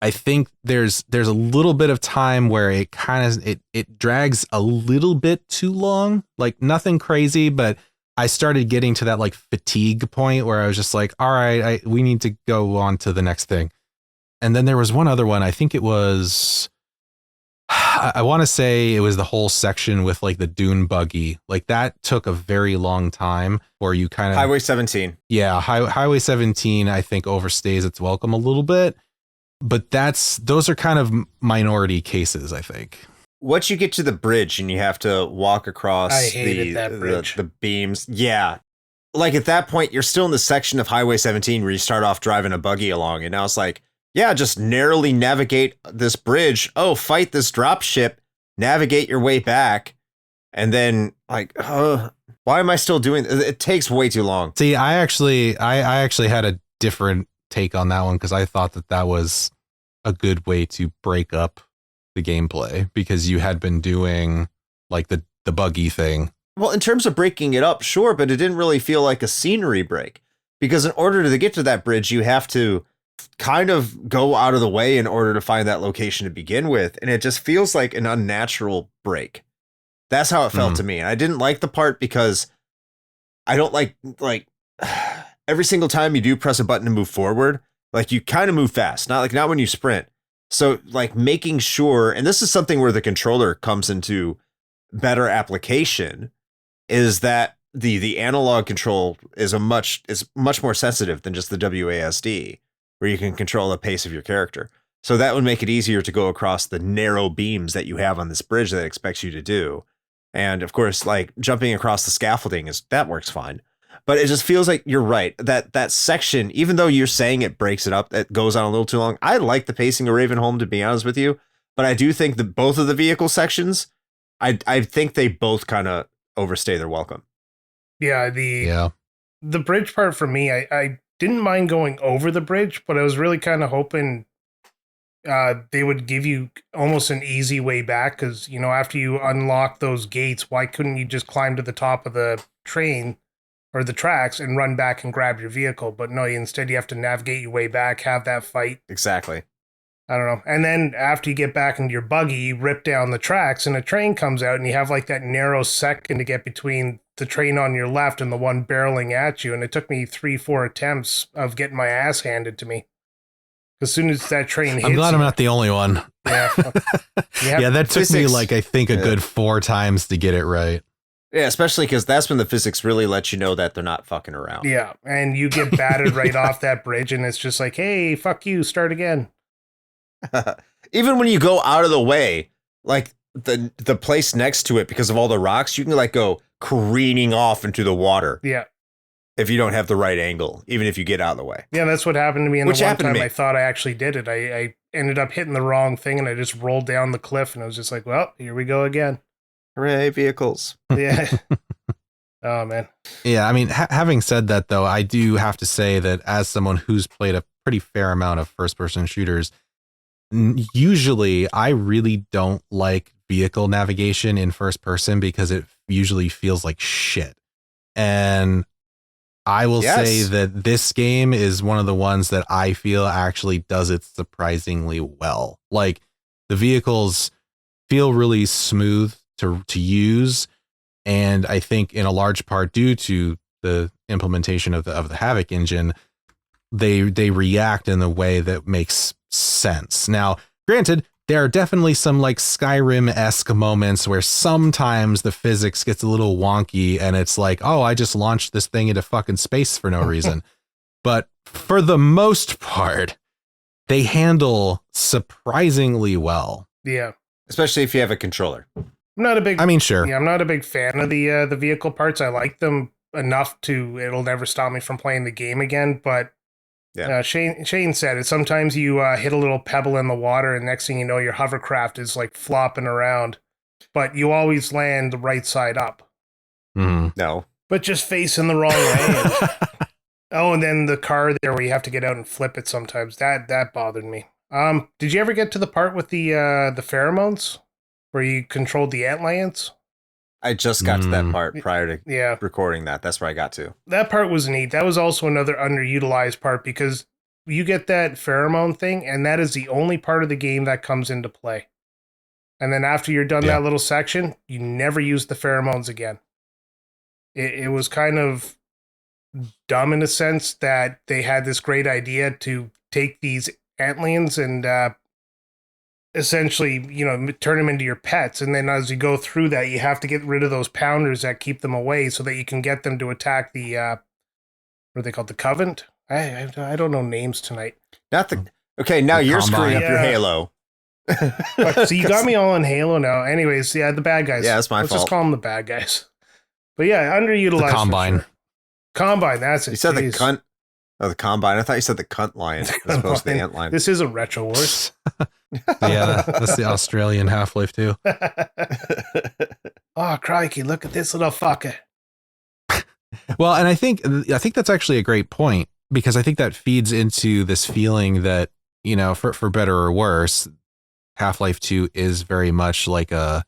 I think there's a little bit of time where it kind of it drags a little bit too long. Like nothing crazy, but I started getting to that like fatigue point where I was just like, all right, we need to go on to the next thing. And then there was one other one. I think it was, I want to say it was the whole section with like the dune buggy. Like that took a very long time where you kind of Highway 17. Yeah. Highway 17, I think overstays its welcome a little bit, but those are kind of minority cases, I think. Once you get to the bridge and you have to walk across the beams. Yeah. Like at that point, you're still in the section of Highway 17 where you start off driving a buggy along. And now it's like, yeah, just narrowly navigate this bridge. Oh, fight this drop ship, navigate your way back. And then like, why am I still doing this? It takes way too long. See, I actually had a different take on that one because I thought that was a good way to break up the gameplay, because you had been doing like the buggy thing. Well, in terms of breaking it up, sure, but it didn't really feel like a scenery break, because in order to get to that bridge, you have to kind of go out of the way in order to find that location to begin with. And it just feels like an unnatural break. That's how it felt to me. And I didn't like the part because I don't like every single time you do press a button to move forward, like you kind of move fast, not when you sprint. So like making sure, and this is something where the controller comes into better application, is that the analog control is much more sensitive than just the WASD, where you can control the pace of your character. So that would make it easier to go across the narrow beams that you have on this bridge that it expects you to do. And of course, like jumping across the scaffolding that works fine. But it just feels like you're right. That section, even though you're saying it breaks it up, it goes on a little too long. I like the pacing of Ravenholm, to be honest with you. But I do think that both of the vehicle sections, I think they both kind of overstay their welcome. Yeah, the bridge part for me, I didn't mind going over the bridge, but I was really kind of hoping they would give you almost an easy way back, because, after you unlock those gates, why couldn't you just climb to the top of the train or the tracks and run back and grab your vehicle? But no, instead you have to navigate your way back, have that fight. Exactly. I don't know. And then after you get back into your buggy, you rip down the tracks and a train comes out, and you have like that narrow second to get between the train on your left and the one barreling at you. And it took me 3-4 attempts of getting my ass handed to me. As soon as that train hits, I'm glad I'm not the only one. Yeah. Yeah, that took me like, I think a good 4 times to get it right. Yeah, especially because that's when the physics really let you know that they're not fucking around. Yeah, and you get battered right off that bridge, and it's just like, hey, fuck you, start again. Even when you go out of the way, like the place next to it, because of all the rocks, you can like go careening off into the water. Yeah. if you don't have the right angle, even if you get out of the way. Yeah, that's what happened to me. The one time I thought I actually did it. I ended up hitting the wrong thing and I just rolled down the cliff and I was just like, well, here we go again. Hooray, vehicles. Yeah. Oh, man. Yeah, I mean, having said that, though, I do have to say that as someone who's played a pretty fair amount of first-person shooters, usually I really don't like vehicle navigation in first person because it usually feels like shit. And I will say that this game is one of the ones that I feel actually does it surprisingly well. Like, the vehicles feel really smooth to use, and I think in a large part due to the implementation of the Havoc engine, they react in a way that makes sense. Now, granted, there are definitely some like Skyrim-esque moments where sometimes the physics gets a little wonky and it's like, oh, I just launched this thing into fucking space for no reason. But for the most part, they handle surprisingly well. Yeah. Especially if you have a controller. I'm not a big sure. Yeah, I'm not a big fan of the vehicle parts. I like them enough to it'll never stop me from playing the game again, but yeah. Shane said it. Sometimes you hit a little pebble in the water, and next thing you know, your hovercraft is like flopping around. But you always land the right side up. No, but just facing the wrong way. And then the car there, where you have to get out and flip it. Sometimes that bothered me. Did you ever get to the part with the pheromones, where you controlled the antlions? I just got to that part prior to recording that. That's where I got to. That part was neat. That was also another underutilized part because you get that pheromone thing, and that is the only part of the game that comes into play. And then after you're done that little section, you never use the pheromones again. It was kind of dumb in a sense that they had this great idea to take these antlions and essentially, turn them into your pets. And then as you go through that, you have to get rid of those pounders that keep them away so that you can get them to attack the, what are they called? The Covenant? I don't know names tonight. Okay, now you're screwing up your Halo. So you got me all in Halo now. Anyways, the bad guys. Yeah, that's my fault. Let's just call them the bad guys. But yeah, underutilized. The Combine. Sure. Combine, that's it. You said the cunt. Oh, the Combine. I thought you said the cunt lion as opposed to the ant lion. This isn't Retro Wars. Yeah, that's the Australian Half-Life 2. Oh, crikey, look at this little fucker. Well, and I think that's actually a great point, because I think that feeds into this feeling that, for better or worse, Half-Life 2 is very much like a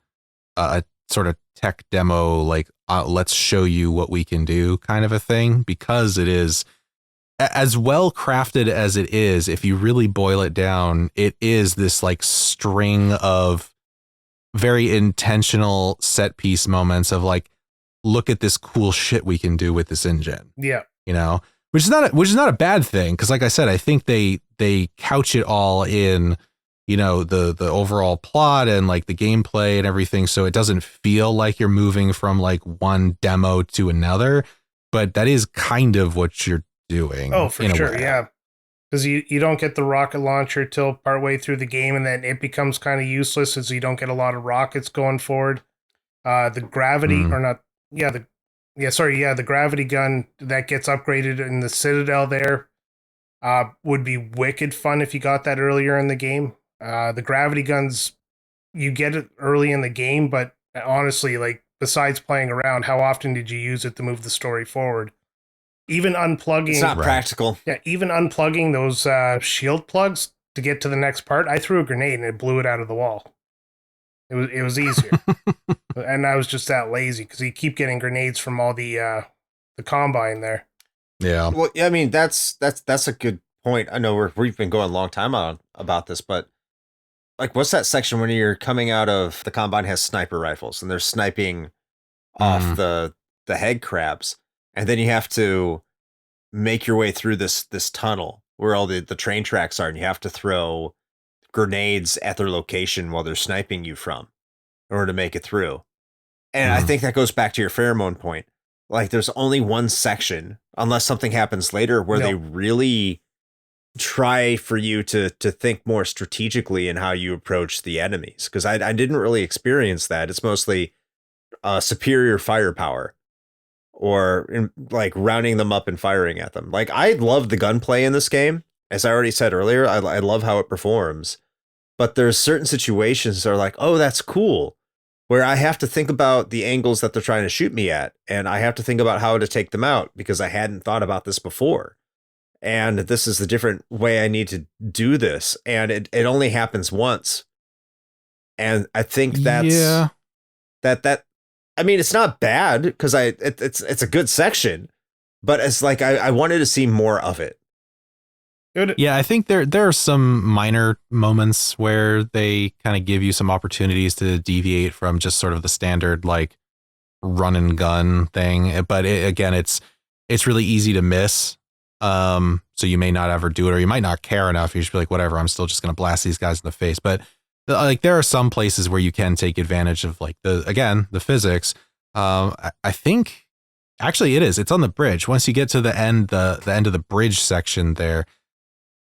sort of tech demo, like let's show you what we can do kind of a thing, because it is as well crafted as it is. If you really boil it down, it is this like string of very intentional set piece moments of like, look at this cool shit we can do with this engine. Yeah. Which is not a bad thing. Because like I said, I think they couch it all in, the overall plot and like the gameplay and everything. So it doesn't feel like you're moving from like one demo to another, but that is kind of what you're doing. Oh, for sure. Yeah. Because you don't get the rocket launcher till partway through the game, and then it becomes kind of useless as you don't get a lot of rockets going forward. The gravity the gravity gun that gets upgraded in the Citadel there would be wicked fun if you got that earlier in the game. The gravity guns, you get it early in the game, but honestly, like, besides playing around, how often did you use it to move the story forward? Even unplugging... It's not practical. Yeah, even unplugging those shield plugs to get to the next part, I threw a grenade and it blew it out of the wall. It was easier. And I was just that lazy because you keep getting grenades from all the Combine there. Yeah. Well, I mean, that's a good point. I know we've been going a long time on about this, but like, what's that section when you're coming out of the Combine has sniper rifles and they're sniping off the head crabs, and then you have to make your way through this tunnel where all the train tracks are, and you have to throw grenades at their location while they're sniping you from in order to make it through. And I think that goes back to your pheromone point. Like, there's only one section, unless something happens later, where they really try for you to think more strategically in how you approach the enemies. Because I didn't really experience that. It's mostly superior firepower or like rounding them up and firing at them. Like, I love the gunplay in this game. As I already said earlier, I love how it performs. But there's certain situations that are like, oh, that's cool, where I have to think about the angles that they're trying to shoot me at, and I have to think about how to take them out because I hadn't thought about this before. And this is the different way I need to do this. And it only happens once. And I think that's that I mean, it's not bad because it's a good section, but it's like I wanted to see more of it. Yeah, I think there are some minor moments where they kind of give you some opportunities to deviate from just sort of the standard like run and gun thing. But again, it's really easy to miss. So you may not ever do it, or you might not care enough. You should be like, whatever, I'm still just going to blast these guys in the face. But like, there are some places where you can take advantage of like the physics. I think actually it's on the bridge. Once you get to the end of the bridge section there,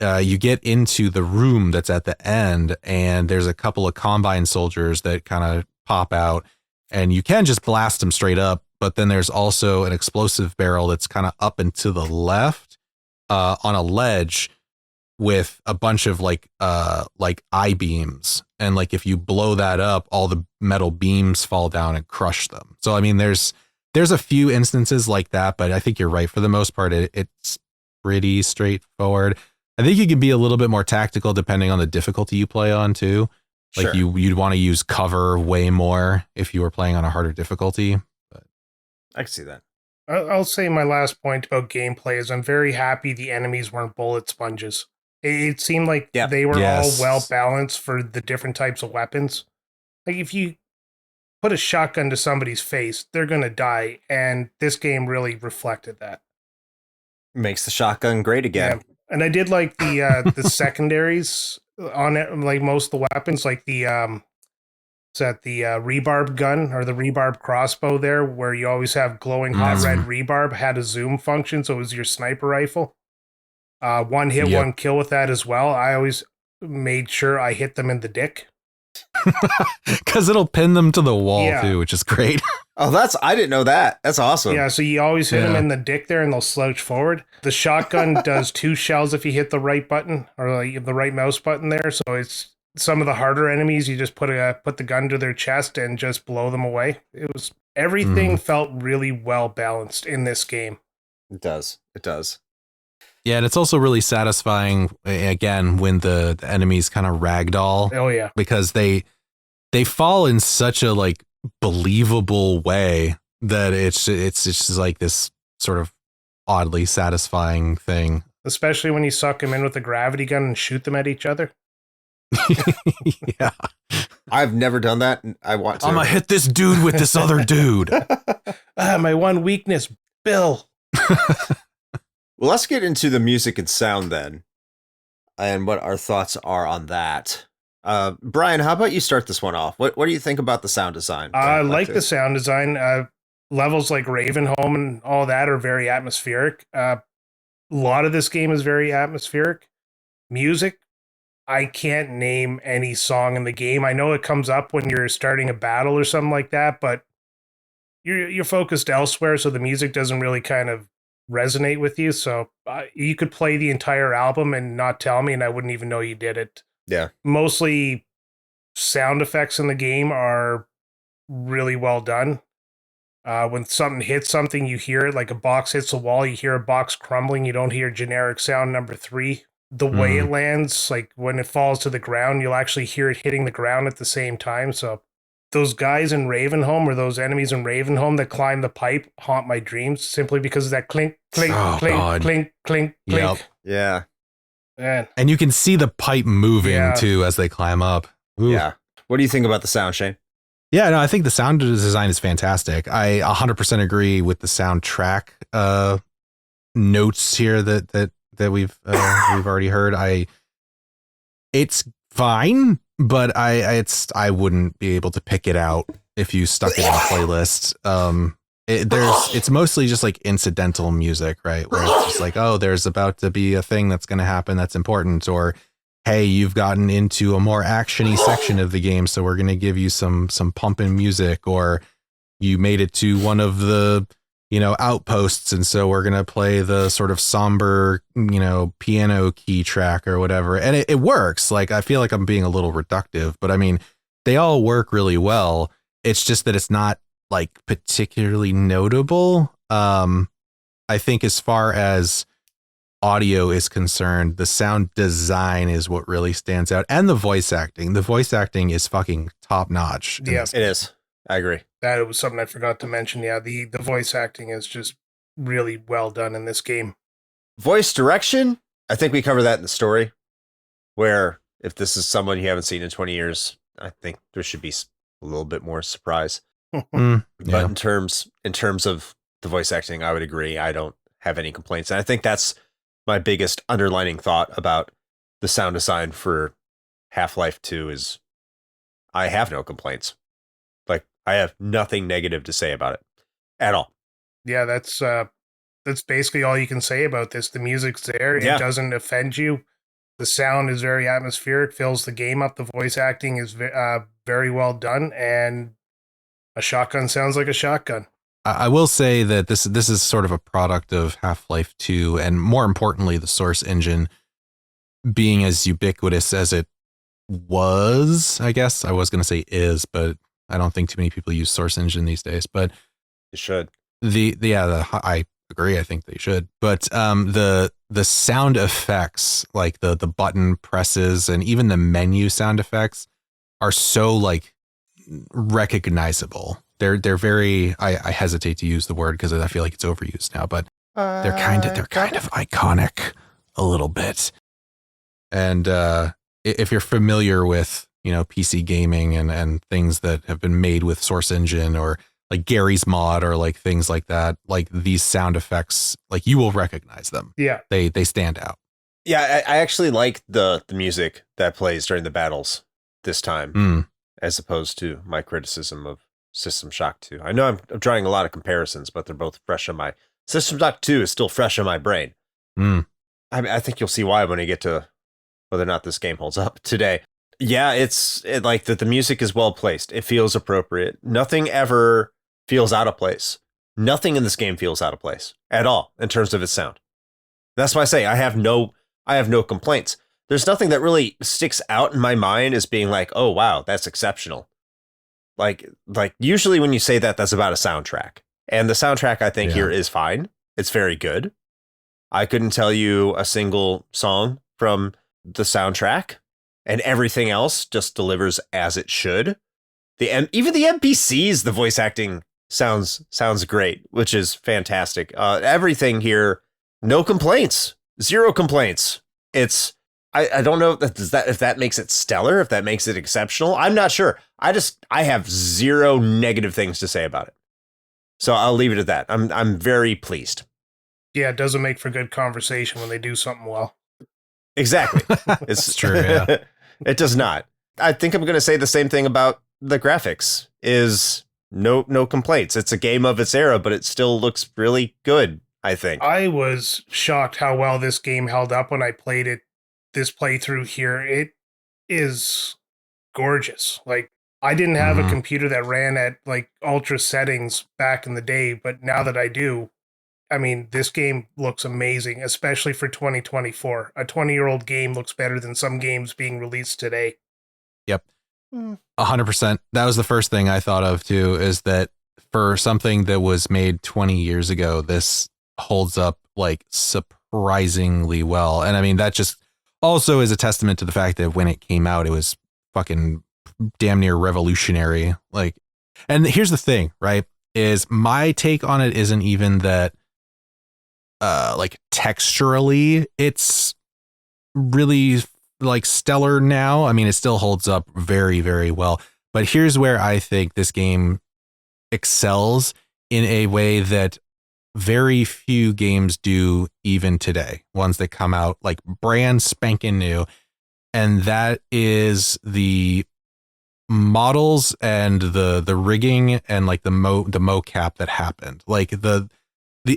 you get into the room that's at the end, and there's a couple of combine soldiers that kind of pop out, and you can just blast them straight up. But then there's also an explosive barrel that's kind of up and to the left, on a ledge with a bunch of like I-beams. And like, if you blow that up, all the metal beams fall down and crush them. So, I mean, there's a few instances like that, but I think you're right. For the most part, it's pretty straightforward. I think you can be a little bit more tactical depending on the difficulty you play on too. Like, sure, you'd want to use cover way more if you were playing on a harder difficulty. But I can see that. I'll say my last point about gameplay is I'm very happy the enemies weren't bullet sponges. It seemed like they were all well balanced for the different types of weapons. Like, if you put a shotgun to somebody's face, they're going to die. And this game really reflected that. Makes the shotgun great again. Yeah. And I did like the secondaries on it, like most of the weapons, like the rebarb gun or the rebarb crossbow there, where you always have glowing hot red rebarb, had a zoom function, so it was your sniper rifle. One hit, one kill with that as well. I always made sure I hit them in the dick. Because it'll pin them to the wall too, which is great. Oh, I didn't know that. That's awesome. Yeah, so you always hit them in the dick there and they'll slouch forward. The shotgun does 2 shells if you hit the right button or the right mouse button there. So it's some of the harder enemies, you just put the gun to their chest and just blow them away. Everything felt really well balanced in this game. It does. Yeah, and it's also really satisfying, again, when the enemies kind of ragdoll. Oh, yeah. Because they fall in such a, like, believable way that it's just like this sort of oddly satisfying thing. Especially when you suck them in with a gravity gun and shoot them at each other. Yeah. I've never done that, and I want to. I'm going to hit this dude with this other dude. My one weakness, Bill. Well, let's get into the music and sound then, and what our thoughts are on that. Brian, how about you start this one off? What do you think about the sound design? I like the sound design. Levels like Ravenholm and all that are very atmospheric. A lot of this game is very atmospheric. Music, I can't name any song in the game. I know it comes up when you're starting a battle or something like that, but you're focused elsewhere, so the music doesn't really kind of resonate with you. So you could play the entire album and not tell me, and I wouldn't even know you did it. Yeah. Mostly sound effects in the game are really well done. When something hits something, you hear it. Like a box hits a wall, you hear a box crumbling. You don't hear generic sound number 3. The way it lands, like when it falls to the ground, you'll actually hear it hitting the ground at the same time. So those guys in Ravenholm, or those enemies in Ravenholm that climb the pipe, haunt my dreams simply because of that clink, clink, clink, clink, clink, clink. Yeah. Man. And you can see the pipe moving too as they climb up. Ooh. Yeah. What do you think about the sound, Shane? Yeah, no, I think the sound design is fantastic. I 100% agree with the soundtrack notes here that we've already heard. It's fine, but I wouldn't be able to pick it out if you stuck it in a playlist. It's mostly just like incidental music, right? Where it's just like, oh, there's about to be a thing that's going to happen that's important, or hey, you've gotten into a more actiony section of the game, so we're going to give you some pumping music, or you made it to one of the outposts. And so we're going to play the sort of somber, piano key track or whatever. And it works. Like, I feel like I'm being a little reductive, but I mean, they all work really well. It's just that it's not like particularly notable. I think as far as audio is concerned, the sound design is what really stands out, and the voice acting. The voice acting is fucking top notch. Yeah, it is. I agree. That was something I forgot to mention. Yeah, the voice acting is just really well done in this game. Voice direction, I think we cover that in the story, where if this is someone you haven't seen in 20 years, I think there should be a little bit more surprise. But in terms of the voice acting, I would agree. I don't have any complaints. And I think that's my biggest underlining thought about the sound design for Half-Life 2 is I have no complaints. Like, I have nothing negative to say about it at all. Yeah, that's basically all you can say about this. The music's there. It doesn't offend you. The sound is very atmospheric, fills the game up. The voice acting is very well done, and a shotgun sounds like a shotgun. I will say that this is sort of a product of Half-Life 2, and more importantly, the Source engine being as ubiquitous as it was. I guess I was going to say is, but I don't think too many people use Source engine these days. But you should. I agree. I think they should. But the sound effects, like the button presses and even the menu sound effects, are so like recognizable. They're very. I hesitate to use the word because I feel like it's overused now, but they're kind of iconic a little bit. And if you're familiar with PC gaming and things that have been made with Source Engine or like Gary's Mod or like things like that, like these sound effects, like you will recognize them. Yeah, they stand out. Yeah, I actually like the music that plays during the battles this time, as opposed to my criticism of System Shock 2. I know I'm drawing a lot of comparisons, but they're both fresh on my... System Shock 2 is still fresh on my brain. I think you'll see why when I get to whether or not this game holds up today. Yeah, it's like that. The music is well placed. It feels appropriate. Nothing ever feels out of place. Nothing in this game feels out of place at all in terms of its sound. That's why I say I have no complaints. There's nothing that really sticks out in my mind as being like, oh wow, that's exceptional. Like usually when you say that, that's about a soundtrack. And the soundtrack, I think, here is fine. It's very good. I couldn't tell you a single song from the soundtrack, and everything else just delivers as it should. Even the NPCs, the voice acting sounds great, which is fantastic. Everything here, no complaints, zero complaints. I don't know if that makes it stellar, if that makes it exceptional. I'm not sure. I have zero negative things to say about it. So I'll leave it at that. I'm very pleased. Yeah, it doesn't make for good conversation when they do something well. Exactly. It's true. Yeah. It does not. I think I'm going to say the same thing about the graphics. Is no complaints. It's a game of its era, but it still looks really good, I think. I was shocked how well this game held up when I played it. This playthrough here, it is gorgeous. Like, I didn't have a computer that ran at like ultra settings back in the day, but now that I do, I mean, this game looks amazing, especially for 2024. A 20-year-old game looks better than some games being released today. Yep. 100%. That was the first thing I thought of too, is that for something that was made 20 years ago, this holds up like surprisingly well. And I mean, that just also is a testament to the fact that when it came out, it was fucking damn near revolutionary. Like, and here's the thing, right? Is my take on it isn't even that like texturally it's really like stellar now. I mean, it still holds up very, very well. But here's where I think this game excels in a way that very few games do even today. Ones that come out like brand spanking new. And that is the models and the rigging and like the mocap that happened. Like the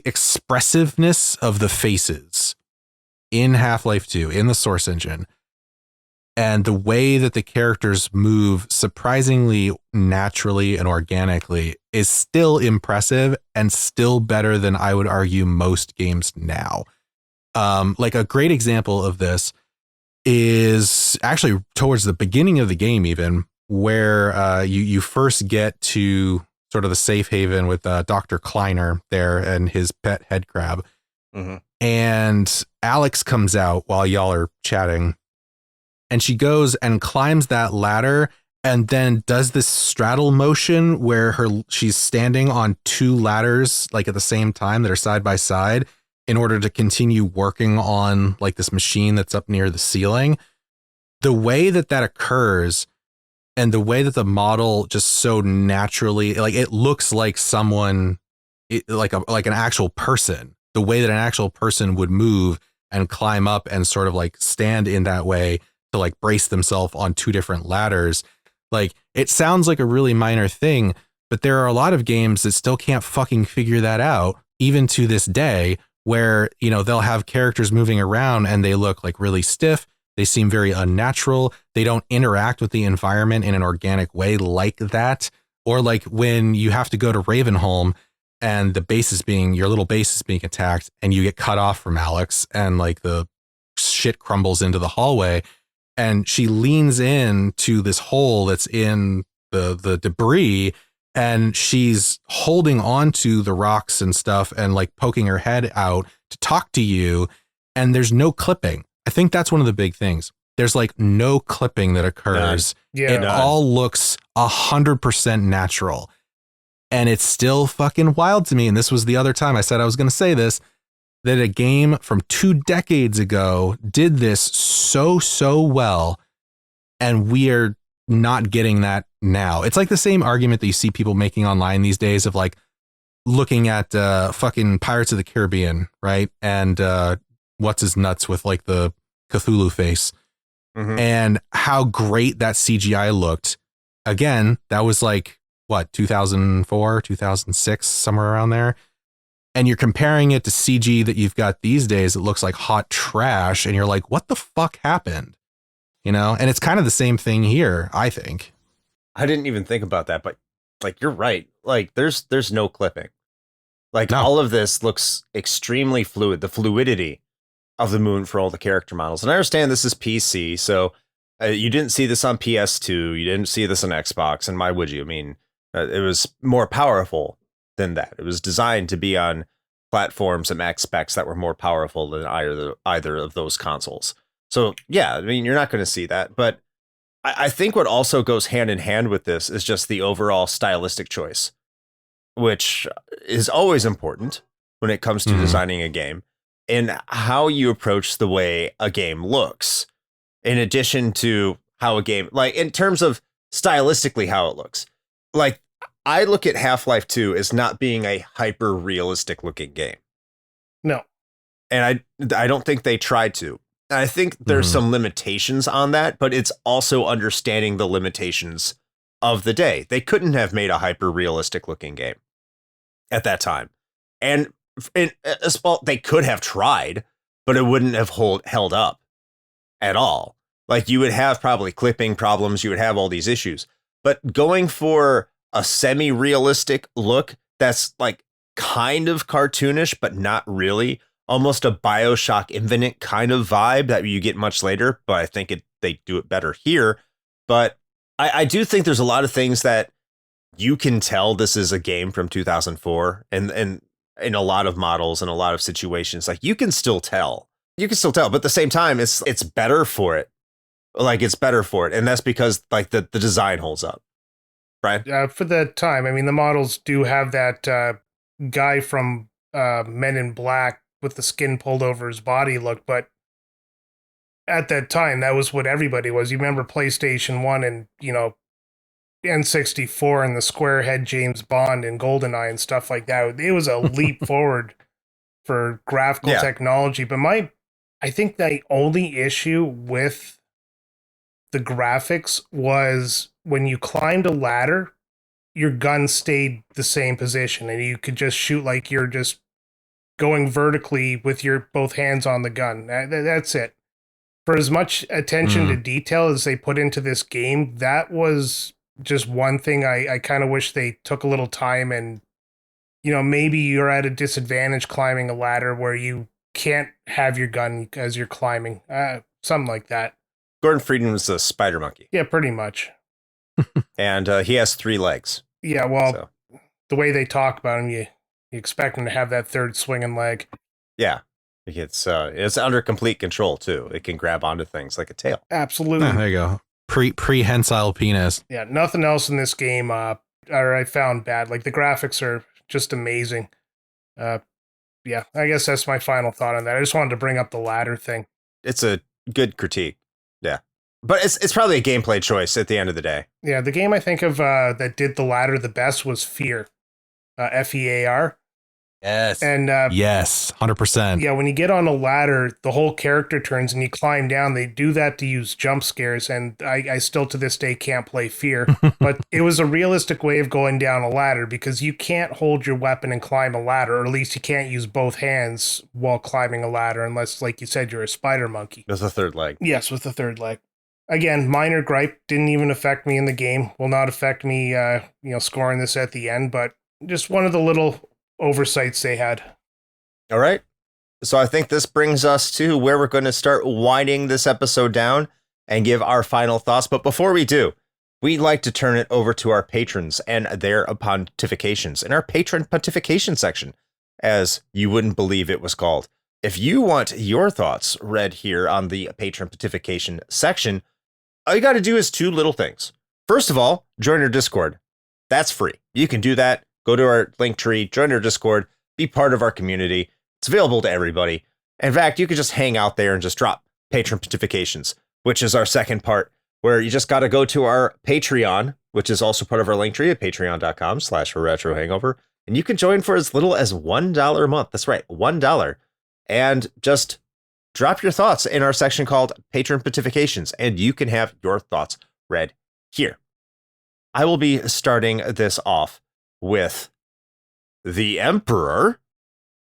expressiveness of the faces in Half-Life 2 in the Source engine And the way that the characters move surprisingly naturally and organically is still impressive and still better than I would argue most games now. Like a great example of this is actually towards the beginning of the game, even where you first get to sort of the safe haven with Dr. Kleiner there and his pet head crab. Mm-hmm. And Alex comes out while y'all are chatting, and she goes and climbs that ladder and then does this straddle motion where she's standing on two ladders like at the same time that are side by side in order to continue working on like this machine that's up near the ceiling. The way that occurs and the way that the model just so naturally, like it looks like someone, like an actual person, the way that an actual person would move and climb up and sort of like stand in that way to like brace themselves on two different ladders. Like it sounds like a really minor thing, but there are a lot of games that still can't fucking figure that out, even to this day, where, you know, they'll have characters moving around and they look like really stiff. They seem very unnatural. They don't interact with the environment in an organic way like that. Or like when you have to go to Ravenholm and your little base is being attacked and you get cut off from Alex and like the shit crumbles into the hallway and she leans in to this hole that's in the debris and she's holding on to the rocks and stuff and like poking her head out to talk to you, and there's no clipping. I think that's one of the big things. There's like no clipping that occurs. It all looks 100% natural. And it's still fucking wild to me. And this was the other time I said I was going to say this, that a game from 2 decades ago did this so well. And we are not getting that now. It's like the same argument that you see people making online these days of like looking at fucking Pirates of the Caribbean, right? And what's his nuts with like the Cthulhu face, and how great that CGI looked. Again, that was like what, 2004, 2006, somewhere around there. And you're comparing it to CG that you've got these days. It looks like hot trash. And you're like, what the fuck happened? You know, and it's kind of the same thing here, I think. I didn't even think about that, but like, you're right. Like there's no clipping. Like all of this looks extremely fluid. The fluidity of the moon for all the character models. And I understand this is PC, so you didn't see this on PS2. You didn't see this on Xbox. And why would you? I mean, it was more powerful than that. It was designed to be on platforms and max specs that were more powerful than either of those consoles. So yeah, I mean, you're not going to see that. But I think what also goes hand in hand with this is just the overall stylistic choice, which is always important when it comes to designing a game, and how you approach the way a game looks, in addition to how a game, like in terms of stylistically how it looks. Like I look at Half-Life 2 as not being a hyper realistic looking game. No. And I don't think they tried to. I think there's some limitations on that, but it's also understanding the limitations of the day. They couldn't have made a hyper realistic looking game at that time. And they could have tried, but it wouldn't have held up at all. Like you would have probably clipping problems. You would have all these issues, but going for a semi-realistic look that's like kind of cartoonish, but not really, almost a BioShock Infinite kind of vibe that you get much later. But I think they do it better here. But I do think there's a lot of things that you can tell this is a game from 2004, and in a lot of models and a lot of situations, like you can still tell, but at the same time, it's better for it. Like it's better for it. And that's because like the design holds up. Brian? For the time, I mean, the models do have that guy from Men in Black with the skin pulled over his body look, but at that time, that was what everybody was. You remember PlayStation 1 and, you know, N64 and the square head James Bond and GoldenEye and stuff like that. It was a leap forward for graphical technology. But I think the only issue with the graphics was when you climbed a ladder, your gun stayed the same position and you could just shoot like you're just going vertically with your both hands on the gun. That's it. For as much attention to detail as they put into this game, that was just one thing I kind of wish they took a little time and, maybe you're at a disadvantage climbing a ladder where you can't have your gun as you're climbing. Something like that. Gordon Freeman was a spider monkey. Yeah, pretty much. And he has 3 legs. Yeah, well, the way they talk about him, you expect him to have that third swinging leg. Yeah. It's under complete control, too. It can grab onto things like a tail. Absolutely. There you go. Prehensile penis. Yeah, nothing else in this game I found bad. Like, the graphics are just amazing. Yeah, I guess that's my final thought on that. I just wanted to bring up the ladder thing. It's a good critique. Yeah. But it's probably a gameplay choice at the end of the day. Yeah, the game I think of that did the ladder the best was Fear. FEAR. Yes. And yes, 100%. Yeah, when you get on a ladder, the whole character turns and you climb down. They do that to use jump scares, and I still to this day can't play Fear. But it was a realistic way of going down a ladder because you can't hold your weapon and climb a ladder, or at least you can't use both hands while climbing a ladder unless, like you said, you're a spider monkey. With a third leg. Yes, with a third leg. Again, minor gripe, didn't even affect me in the game. Will not affect me, scoring this at the end, but just one of the little oversights they had. All right. So I think this brings us to where we're going to start winding this episode down and give our final thoughts. But before we do, we'd like to turn it over to our patrons and their pontifications in our patron pontification section, as you wouldn't believe it was called. If you want your thoughts read here on the patron pontification section, all you got to do is 2 little things. First of all, join our Discord. That's free. You can do that. Go to our link tree, join our Discord, be part of our community. It's available to everybody. In fact, you could just hang out there and just drop patron pontifications, which is our second part, where you just got to go to our Patreon, which is also part of our link tree at patreon.com/retrohangover. And you can join for as little as $1 a month. That's right, $1. And just drop your thoughts in our section called Patron Pontifications, and you can have your thoughts read here. I will be starting this off with the Emperor.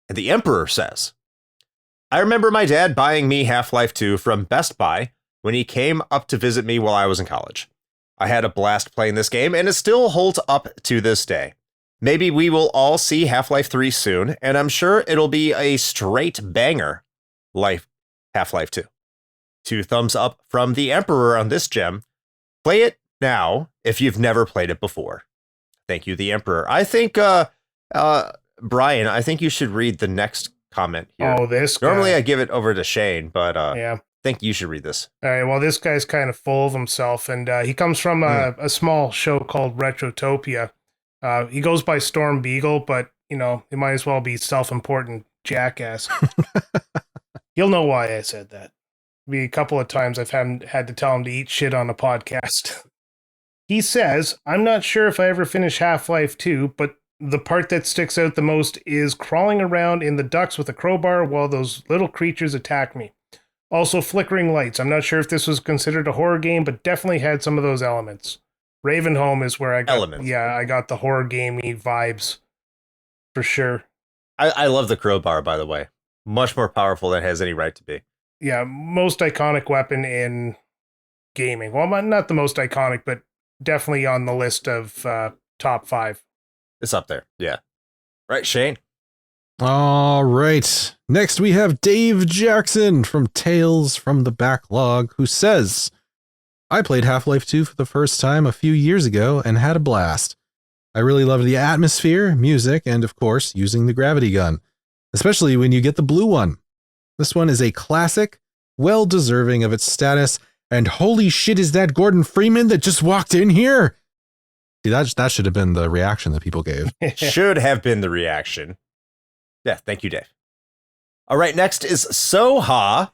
The Emperor says, I remember my dad buying me Half-Life 2 from Best Buy when he came up to visit me while I was in college. I had a blast playing this game, and it still holds up to this day. Maybe we will all see Half-Life 3 soon, and I'm sure it'll be a straight banger like Half-Life 2. 2 thumbs up from the Emperor on this gem. Play it now if you've never played it before. Thank you, the Emperor. I think, Brian, I think you should read the next comment here. Oh, this guy. Normally I give it over to Shane, but yeah. I think you should read this. All right, well, this guy's kind of full of himself, and he comes from a small show called Retrotopia. He goes by Storm Beagle, but, it might as well be self-important jackass. You'll know why I said that. Be a couple of times I've had to tell him to eat shit on a podcast. He says, I'm not sure if I ever finish Half-Life 2, but the part that sticks out the most is crawling around in the ducts with a crowbar while those little creatures attack me. Also, flickering lights. I'm not sure if this was considered a horror game, but definitely had some of those elements. Ravenholm is where I got the horror gamey vibes. For sure. I love the crowbar, by the way. Much more powerful than it has any right to be. Yeah, most iconic weapon in gaming. Well, not the most iconic, but definitely on the list of top 5. It's up there. Yeah. Right, Shane? All right. Next, we have Dave Jackson from Tales from the Backlog, who says, I played Half-Life 2 for the first time a few years ago and had a blast. I really loved the atmosphere, music, and of course, using the gravity gun, especially when you get the blue one. This one is a classic, well deserving of its status. And holy shit, is that Gordon Freeman that just walked in here? See, that should have been the reaction that people gave. Should have been the reaction. Yeah, thank you, Dave. All right, next is Soha.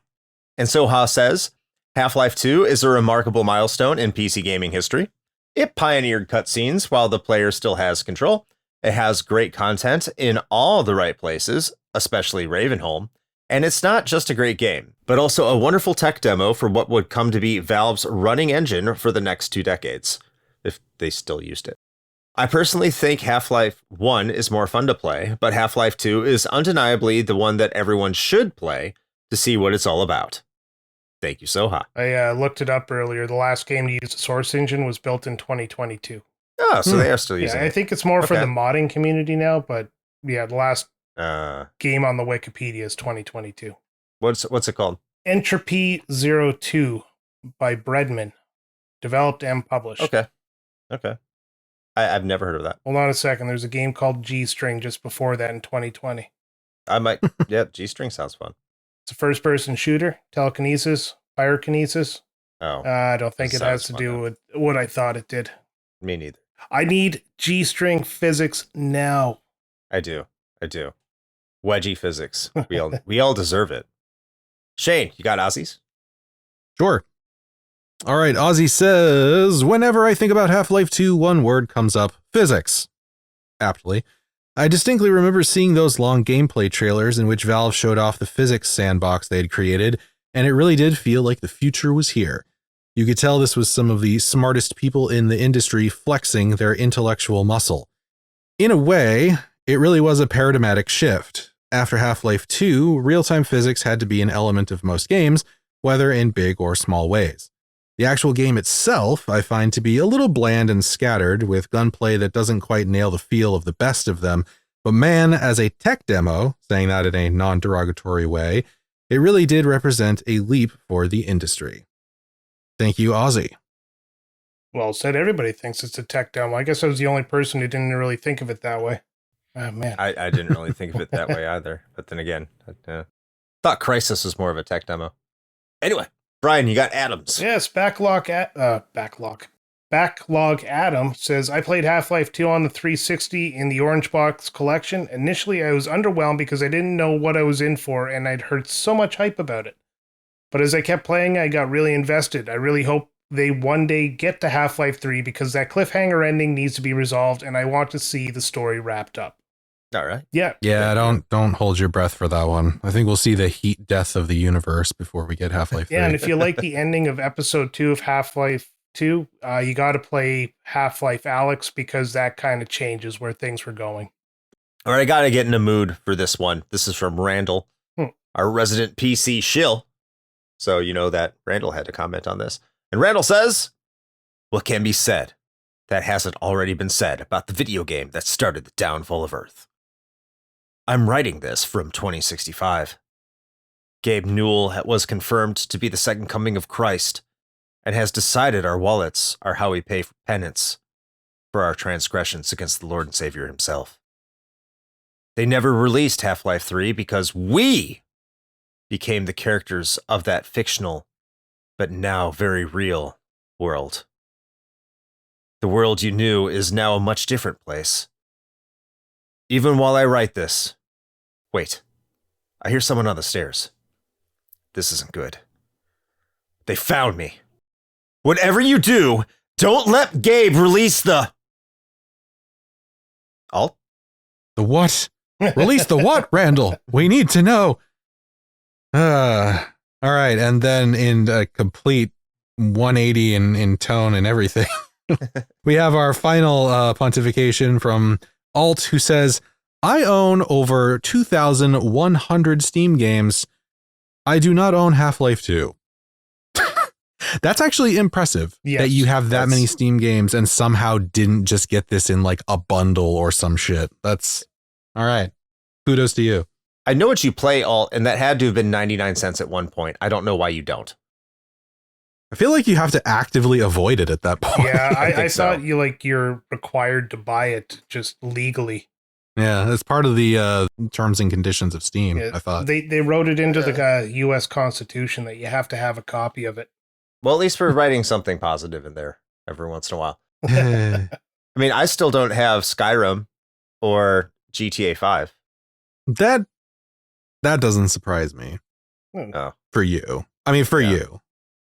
And Soha says, Half-Life 2 is a remarkable milestone in PC gaming history. It pioneered cutscenes while the player still has control. It has great content in all the right places, especially Ravenholm. And it's not just a great game, but also a wonderful tech demo for what would come to be Valve's running engine for the next 2 decades, if they still used it. I personally think Half-Life 1 is more fun to play, but Half-Life 2 is undeniably the one that everyone should play to see what it's all about. Thank you, Soha. I looked it up earlier. The last game to use the Source Engine was built in 2022. Oh, so they are still using it. I think it's more for the modding community now, but yeah, the last game on the Wikipedia is 2022. What's it called? Entropy 02 by Breadman. Developed and published. Okay. I've never heard of that. Hold on a second. There's a game called G-String just before that in 2020. I might. Yeah, G-String sounds fun. It's a first-person shooter, telekinesis, pyrokinesis. Oh. I don't think it has to do with what I thought it did. Me neither. I need G-String physics now. I do. Wedgie physics. We all deserve it. Shane, you got Aussies? Sure. All right, Ozzy says, whenever I think about Half-Life 2, one word comes up, physics. Aptly. I distinctly remember seeing those long gameplay trailers in which Valve showed off the physics sandbox they had created, and it really did feel like the future was here. You could tell this was some of the smartest people in the industry flexing their intellectual muscle. In a way, it really was a paradigmatic shift. After Half-Life 2, real-time physics had to be an element of most games, whether in big or small ways. The actual game itself, I find to be a little bland and scattered, with gunplay that doesn't quite nail the feel of the best of them, but man, as a tech demo, saying that in a non-derogatory way, it really did represent a leap for the industry. Thank you, Ozzy. Well said. Everybody thinks it's a tech demo. I guess I was the only person who didn't really think of it that way. Oh, man. I didn't really think of it that way either. But then again, I thought Crysis was more of a tech demo. Anyway, Brian, you got Adams. Yes, Backlog Adam says, I played Half-Life 2 on the 360 in the Orange Box collection. Initially, I was underwhelmed because I didn't know what I was in for, and I'd heard so much hype about it. But as I kept playing, I got really invested. I really hope they one day get to Half-Life 3 because that cliffhanger ending needs to be resolved, and I want to see the story wrapped up. All right. Yeah. Yeah, don't hold your breath for that one. I think we'll see the heat death of the universe before we get Half-Life 3. Yeah, and if you like the ending of episode 2 of Half-Life 2, you got to play Half-Life Alyx because that kind of changes where things were going. All right, I got to get in a mood for this one. This is from Randall, our resident PC shill. So you know that Randall had to comment on this. And Randall says, what can be said that hasn't already been said about the video game that started the downfall of Earth? I'm writing this from 2065. Gabe Newell was confirmed to be the second coming of Christ and has decided our wallets are how we pay for penance for our transgressions against the Lord and Savior himself. They never released Half-Life 3 because we became the characters of that fictional, but now very real world. The world you knew is now a much different place. Even while I write this, wait, I hear someone on the stairs. This isn't good. They found me. Whatever you do, don't let Gabe release the... Alt? The what? Release the what, Randall? We need to know. All right, and then in a complete 180 in tone and everything, we have our final pontification from Alt, who says, I own over 2,100 Steam games. I do not own Half-Life 2. That's actually impressive that you have that many Steam games and somehow didn't just get this in like a bundle or some shit. That's all right. Kudos to you. I know what you play, Alt, and that had to have been 99 cents at one point. I don't know why you don't. I feel like you have to actively avoid it at that point. Yeah, I thought you're required to buy it just legally. Yeah, it's part of the terms and conditions of Steam, Yeah, I thought. They wrote it into the U.S. Constitution that you have to have a copy of it. Well, at least we're writing something positive in there every once in a while. I mean, I still don't have Skyrim or GTA 5. That doesn't surprise me. Oh. For you. I mean, for you.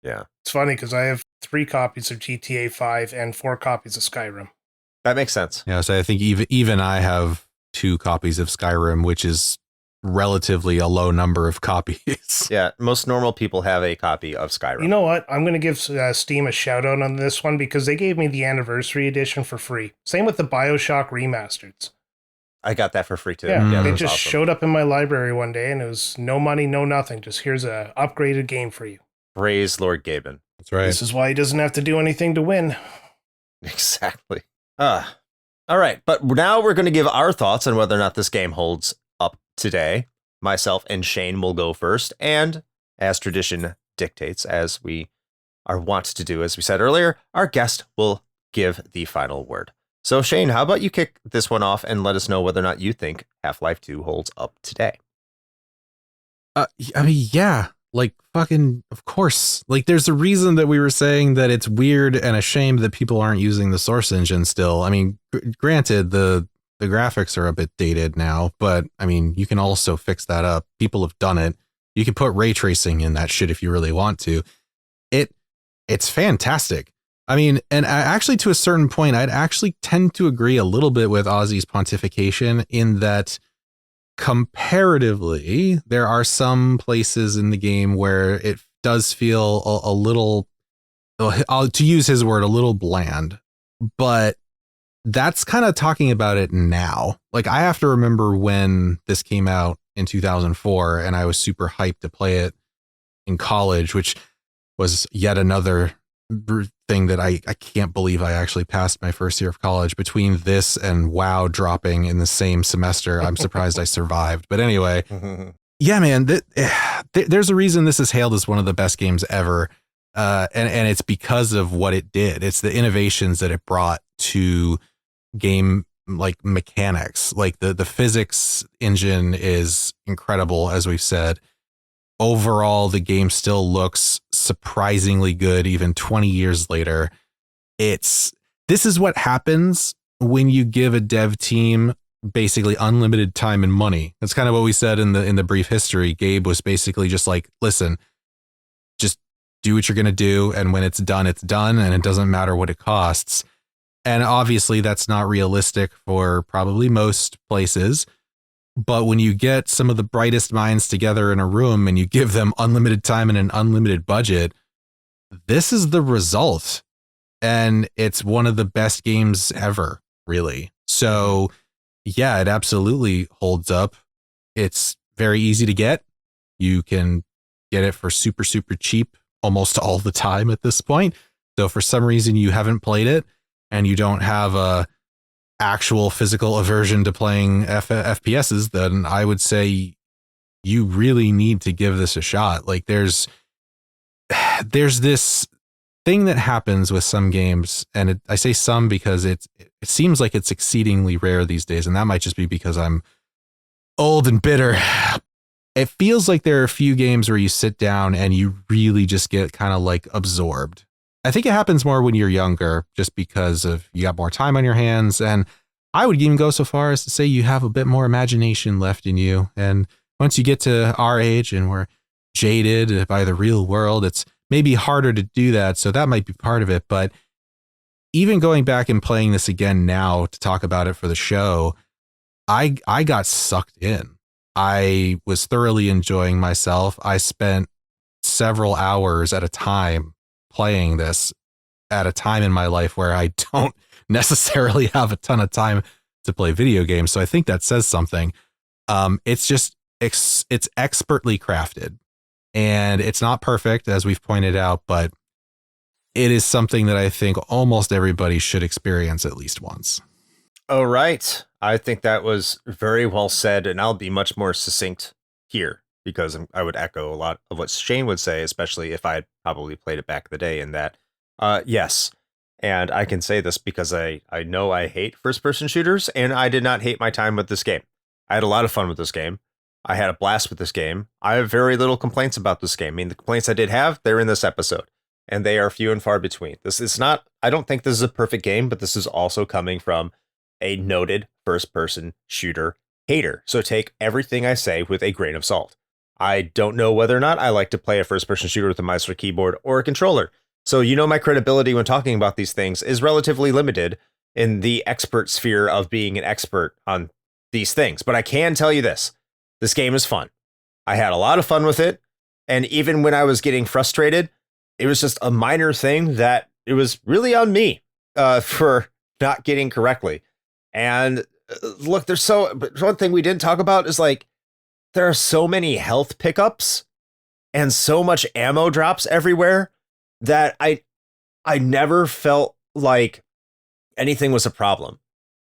Yeah. It's funny because I have 3 copies of GTA 5 and 4 copies of Skyrim. That makes sense. Yeah, so I think even I have 2 copies of Skyrim, which is relatively a low number of copies. Yeah, most normal people have a copy of Skyrim. You know what? I'm going to give Steam a shout out on this one because they gave me the anniversary edition for free. Same with the BioShock remasters. I got that for free too. Yeah, they just showed up in my library one day and it was no money, no nothing. Just here's a upgraded game for you. Praise Lord Gaben. That's right. This is why he doesn't have to do anything to win. Exactly. All right. But now we're going to give our thoughts on whether or not this game holds up today. Myself and Shane will go first. And as tradition dictates, as we are wont to do, as we said earlier, our guest will give the final word. So, Shane, how about you kick this one off and let us know whether or not you think Half-Life 2 holds up today? I mean, yeah, like fucking, of course. Like, there's a reason that we were saying that it's weird and a shame that people aren't using the Source engine still. I mean, granted, the graphics are a bit dated now, but I mean, you can also fix that up. People have done it. You can put ray tracing in that shit if you really want to. It's fantastic. I mean, and actually to a certain point, I'd actually tend to agree a little bit with Ozzy's pontification in that comparatively, there are some places in the game where it does feel a little, to use his word, a little bland, but that's kind of talking about it now. Like, I have to remember when this came out in 2004 and I was super hyped to play it in college, which was yet another thing that I can't believe I actually passed my first year of college. Between this and WoW dropping in the same semester, I'm surprised I survived. But anyway, yeah, man, there's a reason this is hailed as one of the best games ever. And it's because of what it did. It's the innovations that it brought to game like mechanics. Like the physics engine is incredible, as we've said. Overall, the game still looks surprisingly good, even 20 years later. This is what happens when you give a dev team basically unlimited time and money. That's kind of what we said in the brief history. Gabe was basically just like, listen, just do what you're going to do. And when it's done, and it doesn't matter what it costs. And obviously that's not realistic for probably most places. But when you get some of the brightest minds together in a room and you give them unlimited time and an unlimited budget, this is the result. And it's one of the best games ever, really. So yeah, it absolutely holds up. It's very easy to get. You can get it for super, super cheap almost all the time at this point. So for some reason you haven't played it and you don't have a actual physical aversion to playing FPSs, then I would say you really need to give this a shot. Like there's this thing that happens with some games, and I say some because it seems like it's exceedingly rare these days, and that might just be because I'm old and bitter. It feels like there are a few games where you sit down and you really just get kind of like absorbed. I think it happens more when you're younger, just because of you got more time on your hands. And I would even go so far as to say you have a bit more imagination left in you. And once you get to our age and we're jaded by the real world, it's maybe harder to do that. So that might be part of it. But even going back and playing this again now to talk about it for the show, I got sucked in. I was thoroughly enjoying myself. I spent several hours at a time playing this at a time in my life where I don't necessarily have a ton of time to play video games. So I think that says something. It's just, it's expertly crafted and it's not perfect, as we've pointed out, but it is something that I think almost everybody should experience at least once. All right. I think that was very well said, and I'll be much more succinct here, because I would echo a lot of what Shane would say, especially if I had probably played it back in the day, in that, yes. And I can say this because I know I hate first-person shooters, and I did not hate my time with this game. I had a lot of fun with this game. I had a blast with this game. I have very little complaints about this game. I mean, the complaints I did have, they're in this episode, and they are few and far between. This is not, I don't think this is a perfect game, but this is also coming from a noted first-person shooter hater. So take everything I say with a grain of salt. I don't know whether or not I like to play a first-person shooter with a mouse or keyboard or a controller. So my credibility when talking about these things is relatively limited in the expert sphere of being an expert on these things. But I can tell you this game is fun. I had a lot of fun with it. And even when I was getting frustrated, it was just a minor thing that it was really on me for not getting correctly. And look, but one thing we didn't talk about is like, there are so many health pickups and so much ammo drops everywhere that I never felt like anything was a problem.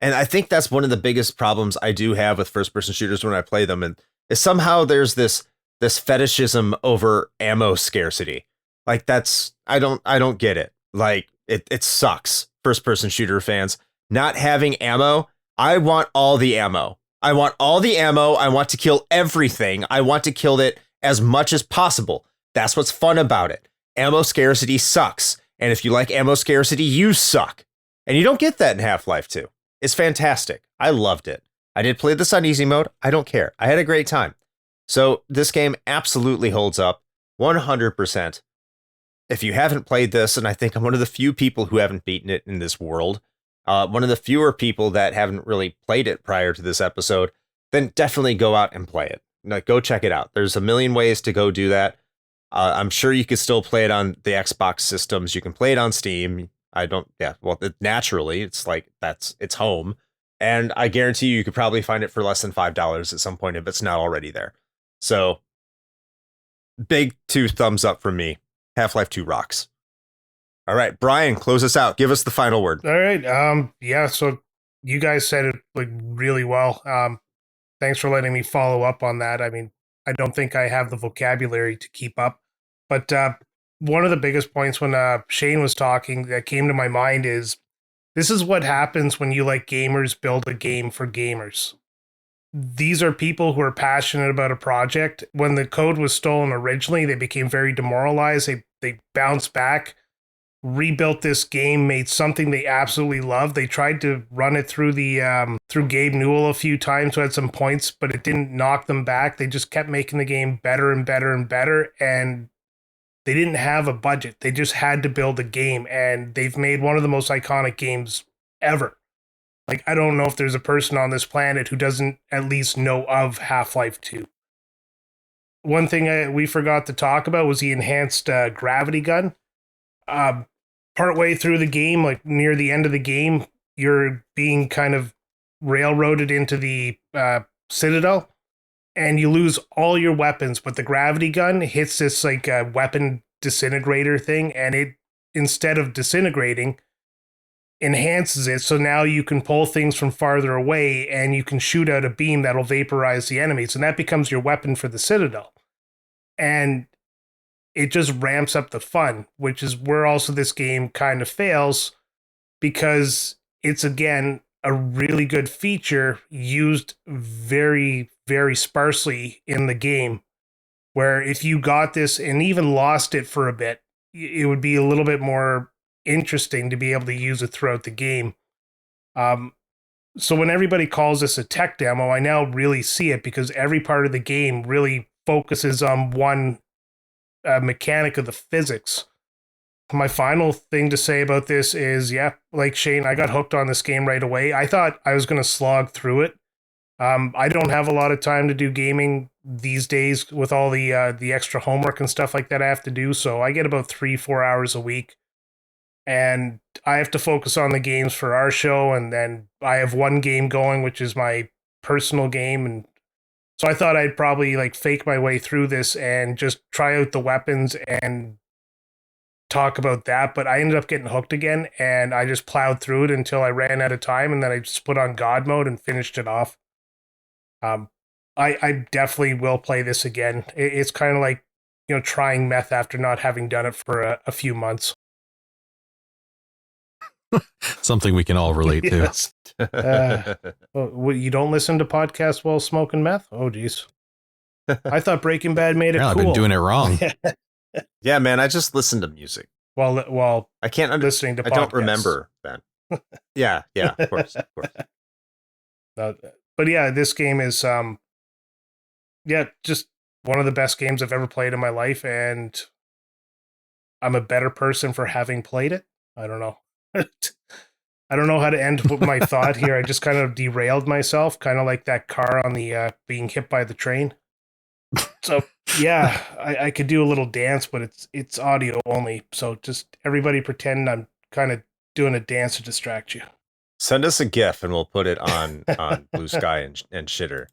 And I think that's one of the biggest problems I do have with first person shooters when I play them, and is somehow there's this fetishism over ammo scarcity. Like I don't get it. Like it sucks. First person shooter fans not having ammo. I want all the ammo. I want all the ammo. I want to kill everything. I want to kill it as much as possible. That's what's fun about it. Ammo scarcity sucks. And if you like ammo scarcity, you suck. And you don't get that in Half-Life 2. It's fantastic. I loved it. I did play this on easy mode. I don't care. I had a great time. So this game absolutely holds up 100%. If you haven't played this, and I think I'm one of the few people who haven't beaten it in this world, one of the fewer people that haven't really played it prior to this episode, then definitely go out and play it. Like, go check it out. There's a million ways to go do that. I'm sure you could still play it on the Xbox systems. You can play it on Steam. Naturally, it's like it's home. And I guarantee you could probably find it for less than $5 at some point if it's not already there. So, big 2 thumbs up from me. Half-Life 2 rocks. All right, Brian, close us out. Give us the final word. All right. Yeah, so you guys said it like really well. Thanks for letting me follow up on that. I mean, I don't think I have the vocabulary to keep up. But one of the biggest points when Shane was talking that came to my mind is this is what happens when you let gamers build a game for gamers. These are people who are passionate about a project. When the code was stolen originally, they became very demoralized. They bounced back, rebuilt this game, made something they absolutely loved. They tried to run it through through Gabe Newell a few times, who had some points, but it didn't knock them back. They just kept making the game better and better and better, and they didn't have a budget. They just had to build a game, and they've made one of the most iconic games ever. Like, I don't know if there's a person on this planet who doesn't at least know of Half-Life 2. One thing we forgot to talk about was the enhanced gravity gun. Partway through the game, like near the end of the game, you're being kind of railroaded into the Citadel, and you lose all your weapons, but the gravity gun hits this like weapon disintegrator thing, and it, instead of disintegrating, enhances it, so now you can pull things from farther away and you can shoot out a beam that'll vaporize the enemies, and that becomes your weapon for the Citadel. And it just ramps up the fun, which is where also this game kind of fails, because it's, again, a really good feature used very, very sparsely in the game, where if you got this and even lost it for a bit, it would be a little bit more interesting to be able to use it throughout the game. So when everybody calls this a tech demo, I now really see it, because every part of the game really focuses on one mechanic of the physics. My final thing to say about this is, yeah, like Shane, I got hooked on this game right away. I thought I was going to slog through it. I don't have a lot of time to do gaming these days with all the extra homework and stuff like that I have to do. So I get about 3-4 hours a week. And I have to focus on the games for our show, and then I have one game going, which is my personal game. And so I thought I'd probably like fake my way through this and just try out the weapons and talk about that. But I ended up getting hooked again, and I just plowed through it until I ran out of time, and then I just put on God mode and finished it off. I definitely will play this again. It's kind of like, trying meth after not having done it for a few months. Something we can all relate yes. to. You don't listen to podcasts while smoking meth? Oh, geez. I thought Breaking Bad made it cool. I've been doing it wrong. Yeah, man, I just listen to music. Well, I can't listening to podcasts. I don't remember then. Yeah, of course. But yeah, this game is, just one of the best games I've ever played in my life, and I'm a better person for having played it. I don't know. I don't know how to end my thought here. I just kind of derailed myself, kind of like that car on the being hit by the train. So yeah, I could do a little dance, but it's audio only. So just everybody pretend I'm kind of doing a dance to distract you. Send us a GIF and we'll put it on Blue Sky and Shitter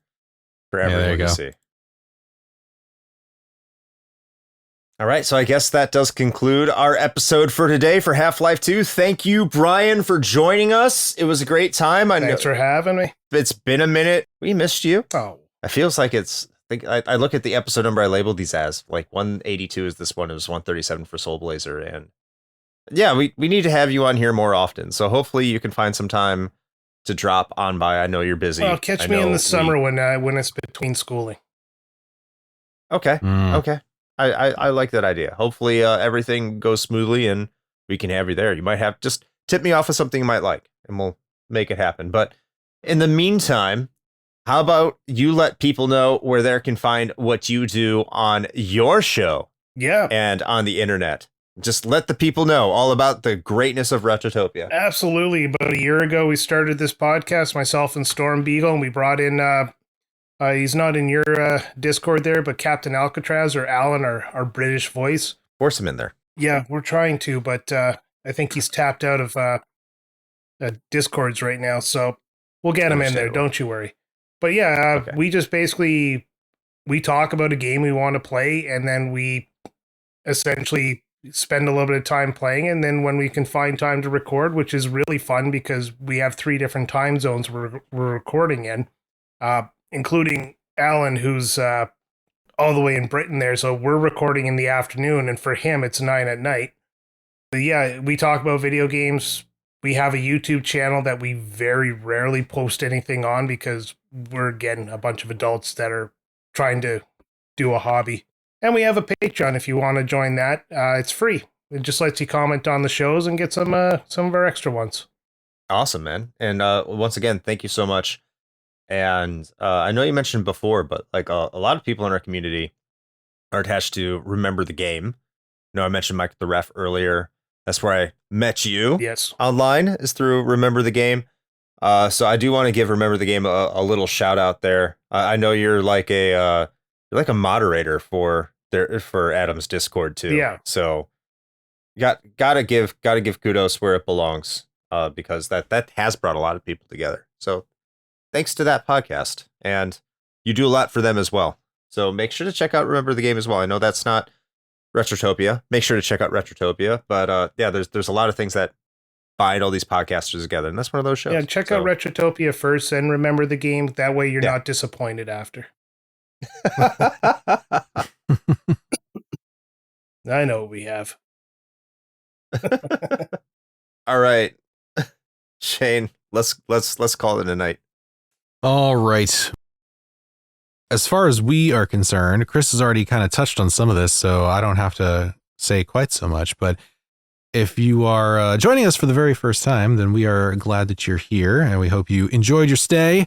for everyone to see. All right, so I guess that does conclude our episode for today for Half-Life 2. Thank you, Brian, for joining us. It was a great time. Thanks for having me. It's been a minute. We missed you. Oh. It feels like I look at the episode number I labeled these as. Like 182 is this one. It was 137 for Soul Blazer. And yeah, we need to have you on here more often. So hopefully you can find some time to drop on by. I know you're busy. Well, catch me in the summer when it's between schooling. Okay. Okay. I like that idea. Hopefully everything goes smoothly and we can have you there. You might have just tip me off of something you might like and we'll make it happen. But in the meantime, how about you let people know where they can find what you do on your show? Yeah. And on the internet. Just let the people know all about the greatness of Retrotopia. Absolutely. About a year ago, we started this podcast, myself and Storm Beagle, and we brought in he's not in your Discord there, but Captain Alcatraz or Alan, our British voice. Force him in there. Yeah, we're trying to, but I think he's tapped out of Discords right now, so we'll get him in there. Don't you worry. But yeah, we just basically, we talk about a game we want to play, and then we essentially spend a little bit of time playing, and then when we can find time to record, which is really fun because we have 3 different time zones we're recording in, including Alan, who's all the way in Britain there. So we're recording in the afternoon, and for him, it's 9 at night. But yeah, we talk about video games. We have a YouTube channel that we very rarely post anything on because we're, again, a bunch of adults that are trying to do a hobby. And we have a Patreon if you want to join that. It's free. It just lets you comment on the shows and get some of our extra ones. Awesome, man. And once again, thank you so much. And I know you mentioned before, but like a lot of people in our community are attached to Remember the Game. I mentioned Mike the Ref earlier. That's where I met you. Yes. Online is through Remember the Game. So I do want to give Remember the Game a little shout out there. I know you're like a moderator for Adam's Discord too. Yeah. So gotta give kudos where it belongs. Because that has brought a lot of people together. So thanks to that podcast, and you do a lot for them as well. So make sure to check out Remember the Game as well. I know that's not Retrotopia. Make sure to check out Retrotopia. But yeah, there's a lot of things that bind all these podcasters together, and that's one of those shows. Yeah, check out Retrotopia first, and Remember the Game. That way, you're not disappointed after. I know what we have. All right, Shane. Let's call it a night. All right. As far as we are concerned, Chris has already kind of touched on some of this, so I don't have to say quite so much. But if you are joining us for the very first time, then we are glad that you're here, and we hope you enjoyed your stay.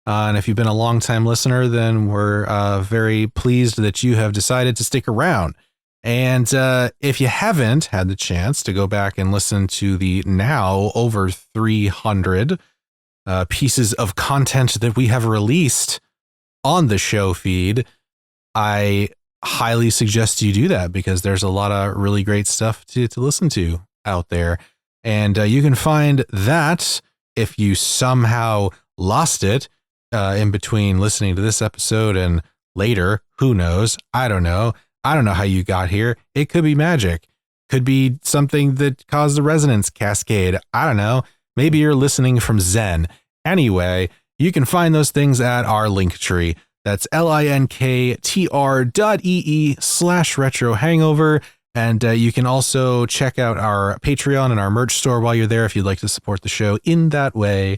And if you've been a long-time listener, then we're very pleased that you have decided to stick around. And if you haven't had the chance to go back and listen to the now over 300 pieces of content that we have released on the show feed, I highly suggest you do that because there's a lot of really great stuff to listen to out there. And you can find that if you somehow lost it in between listening to this episode and later, who knows? I don't know how you got here. It could be magic. Could be something that caused the resonance cascade. I don't know. Maybe you're listening from Zen. Anyway, you can find those things at our link tree. That's linktr.ee/retrohangover. And you can also check out our Patreon and our merch store while you're there if you'd like to support the show in that way.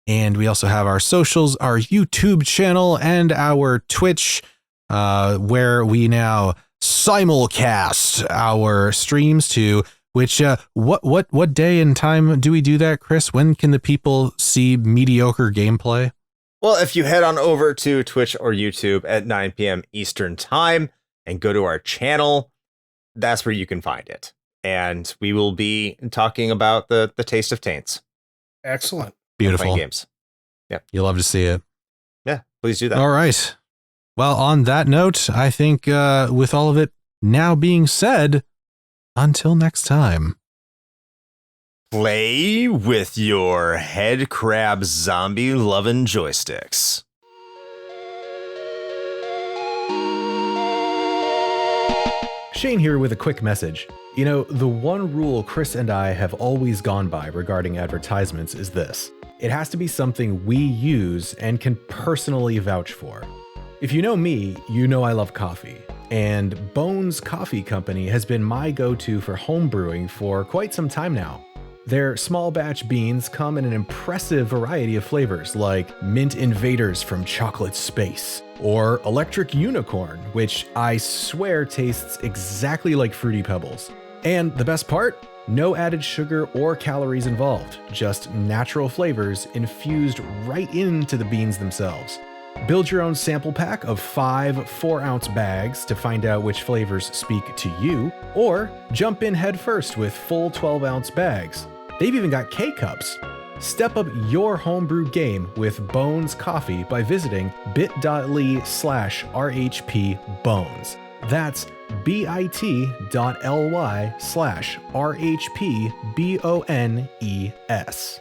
And we also have our socials, our YouTube channel, and our Twitch, where we now simulcast our streams to. Which what day and time do we do that, Chris? When can the people see mediocre gameplay? Well, if you head on over to Twitch or YouTube at 9 p.m. Eastern time and go to our channel, that's where you can find it. And we will be talking about the Taste of Taints. Excellent. Beautiful games. Yeah. You'll love to see it. Yeah, please do that. All right. Well, on that note, I think with all of it now being said, until next time. Play with your head crab zombie loving joysticks. Shane here with a quick message. You know, the one rule Chris and I have always gone by regarding advertisements is this. It has to be something we use and can personally vouch for. If you know me, you know I love coffee. And Bones Coffee Company has been my go-to for home brewing for quite some time now. Their small batch beans come in an impressive variety of flavors like Mint Invaders from Chocolate Space, or Electric Unicorn, which I swear tastes exactly like Fruity Pebbles. And the best part? No added sugar or calories involved, just natural flavors infused right into the beans themselves. Build your own sample pack of 5 4-ounce bags to find out which flavors speak to you, or jump in head first with full 12-ounce bags. They've even got K-Cups. Step up your homebrew game with Bones Coffee by visiting bit.ly/RHPBones. That's bit.ly/RHPBONES.